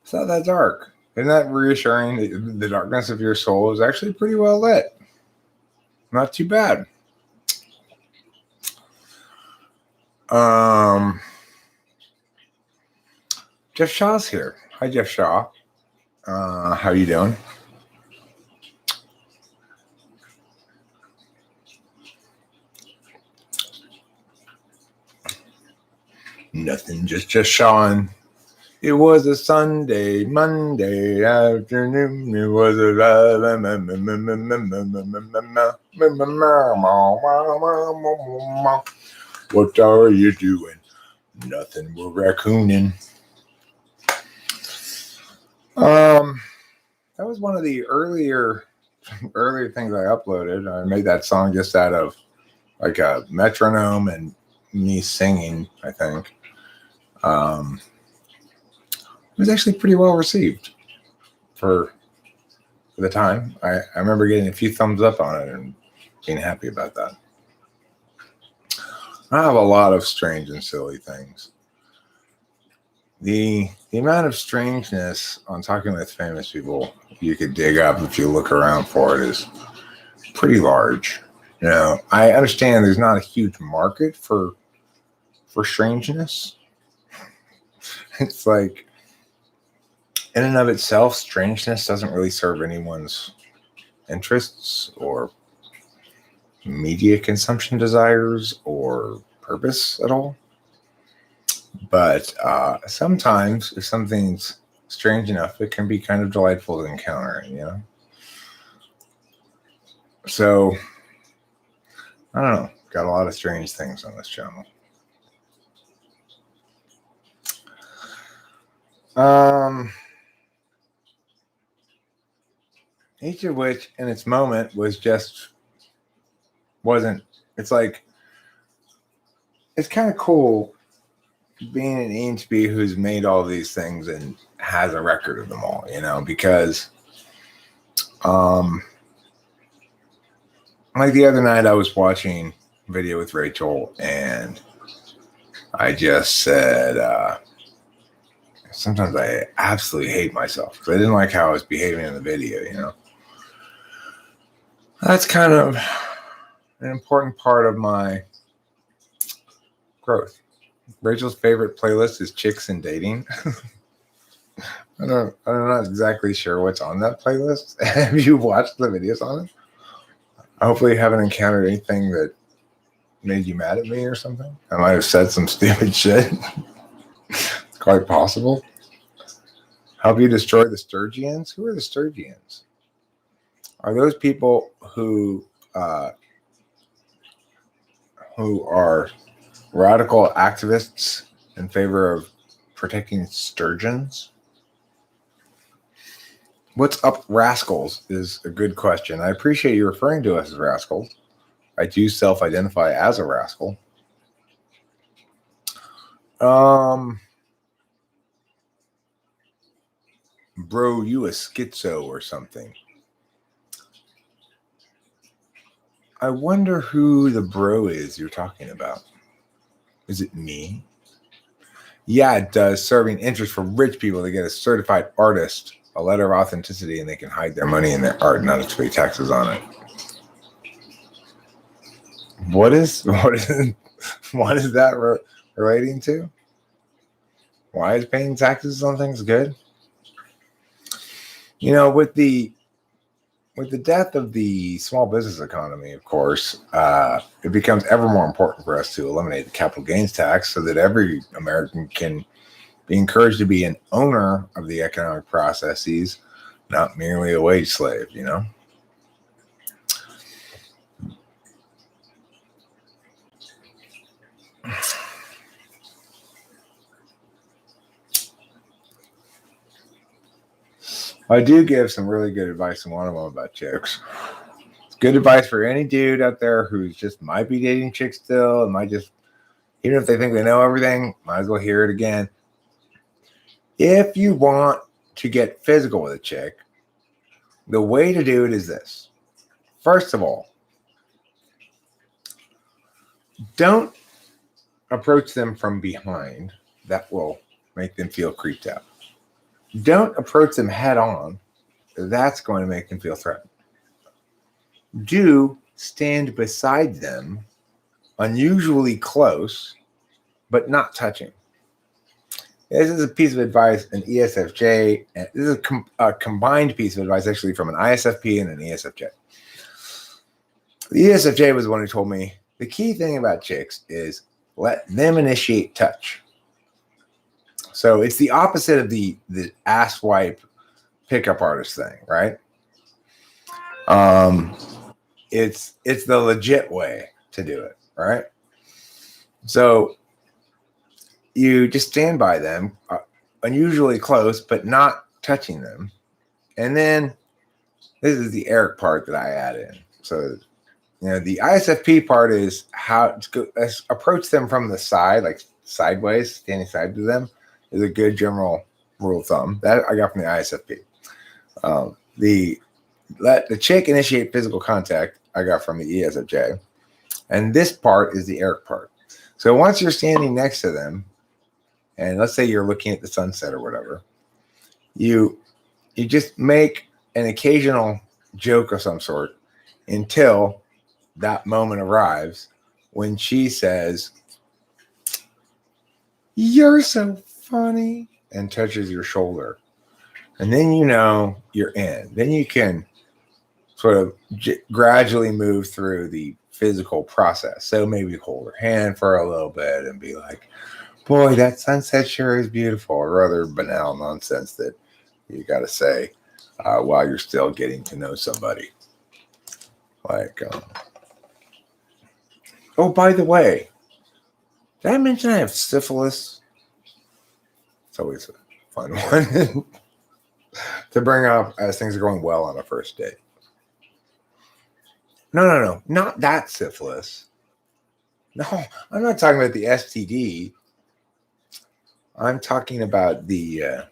It's not that dark. Isn't that reassuring? The darkness of your soul is actually pretty well lit. Not too bad. Jeff Shaw's here. Hi, Jeff Shaw. How you doing? Nothing, just Sean. It was a Sunday, Monday afternoon. It was a what are you doing? Nothing. We're raccooning. That was one of the earlier things I uploaded. I made that song just out of like a metronome and me singing, I think. It was actually pretty well received for the time. I remember getting a few thumbs up on it and being happy about that. I have a lot of strange and silly things. The amount of strangeness on talking with famous people you could dig up if you look around for it is pretty large. You know, I understand there's not a huge market for strangeness. It's like, in and of itself, strangeness doesn't really serve anyone's interests or media consumption desires or purpose at all. But sometimes, if something's strange enough, it can be kind of delightful to encounter, you know? So, I don't know. Got a lot of strange things on this channel. Each of which, in its moment, wasn't. It's like, it's kind of cool being an ENTP who's made all these things and has a record of them all, you know, because like the other night I was watching a video with Rachel and I just said sometimes I absolutely hate myself because I didn't like how I was behaving in the video, you know. That's kind of an important part of my growth. Rachel's favorite playlist is Chicks and Dating. I'm not exactly sure what's on that playlist. Have you watched the videos on it? Hopefully you haven't encountered anything that made you mad at me or something. I might have said some stupid shit. It's quite possible. Help you destroy the Sturgians? Who are the Sturgians? Are those people who are radical activists in favor of protecting sturgeons? What's up, rascals, is a good question. I appreciate you referring to us as rascals. I do self-identify as a rascal. Bro, you a schizo or something. I wonder who the bro is you're talking about. Is it me? Yeah, it does. Serving interest for rich people to get a certified artist, a letter of authenticity, and they can hide their money in their art, not have to pay taxes on it. What is that relating to? Why is paying taxes on things good? You know, with the death of the small business economy, of course, it becomes ever more important for us to eliminate the capital gains tax so that every American can be encouraged to be an owner of the economic processes, not merely a wage slave, you know? I do give some really good advice in one of them about chicks. It's good advice for any dude out there who's just might be dating chicks still and might just, even if they think they know everything, might as well hear it again. If you want to get physical with a chick, the way to do it is this. First of all, Don't approach them from behind. That will make them feel creeped out. Don't approach them head on. That's going to make them feel threatened. Do stand beside them, unusually close, but not touching. This is a piece of advice, an ESFJ, and this is a combined piece of advice actually from an ISFP and an ESFJ. The ESFJ was the one who told me the key thing about chicks is let them initiate touch. So it's the opposite of the ass wipe pickup artist thing, right? It's the legit way to do it, right? So you just stand by them, unusually close, but not touching them. And then this is the Eric part that I add in. So, the ISFP part is how to go, approach them from the side, like sideways, standing side to them, is a good general rule of thumb. That I got from the ISFP. Let the chick initiate physical contact, I got from the ESFJ. And this part is the Eric part. So once you're standing next to them, and let's say you're looking at the sunset or whatever, you just make an occasional joke of some sort until that moment arrives when she says, "You're so funny," and touches your shoulder. And then you're in. Then you can sort of gradually move through the physical process. So maybe hold her hand for a little bit and be like, "Boy, that sunset sure is beautiful," or other banal nonsense that you got to say while you're still getting to know somebody. Like, oh, by the way, did I mention I have syphilis? It's always a fun one to bring up as things are going well on a first date. No, not that syphilis. No, I'm not talking about the STD. I'm talking about the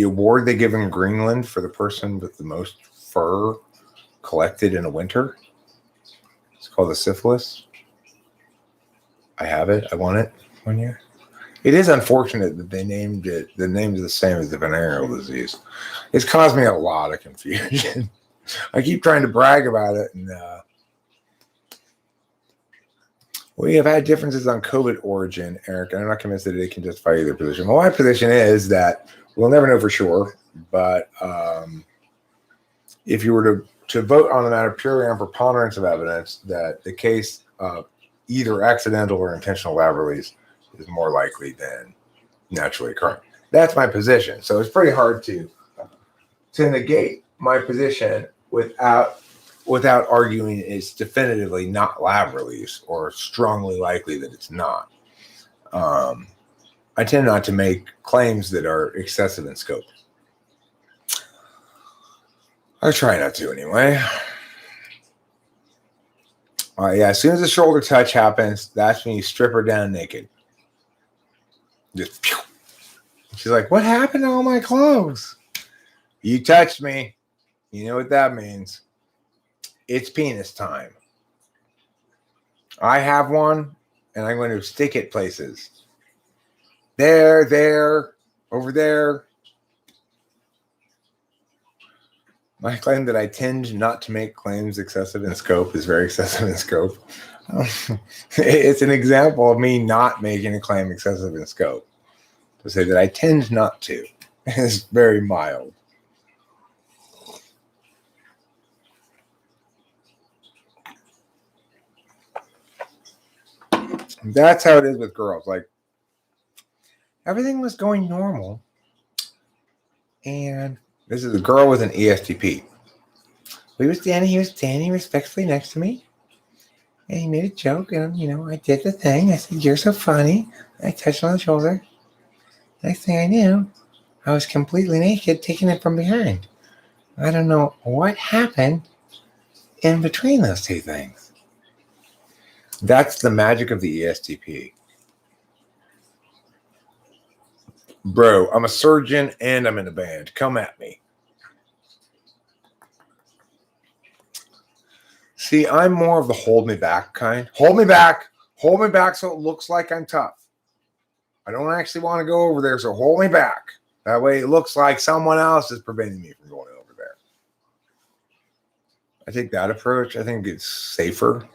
award they give in Greenland for the person with the most fur collected in a winter. It's called the syphilis. I have it. I won it 1 year. It is unfortunate that they named it. The name is the same as the venereal disease. It's caused me a lot of confusion. I keep trying to brag about it, and we have had differences on COVID origin, Eric, and I'm not convinced that it can justify either position. Well, my position is that we'll never know for sure, but if you were to vote on the matter purely on preponderance of evidence, that the case of either accidental or intentional lab release is more likely than naturally occurring. That's my position. So it's pretty hard to negate my position without arguing it's definitively not lab release or strongly likely that it's not. I tend not to make claims that are excessive in scope. I try not to anyway. Yeah, as soon as the shoulder touch happens, that's when you strip her down naked. Just pew. She's like, "What happened to all my clothes?" You touched me. You know what that means. It's penis time. I have one, and I'm going to stick it places. There, over there. My claim that I tend not to make claims excessive in scope is very excessive in scope. It's an example of me not making a claim excessive in scope. To say that I tend not to is very mild. That's how it is with girls. Like, everything was going normal. And this is a girl with an ESTP. He was standing respectfully next to me. And he made a joke. And, I did the thing. I said, "You're so funny." I touched him on the shoulder. Next thing I knew, I was completely naked, taking it from behind. I don't know what happened in between those two things. That's the magic of the ESTP. Bro, I'm a surgeon and I'm in a band. Come at me. See, I'm more of the hold me back kind. Hold me back so it looks like I'm tough. I don't actually want to go over there, so hold me back. That way it looks like someone else is preventing me from going over there. I take that approach. I think it's safer,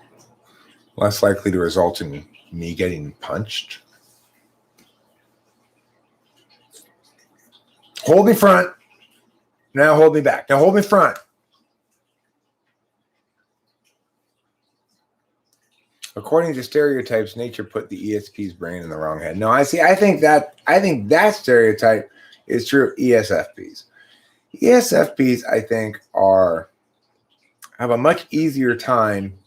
less likely to result in me getting punched. Hold me front. Now hold me back. Now hold me front. According to stereotypes, nature put the ESP's brain in the wrong head. No, I see. I think that stereotype is true of ESFPs. ESFPs, I think, have a much easier time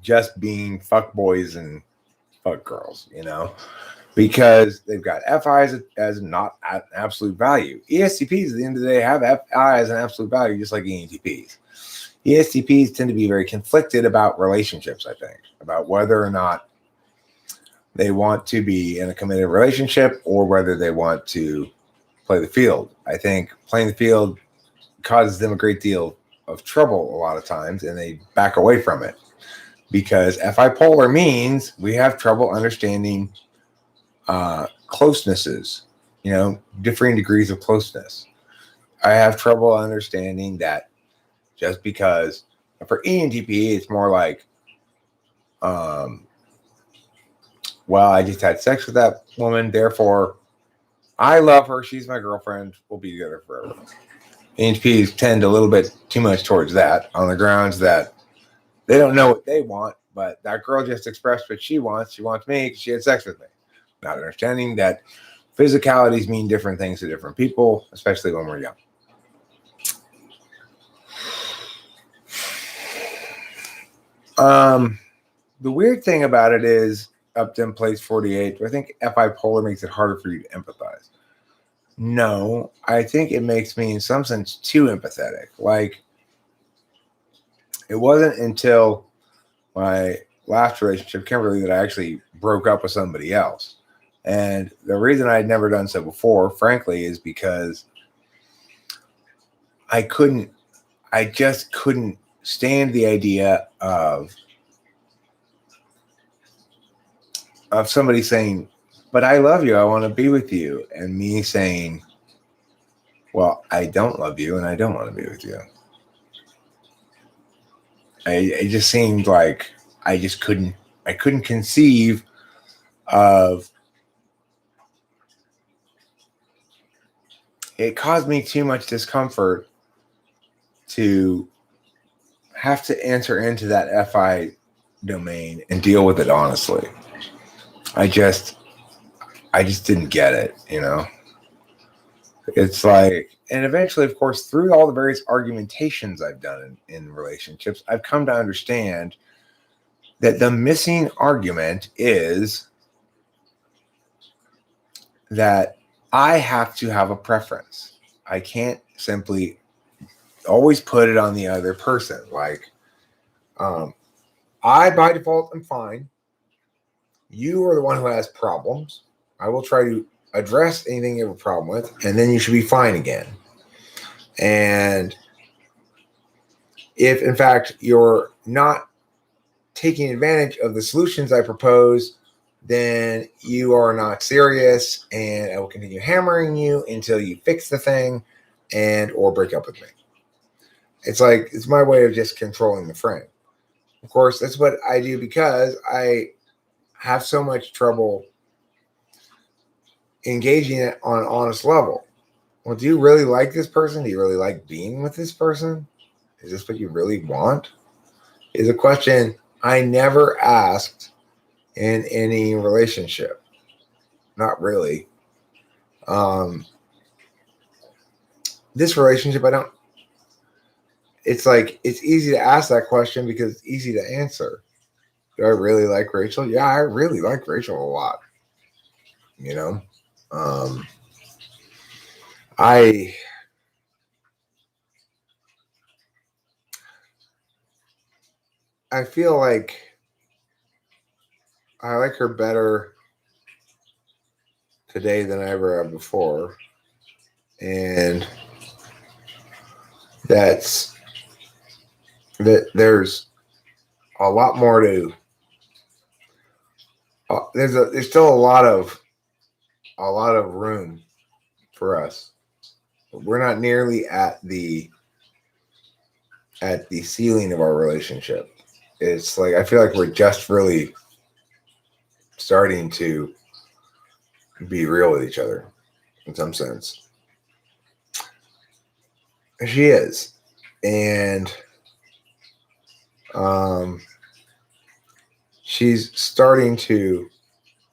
just being fuck boys and fuck girls, because they've got FI as not an absolute value. ESTPs, at the end of the day, have FI as an absolute value, just like ENTPs. ESTPs tend to be very conflicted about relationships, I think, about whether or not they want to be in a committed relationship or whether they want to play the field. I think playing the field causes them a great deal of trouble a lot of times, and they back away from it because FI polar means we have trouble understanding closenesses, differing degrees of closeness. I have trouble understanding that just because for ENTP, it's more like, well, I just had sex with that woman, therefore I love her. She's my girlfriend. We'll be together forever. ENTPs tend a little bit too much towards that on the grounds that they don't know what they want, but that girl just expressed what she wants. She wants me because she had sex with me. Not understanding that physicalities mean different things to different people, especially when we're young. The weird thing about it is Upton plays 48. I think FI polar makes it harder for you to empathize. No, I think it makes me in some sense too empathetic. Like, it wasn't until my last relationship, Kimberly, that I actually broke up with somebody else. And the reason I had never done so before, frankly, is because I just couldn't stand the idea of somebody saying, but I love you, I want to be with you, and me saying, well, I don't love you and I don't want to be with you. It just seemed like I couldn't conceive of, it caused me too much discomfort to have to enter into that FI domain and deal with it honestly. I just didn't get it, It's like, and eventually, of course, through all the various argumentations I've done in relationships, I've come to understand that the missing argument is that I have to have a preference. I can't simply always put it on the other person. Like, I, by default, am fine. You are the one who has problems. I will try to address anything you have a problem with, and then you should be fine again. And if, in fact, you're not taking advantage of the solutions I propose, then you are not serious, and I will continue hammering you until you fix the thing and or break up with me. It's like, it's my way of just controlling the friend. Of course, that's what I do because I have so much trouble engaging it on an honest level. Well, do you really like this person? Do you really like being with this person? Is this what you really want? Is a question I never asked in any relationship. Not really. This relationship, it's like, it's easy to ask that question because it's easy to answer. Do I really like Rachel? Yeah, I really like Rachel a lot. I feel like I like her better today than I ever have before. And that's that there's a lot more to. There's still a lot of room for us. We're not nearly at the ceiling of our relationship. It's like I feel like we're just really starting to be real with each other in some sense. She is. And she's starting to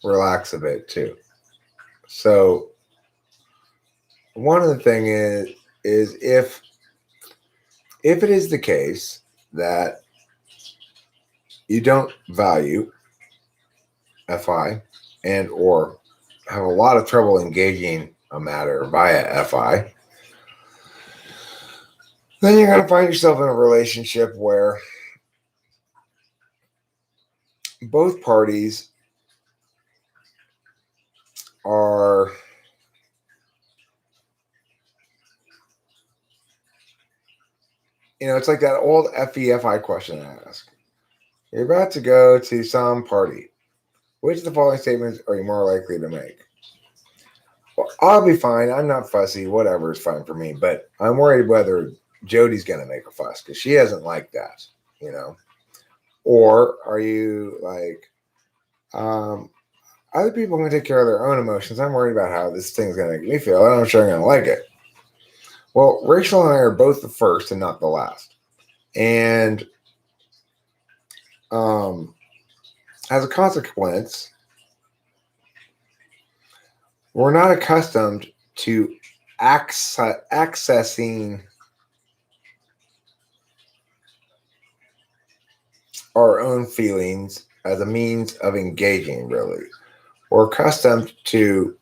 relax a bit too. So one of the thing is if it is the case that you don't value FI and or have a lot of trouble engaging a matter via FI, then you're going to find yourself in a relationship where both parties are it's like that old FEFI question I ask. You're about to go to some party. Which of the following statements are you more likely to make? Well, I'll be fine. I'm not fussy. Whatever is fine for me. But I'm worried whether Jody's going to make a fuss because she doesn't like that, Or are you like, other people can take care of their own emotions. I'm worried about how this thing's going to make me feel. I'm not sure I'm going to like it. Well, Rachel and I are both the first and not the last. And as a consequence, we're not accustomed to accessing our own feelings as a means of engaging, really. We're accustomed to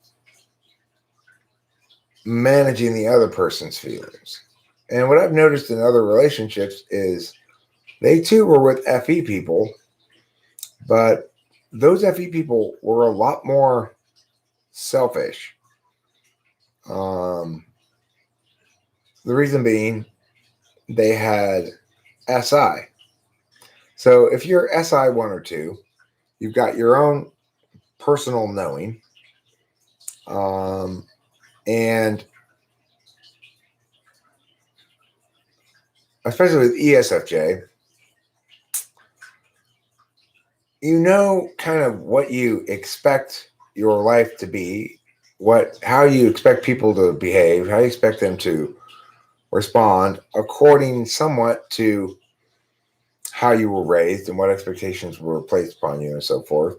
managing the other person's feelings. And what I've noticed in other relationships is they too were with FE people, but those FE people were a lot more selfish. The reason being they had SI. So if you're SI 1 or 2, you've got your own personal knowing. And especially with ESFJ, you know kind of what you expect your life to be, how you expect people to behave, how you expect them to respond according somewhat to how you were raised and what expectations were placed upon you and so forth.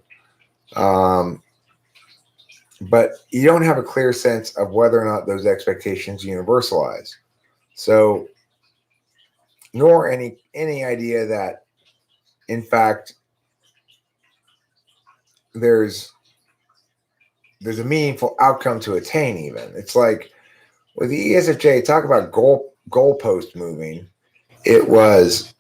But you don't have a clear sense of whether or not those expectations universalize. So, nor any idea that, in fact, there's a meaningful outcome to attain. Even it's like with the ESFJ, talk about goalpost moving. It was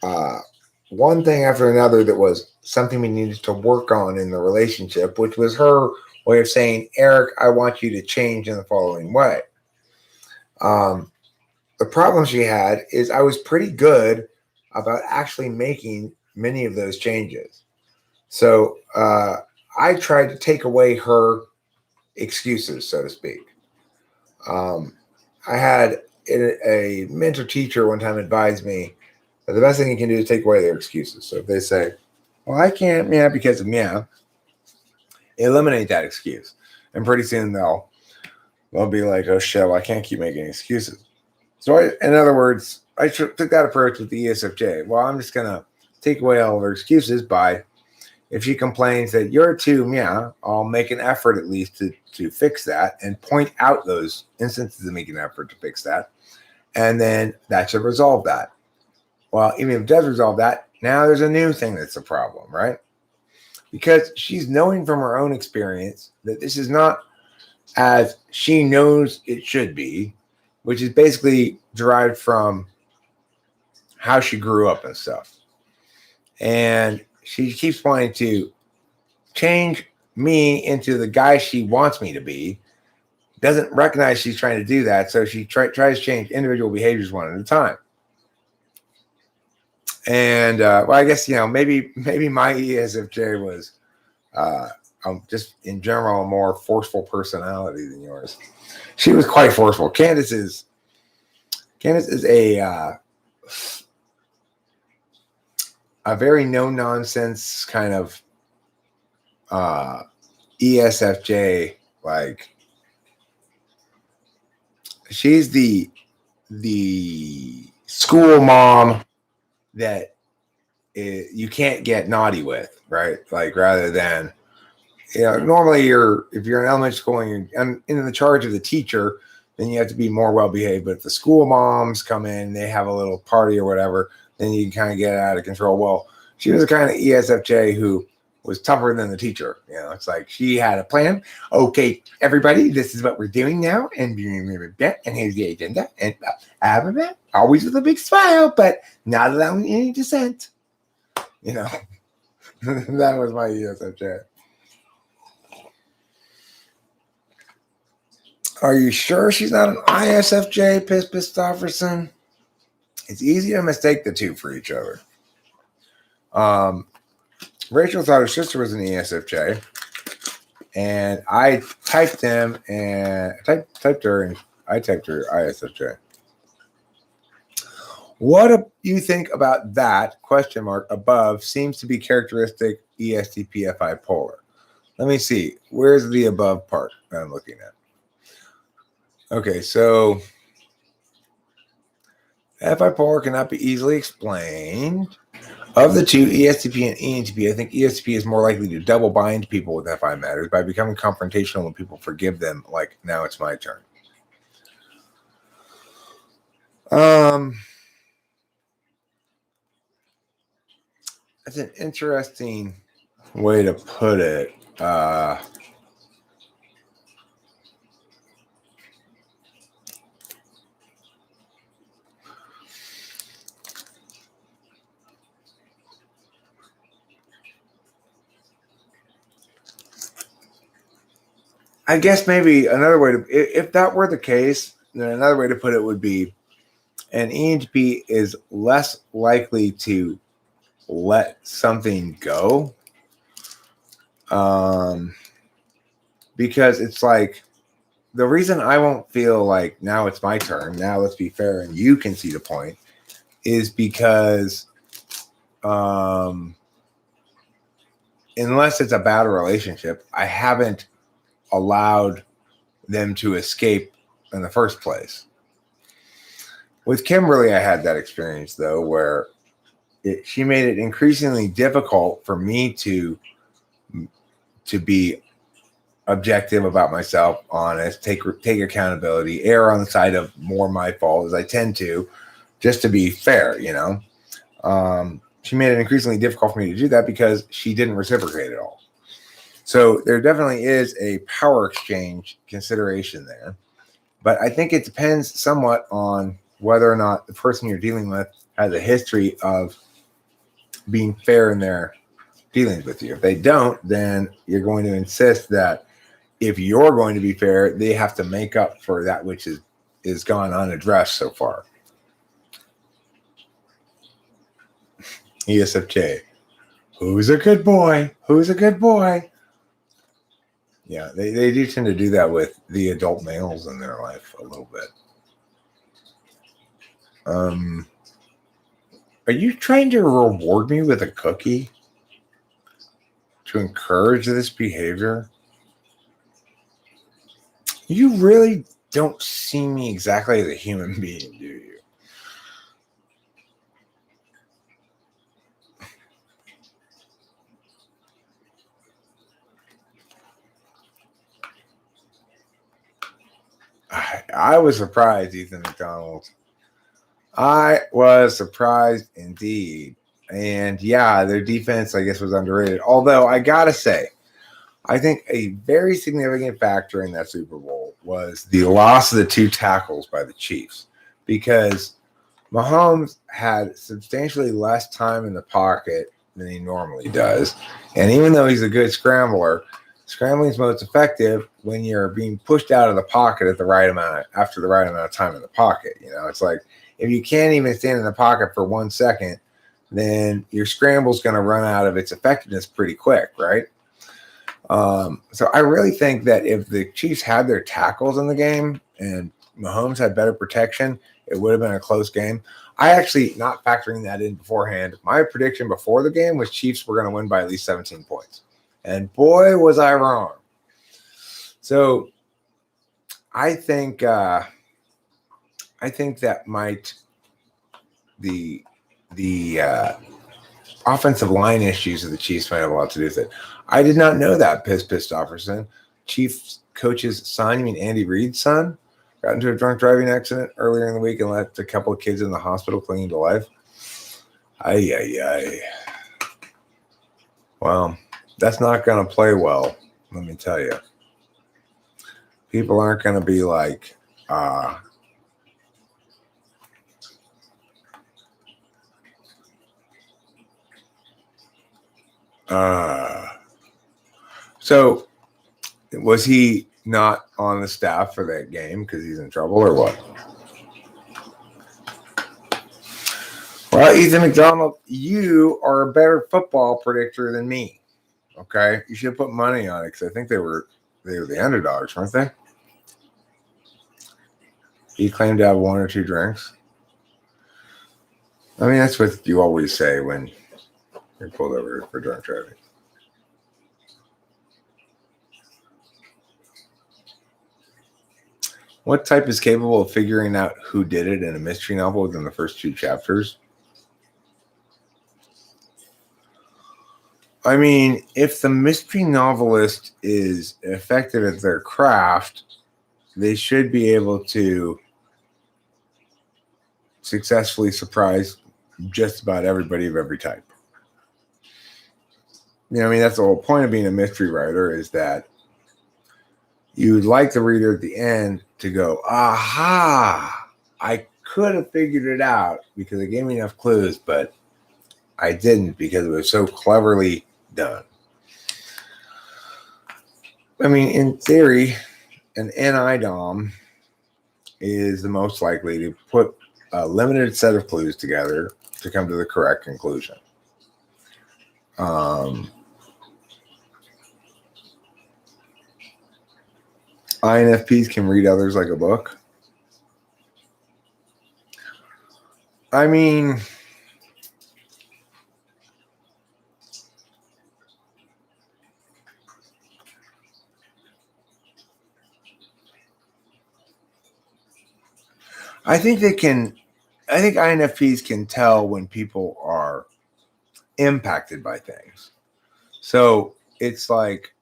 one thing after another that was something we needed to work on in the relationship, which was her way of saying, Eric, I want you to change in the following way. The problem she had is I was pretty good about actually making many of those changes. So I tried to take away her excuses, so to speak. I had a mentor teacher one time advise me that the best thing you can do is take away their excuses. So if they say, well, I can't because of eliminate that excuse. And pretty soon they'll be like, oh shit, well, I can't keep making excuses. So in other words, I took that approach with the ESFJ. Well, I'm just going to take away all of her excuses by, if she complains that you're too I'll make an effort at least to fix that and point out those instances of making an effort to fix that. And then that should resolve that. Well, even if it does resolve that, now there's a new thing that's a problem, right? Because she's knowing from her own experience that this is not as she knows it should be, which is basically derived from how she grew up and stuff. And she keeps wanting to change me into the guy she wants me to be, doesn't recognize she's trying to do that, so she tries to change individual behaviors one at a time. And well, I guess maybe my ESFJ was just in general a more forceful personality than yours. She was quite forceful. Candace is a very no nonsense kind of ESFJ. Like she's the school mom that you can't get naughty with, right? Like rather than normally if you're in elementary school and you're in the charge of the teacher, then you have to be more well behaved. But if the school moms come in, they have a little party or whatever, then you kind of get out of control. Well, she was a kind of ESFJ who was tougher than the teacher. It's like she had a plan. Okay, everybody, this is what we're doing now, and here's the agenda, and always with a big smile, but not allowing any dissent. That was my ESFJ. Are you sure she's not an ISFJ, Piss Pistofferson? It's easy to mistake the two for each other. Rachel thought her sister was an ESFJ, and I typed them and typed her, and I typed her ISFJ. What do you think about that? ? Above seems to be characteristic ESTP FI polar. Let me see. Where's the above part that I'm looking at? Okay, so FI polar cannot be easily explained. Of the two, ESTP and ENTP, I think ESTP is more likely to double bind people with FI matters by becoming confrontational when people forgive them, like, now it's my turn. That's an interesting way to put it. I guess maybe another way to, if that were the case, then another way to put it would be an ENTP is less likely to let something go. Because it's like, the reason I won't feel like now it's my turn, now let's be fair and you can see the point, is because unless it's a bad relationship, I haven't allowed them to escape in the first place. With Kimberly, I had that experience, though, where she made it increasingly difficult for me to be objective about myself, honest, take accountability, err on the side of more my fault, as I tend to, just to be fair, She made it increasingly difficult for me to do that because she didn't reciprocate at all. So there definitely is a power exchange consideration there. But I think it depends somewhat on whether or not the person you're dealing with has a history of being fair in their dealings with you. If they don't, then you're going to insist that if you're going to be fair, they have to make up for that which is gone unaddressed so far. ESFJ. Who's a good boy? Who's a good boy? Yeah, they do tend to do that with the adult males in their life a little bit. Are you trying to reward me with a cookie to encourage this behavior? You really don't see me exactly as a human being, do you? I was surprised, Ethan McDonald. I was surprised indeed. And yeah, their defense, I guess, was underrated. Although I got to say, I think a very significant factor in that Super Bowl was the loss of the 2 tackles by the Chiefs, because Mahomes had substantially less time in the pocket than he normally does. And even though he's a good scrambler, scrambling is most effective when you're being pushed out of the pocket at the right amount, after the right amount of time in the pocket. It's like, if you can't even stand in the pocket for 1 second, then your scramble's going to run out of its effectiveness pretty quick, right? So I really think that if the Chiefs had their tackles in the game and Mahomes had better protection, it would have been a close game. I actually, not factoring that in beforehand, my prediction before the game was Chiefs were going to win by at least 17 points. And boy, was I wrong. So I think that might the offensive line issues of the Chiefs might have a lot to do with it. I did not know that. Pissed Offerson, Chiefs coach's son, you mean Andy Reid's son, got into a drunk driving accident earlier in the week and left a couple of kids in the hospital clinging to life. Ay. Well, that's not going to play well, let me tell you. People aren't going to be like, so was he not on the staff for that game because he's in trouble or what? Well, Ethan McDonald, you are a better football predictor than me. Okay, you should put money on it because I think they were the underdogs, weren't they? He claimed to have one or two drinks. I mean, that's what you always say when you're pulled over for drunk driving. What type is capable of figuring out who did it in a mystery novel within the first 2 chapters? I mean, if the mystery novelist is effective at their craft, they should be able to successfully surprise just about everybody of every type. You know, I mean, that's the whole point of being a mystery writer is that you'd like the reader at the end to go, aha, I could have figured it out because it gave me enough clues, but I didn't because it was so cleverly done. I mean, in theory, an NI-DOM is the most likely to put a limited set of clues together to come to the correct conclusion. INFPs can read others like a book. I mean, I think INFPs can tell when people are impacted by things. So it's like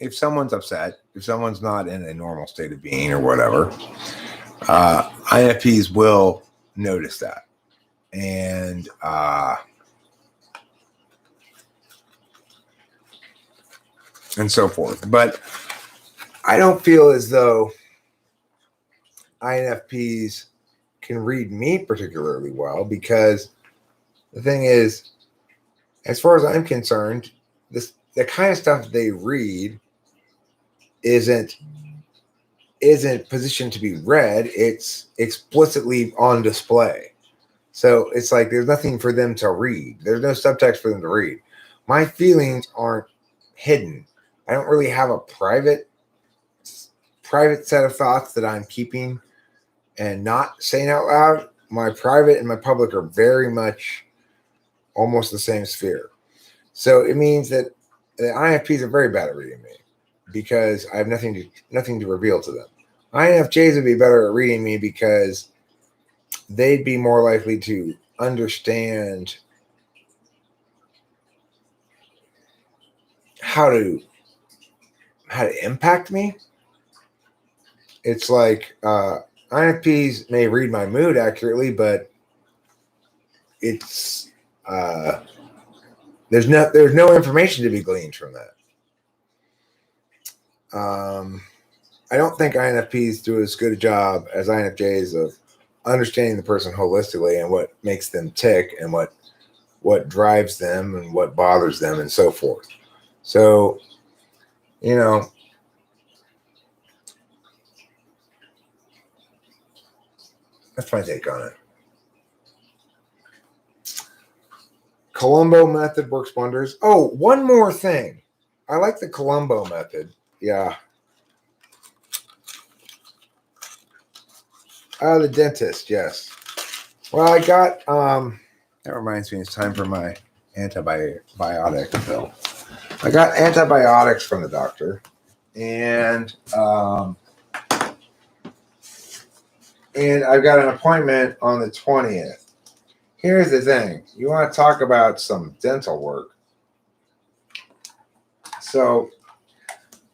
if someone's upset, if someone's not in a normal state of being or whatever, INFPs will notice that. And so forth. But I don't feel as though INFPs can read me particularly well because the thing is, as far as I'm concerned, the kind of stuff they read isn't positioned to be read. It's explicitly on display. So it's like there's nothing for them to read. There's no subtext for them to read. My feelings aren't hidden. I don't really have a private set of thoughts that I'm keeping and not saying out loud. My private and my public are very much almost the same sphere. So it means that the INFPs are very bad at reading me because I have nothing to reveal to them. INFJs would be better at reading me because they'd be more likely to understand how to impact me. It's like INFPs may read my mood accurately, but it's there's no information to be gleaned from that. I don't think INFPs do as good a job as INFJs of understanding the person holistically and what makes them tick and what drives them and what bothers them and so forth. So, you know, that's my take on it. Colombo method works wonders. Oh, one more thing. I like the Colombo method. Yeah. The dentist, yes. Well, I got that reminds me it's time for my antibiotic pill. I got antibiotics from the doctor, and I've got an appointment on the 20th. Here's the thing. You want to talk about some dental work. So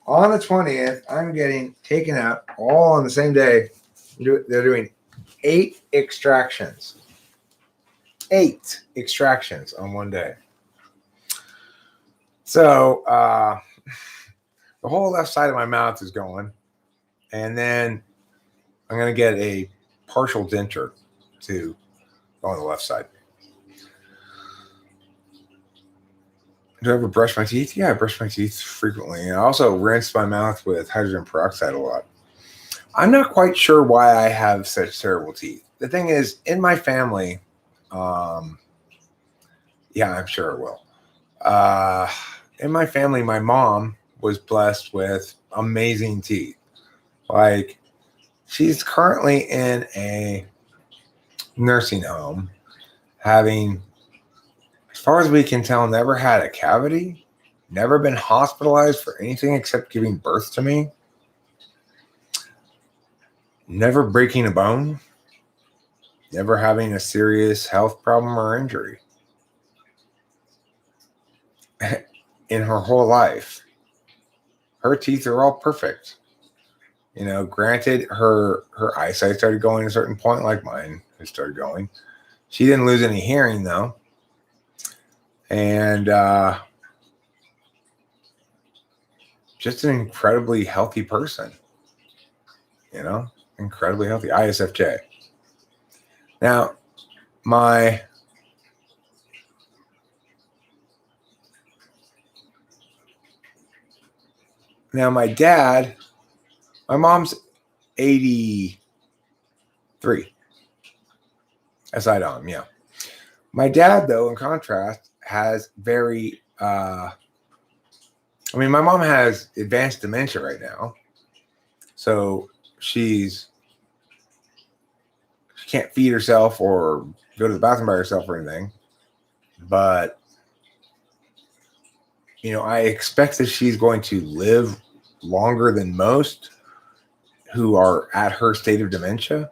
on the 20th, I'm getting taken out all on the same day. They're doing 8 extractions. 8 extractions on one day. So the whole left side of my mouth is going. And then I'm going to get a partial denture to go on the left side. Do I ever brush my teeth? Yeah, I brush my teeth frequently. And I also rinse my mouth with hydrogen peroxide a lot. I'm not quite sure why I have such terrible teeth. The thing is, in my family, yeah, I'm sure it will. In my family, my mom was blessed with amazing teeth. Like, she's currently in a nursing home, having, as far as we can tell, never had a cavity, never been hospitalized for anything except giving birth to me, never breaking a bone, never having a serious health problem or injury in her whole life. Her teeth are all perfect. You know, granted, her eyesight started going at a certain point, like mine has started going. She didn't lose any hearing, though. And just an incredibly healthy person. You know, incredibly healthy. ISFJ. Now, my dad, my mom's 83. Aside on, yeah. My dad, though, in contrast, has very, my mom has advanced dementia right now. So she can't feed herself or go to the bathroom by herself or anything. But, you know, I expect that she's going to live longer than most who are at her state of dementia.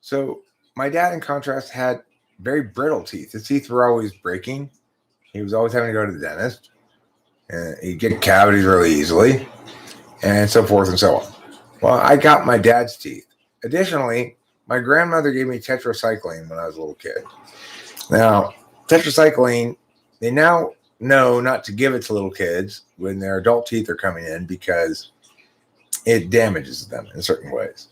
So my dad, in contrast, had very brittle teeth. His teeth were always breaking. He was always having to go to the dentist. And he'd get cavities really easily, and so forth and so on. Well, I got my dad's teeth. Additionally, my grandmother gave me tetracycline when I was a little kid. Now, tetracycline, they now know not to give it to little kids when their adult teeth are coming in because it damages them in certain ways.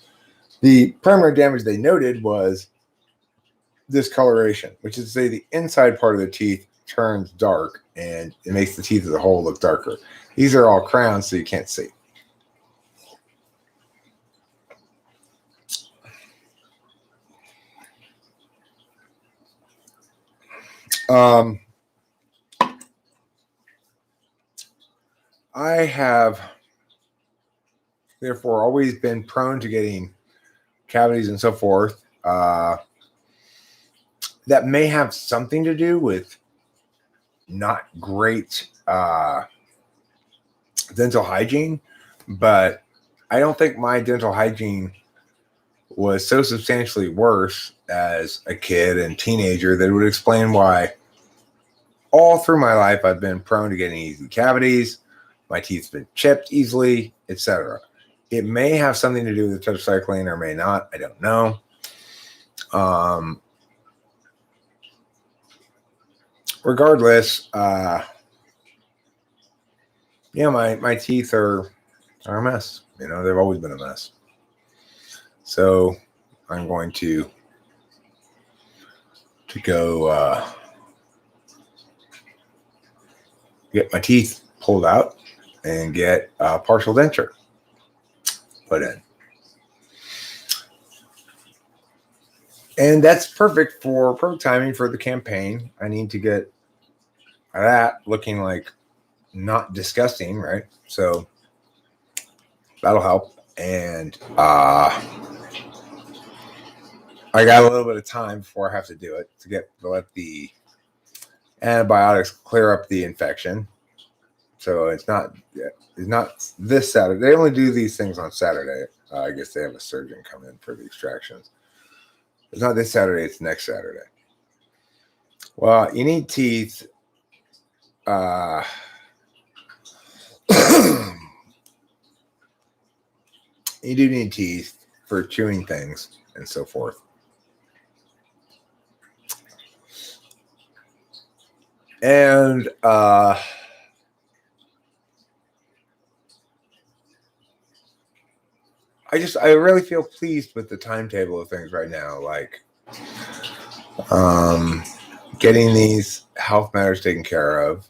The primary damage they noted was discoloration, which is to say the inside part of the teeth turns dark and it makes the teeth as a whole look darker. These are all crowns, so you can't see. I have therefore always been prone to getting cavities and so forth. That may have something to do with not great dental hygiene, but I don't think my dental hygiene was so substantially worse as a kid and teenager that it would explain why all through my life I've been prone to getting easy cavities, my teeth's been chipped easily, etc. It may have something to do with tetracycline or may not. I don't know. Regardless, yeah, my teeth are a mess. You know, they've always been a mess. So I'm going to go get my teeth pulled out and get a partial denture put in. And that's perfect for pro timing for the campaign. I need to get that looking like not disgusting, right? So that'll help. And I got a little bit of time before I have to do it to let the antibiotics clear up the infection. So it's not this Saturday. They only do these things on Saturday. I guess they have a surgeon come in for the extractions. It's not this Saturday. It's next Saturday. Well, you need teeth. You do need teeth for chewing things and so forth. And I really feel pleased with the timetable of things right now. Like getting these health matters taken care of.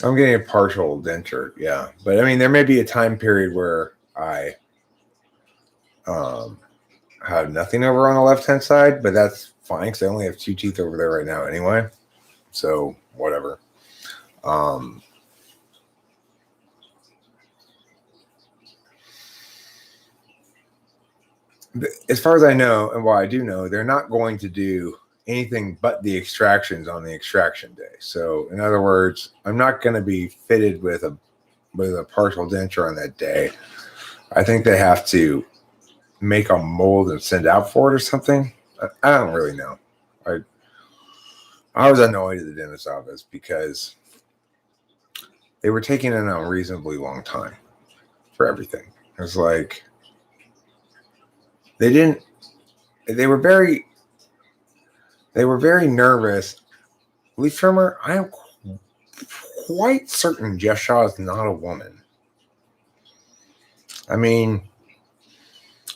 I'm getting a partial denture, yeah. But I mean, there may be a time period where I have nothing over on the left-hand side, but that's fine because I only have 2 teeth over there right now anyway. So whatever. As far as I know, and what I do know, they're not going to do anything but the extractions on the extraction day. So in other words, I'm not going to be fitted with a partial denture on that day. I think they have to make a mold and send out for it or something. I don't really know. I was annoyed at the dentist's office because they were taking an unreasonably long time for everything. It was like they were very nervous. Leaf trimmer, I am quite certain Jeff Shaw is not a woman. I mean,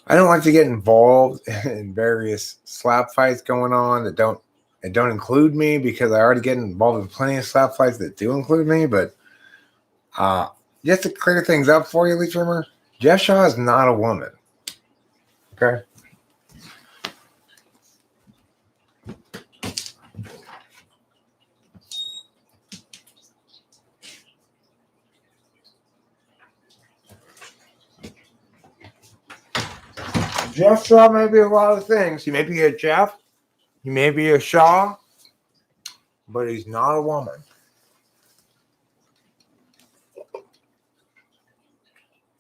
I don't like to get involved in various slap fights going on that don't include me because I already get involved in plenty of slap fights that do include me. But just to clear things up for you, Leaf trimmer, Jeff Shaw is not a woman. Okay. Jeff Shaw may be a lot of things. He may be a Jeff. He may be a Shaw. But he's not a woman.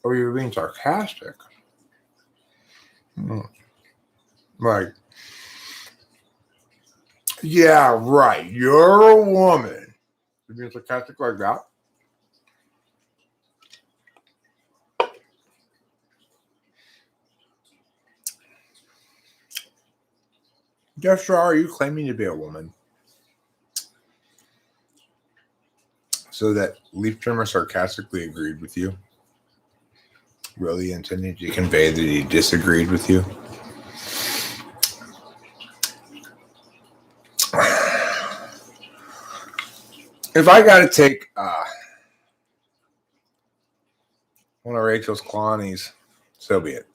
Or you're being sarcastic. Like, yeah, right. You're a woman. You're being sarcastic like that. Jeff Shaw, are you claiming to be a woman? So that Leaf Trimmer sarcastically agreed with you? Really intending to convey that he disagreed with you? If I got to take one of Rachel's colonies, so be it.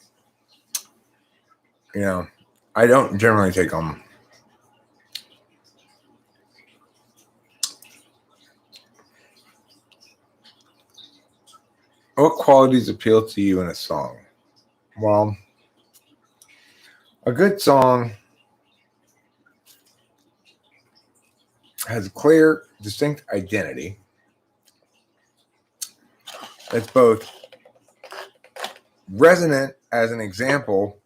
You know, I don't generally take them. What qualities appeal to you in a song? Well, a good song has a clear, distinct identity. It's both resonant as an example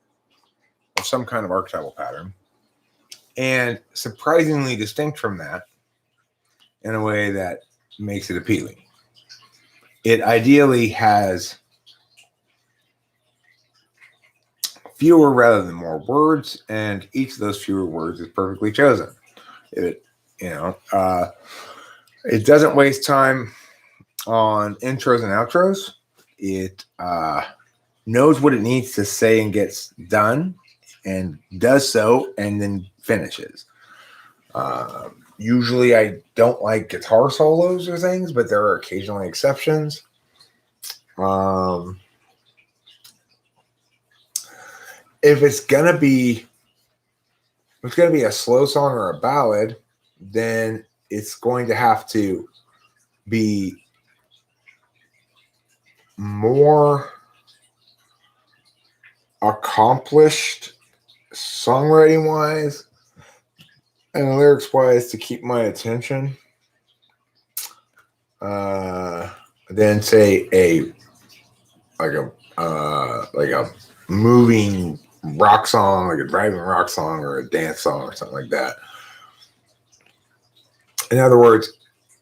of some kind of archetypal pattern and surprisingly distinct from that in a way that makes it appealing. It ideally has fewer rather than more words, and each of those fewer words is perfectly chosen. It doesn't waste time on intros and outros. It knows what it needs to say and gets done and does so and then finishes. Usually I don't like guitar solos or things, but there are occasionally exceptions. if it's gonna be a slow song or a ballad, then it's going to have to be more accomplished songwriting wise and lyrics wise to keep my attention than say like a moving rock song, like a driving rock song or a dance song or something like that. In other words,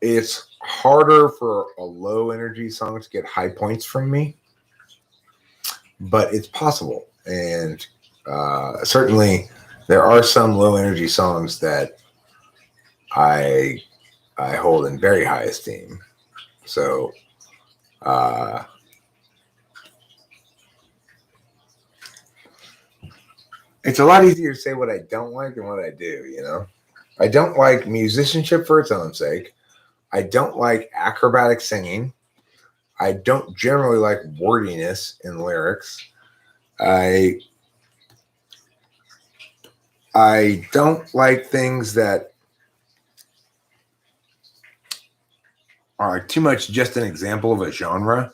it's harder for a low energy song to get high points from me, but it's possible. And certainly there are some low energy songs that I hold in very high esteem. So it's a lot easier to say what I don't like than what I do, you know? I don't like musicianship for its own sake. I don't like acrobatic singing. I don't generally like wordiness in lyrics. I don't like things that are too much just an example of a genre.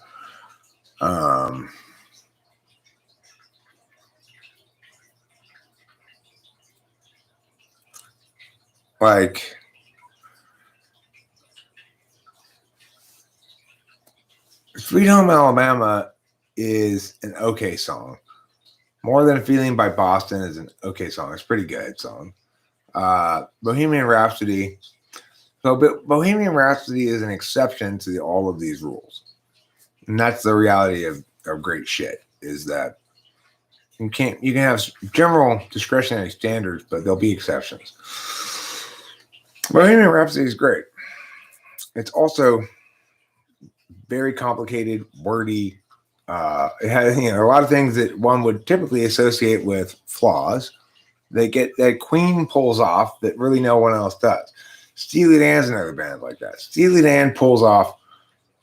Like Sweet Home Alabama is an okay song. More Than a Feeling by Boston is an okay song. It's a pretty good song. Bohemian Rhapsody. So Bohemian Rhapsody is an exception to all of these rules. And that's the reality of great shit, is that you can have general discretionary standards, but there'll be exceptions. Bohemian Rhapsody is great. It's also very complicated, wordy. It has a lot of things that one would typically associate with flaws. They get that Queen pulls off that really no one else does. Steely Dan's another band like that. Steely Dan pulls off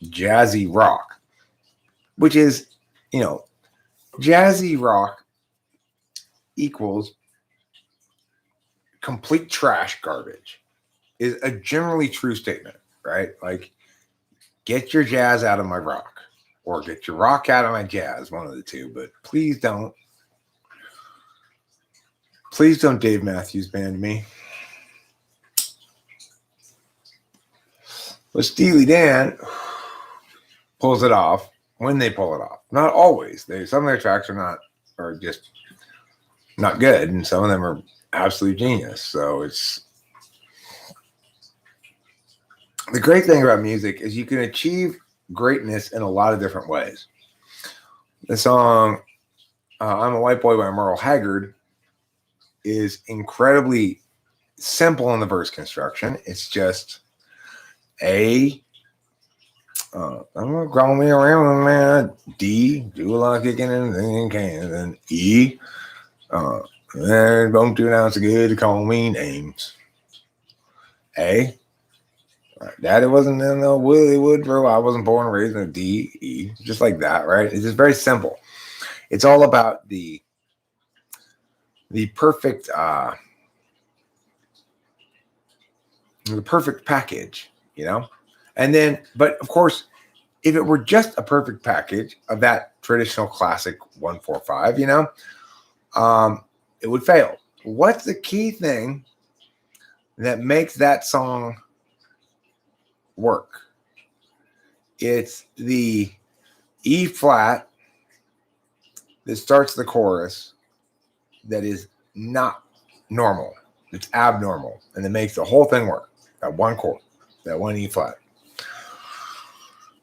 jazzy rock, which is, jazzy rock equals complete trash garbage is a generally true statement, right? Like, get your jazz out of my rock, or get your rock out of my jazz, one of the two, but please don't Dave Matthews Band me. But Steely Dan pulls it off when they pull it off. Not always. Some of their tracks are just not good, and some of them are absolute genius. So it's the great thing about music is you can achieve greatness in a lot of different ways. The song "I'm a White Boy" by Merle Haggard is incredibly simple in the verse construction. It's just I'm gonna call me around, man. D, do a lot of kicking and then can, and E, and don't do now. It's good to call me names. A, Daddy wasn't in no Willie Woodrow. I wasn't born and raised in a D, E, just like that, right? It's just very simple. It's all about the perfect package, And then, but of course, if it were just a perfect package of that traditional classic 1-4-5, it would fail. What's the key thing that makes that song work? It's the E flat that starts the chorus that is not normal. It's abnormal, and it makes the whole thing work. That one chord, that one E flat.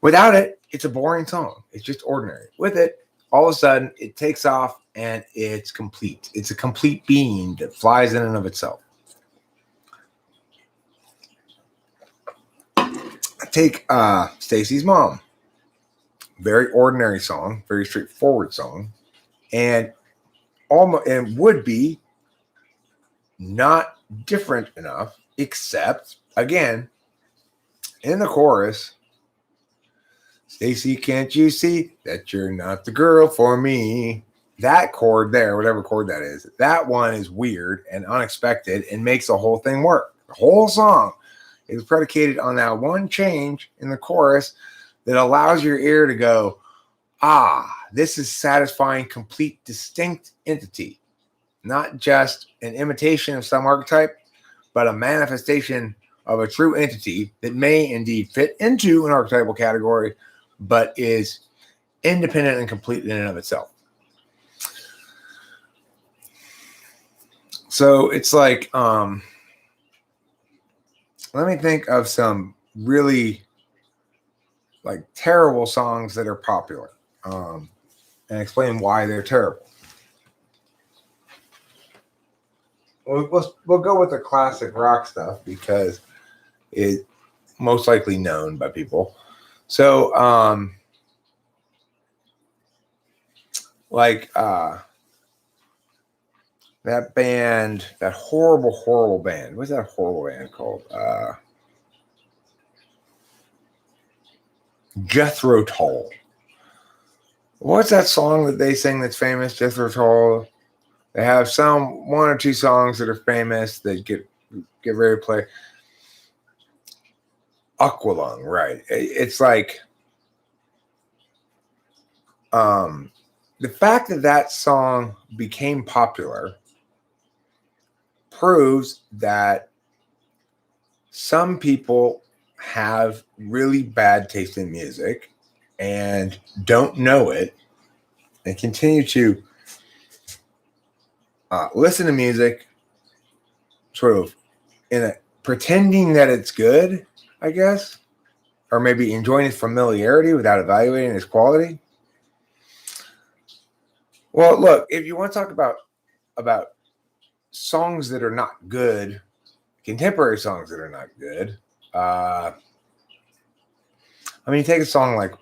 Without it, it's a boring song. It's just ordinary. With it, all of a sudden, it takes off and it's complete. It's a complete being that flies in and of itself. Take Stacy's Mom. Very ordinary song, very straightforward song, and would be not different enough, except, again, in the chorus, Stacy, can't you see that you're not the girl for me? that chord there, whatever chord that is, that one is weird and unexpected and makes the whole thing work. The whole song is predicated on that one change in the chorus that allows your ear to go, ah, this is satisfying complete distinct entity, not just an imitation of some archetype, but a manifestation of a true entity that may indeed fit into an archetypal category, but is independent and complete in and of itself. So it's like, let me think of some really like terrible songs that are popular, and explain why they're terrible. We'll go with the classic rock stuff because it's most likely known by people. So, that band, that horrible band. What's that horrible band called? Jethro Tull. What's that song that they sing that's famous? Jethro Tull. They have one or two songs that are famous that get very play. Aqualung, right? It's like, the fact that song became popular proves that some people have really bad taste in music and don't know it and continue to listen to music sort of pretending that it's good, I guess, or maybe enjoying its familiarity without evaluating its quality. Well, look, if you want to talk about songs that are not good, contemporary songs that are not good, you take a song like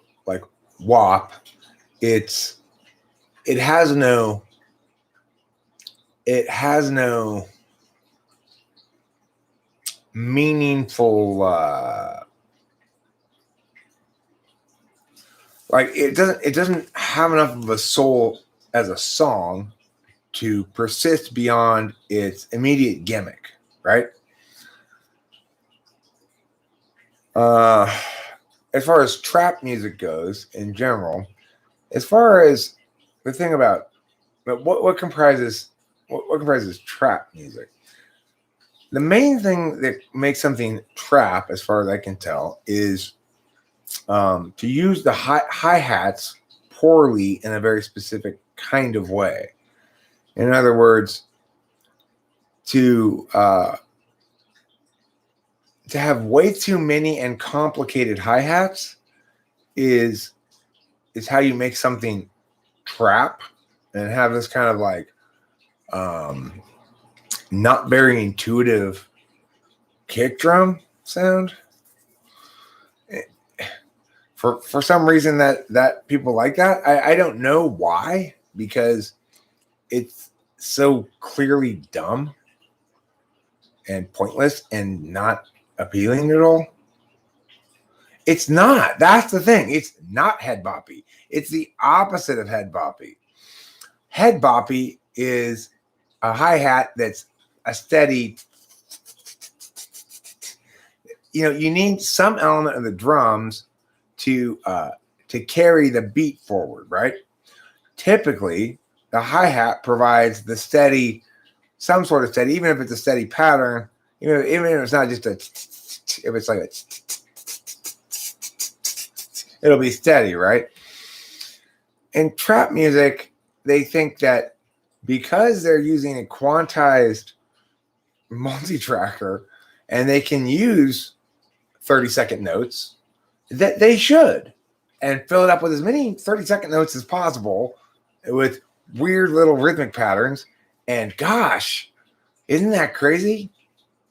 WAP. It has no meaningful, it doesn't have enough of a soul as a song to persist beyond its immediate gimmick, right? As far as trap music goes in general, as far as the thing about what comprises trap music, the main thing that makes something trap, as far as I can tell, is to use the hi-hats poorly in a very specific kind of way. In other words, to have way too many and complicated hi-hats is how you make something trap and have this kind of like not very intuitive kick drum sound. For some reason that people like that. I don't know why, because it's so clearly dumb and pointless and not appealing at all. It's not. That's the thing. It's not head boppy. It's the opposite of head boppy. Head boppy is a hi-hat that's a steady, you need some element of the drums to carry the beat forward, right? Typically, the hi-hat provides the steady, some sort of steady, even if it's a steady pattern, even if it's not just if it's like it'll be steady, right? In trap music, they think that because they're using a quantized multi-tracker and they can use 30-second notes, that they should, and fill it up with as many 30-second notes as possible with weird little rhythmic patterns. And gosh, isn't that crazy?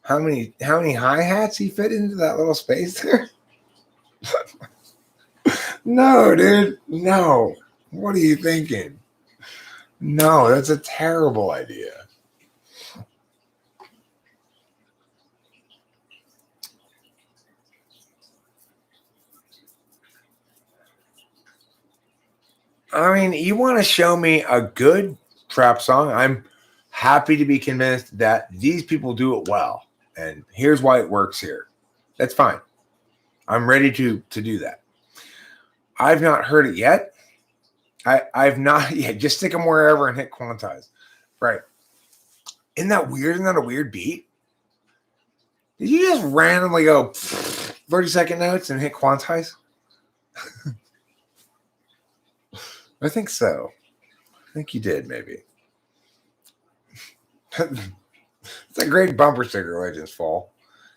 How many hi-hats he fit into that little space there? No, dude. No. What are you thinking? No, that's a terrible idea. I mean, you want to show me a good trap song? I'm happy to be convinced that these people do it well, and here's why it works here. That's fine. I'm ready to do that. I've not heard it yet. I've not yet. Just stick them wherever and hit quantize. Right. Isn't that weird? Isn't that a weird beat? Did you just randomly go 30-second notes and hit quantize? I think so. I think you did, maybe. It's a great bumper sticker, Legends Fall.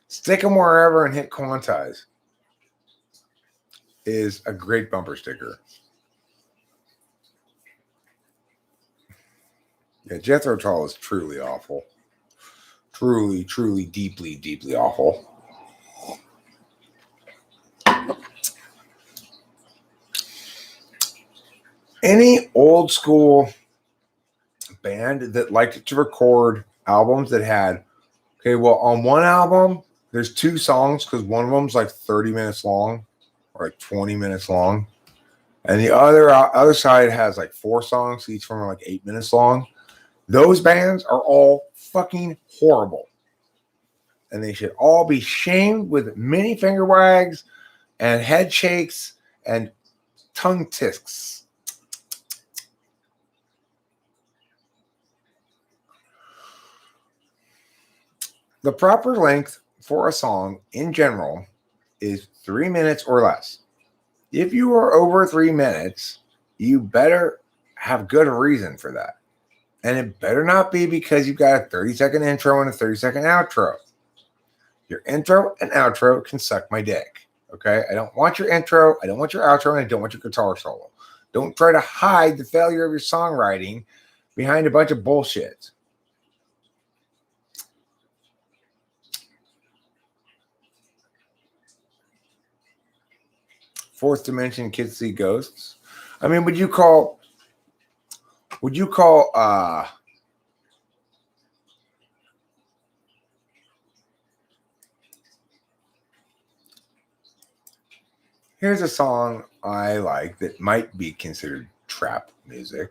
Stick them wherever and hit quantize is a great bumper sticker. Yeah, Jethro Tull is truly awful. Truly, truly, deeply, deeply awful. Any old school band that liked to record albums that had, okay, well, on one album, there's 2 songs because one of them's like 30 minutes long or like 20 minutes long. And the other side has like 4 songs, each from like 8 minutes long. Those bands are all fucking horrible. And they should all be shamed with mini finger wags and head shakes and tongue tisks. The proper length for a song in general is 3 minutes or less. If you are over 3 minutes, you better have good reason for that. And it better not be because you've got a 30-second intro and a 30-second outro. Your intro and outro can suck my dick. Okay? I don't want your intro, I don't want your outro, and I don't want your guitar solo. Don't try to hide the failure of your songwriting behind a bunch of bullshit. Fourth dimension kids see ghosts. I mean, would you call here's a song I like that might be considered trap music.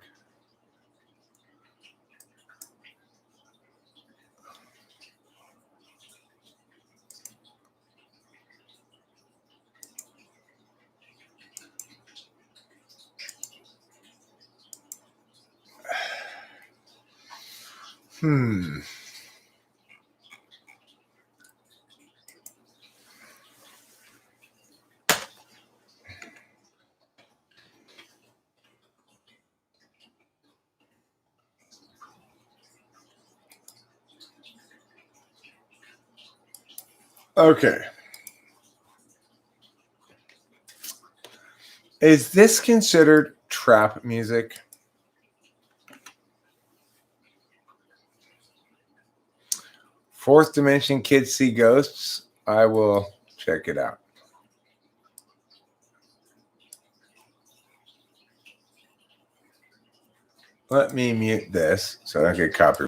Okay. Is this considered trap music? Fourth dimension kids see ghosts. I will check it out. Let me mute this so I don't get copyrighted.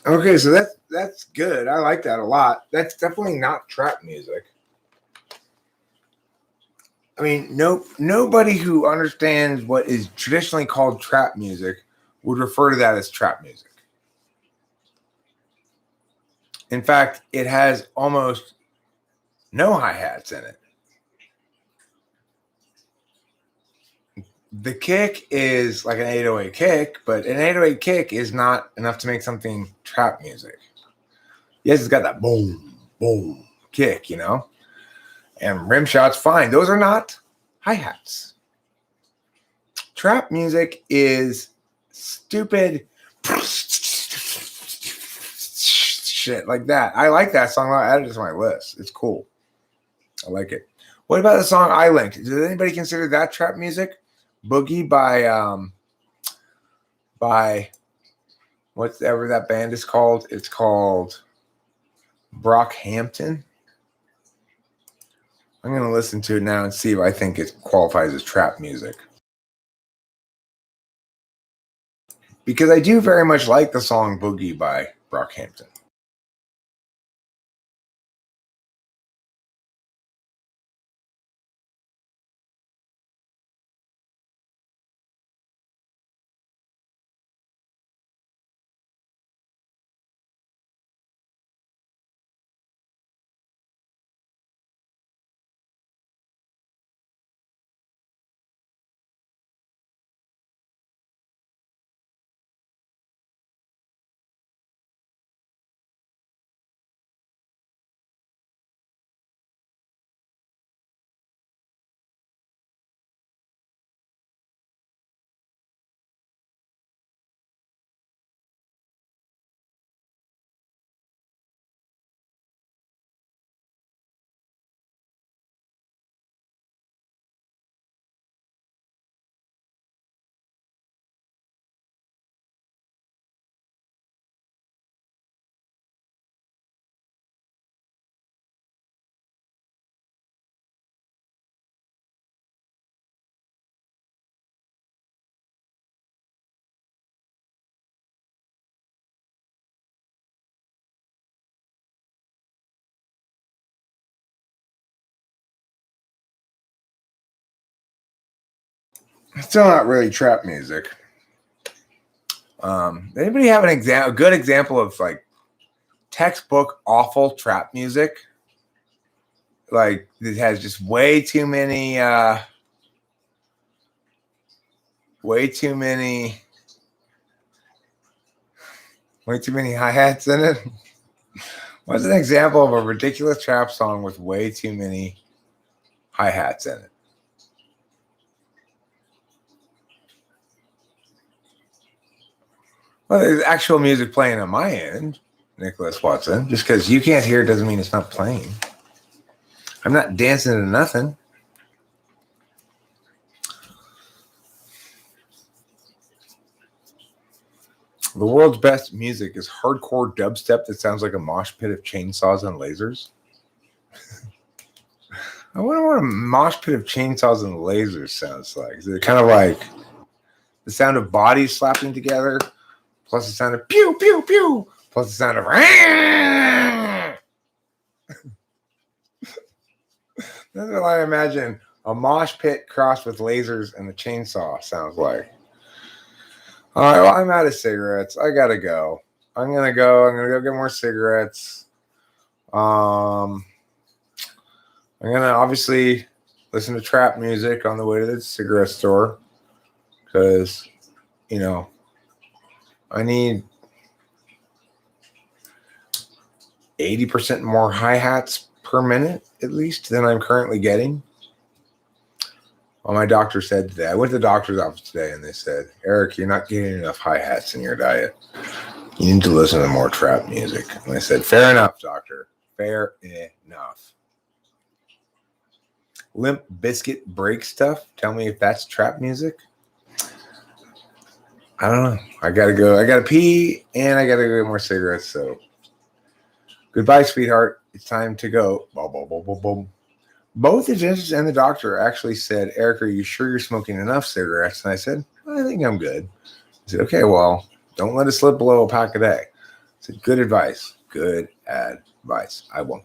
Okay, so that's good. I like that a lot. That's definitely not trap music. I mean, nobody who understands what is traditionally called trap music would refer to that as trap music. In fact, it has almost no hi-hats in it. The kick is like an 808 kick, but an 808 kick is not enough to make something trap music. Yes, it's got that boom, boom kick, you know? And rim shots, fine. Those are not hi-hats. Trap music is stupid shit like that. I like that song. I added it to my list. It's cool. I like it. What about the song I Linked? Does anybody consider that trap music? Boogie by whatever that band is called. It's called Brockhampton. I'm going to listen to it now and see if I think it qualifies as trap music. Because I do very much like the song Boogie by Brockhampton. Still not really trap music. Anybody have a good example of like textbook awful trap music? Like it has just way too many hi-hats in it. What's an example of a ridiculous trap song with way too many hi-hats in it? Well, there's actual music playing on my end, Nicholas Watson. Just because you can't hear it doesn't mean it's not playing. I'm not dancing to nothing. The world's best music is hardcore dubstep that sounds like a mosh pit of chainsaws and lasers. I wonder what a mosh pit of chainsaws and lasers sounds like. Is it kind of like the sound of bodies slapping together, plus the sound of pew, pew, pew, plus the sound of that's what I imagine a mosh pit crossed with lasers and a chainsaw sounds like. All right, well, I'm out of cigarettes. I gotta go. I'm gonna go get more cigarettes. I'm gonna obviously listen to trap music on the way to the cigarette store because, you know, I need 80% more hi-hats per minute at least than I'm currently getting. Well, my doctor said today, I went to the doctor's office today and they said, Eric, you're not getting enough hi-hats in your diet. You need to listen to more trap music. And I said, fair enough, doctor. Fair enough. Limp Bizkit break stuff. Tell me if that's trap music. I don't know. I gotta go. I gotta pee and I gotta go get more cigarettes. So goodbye, sweetheart. It's time to go. Boom, boom, boom, boom, boom. Both the dentist and the doctor actually said, Eric, are you sure you're smoking enough cigarettes? And I said, I think I'm good. I said, okay, well, don't let it slip below a pack a day. So good advice. Good advice. I won't.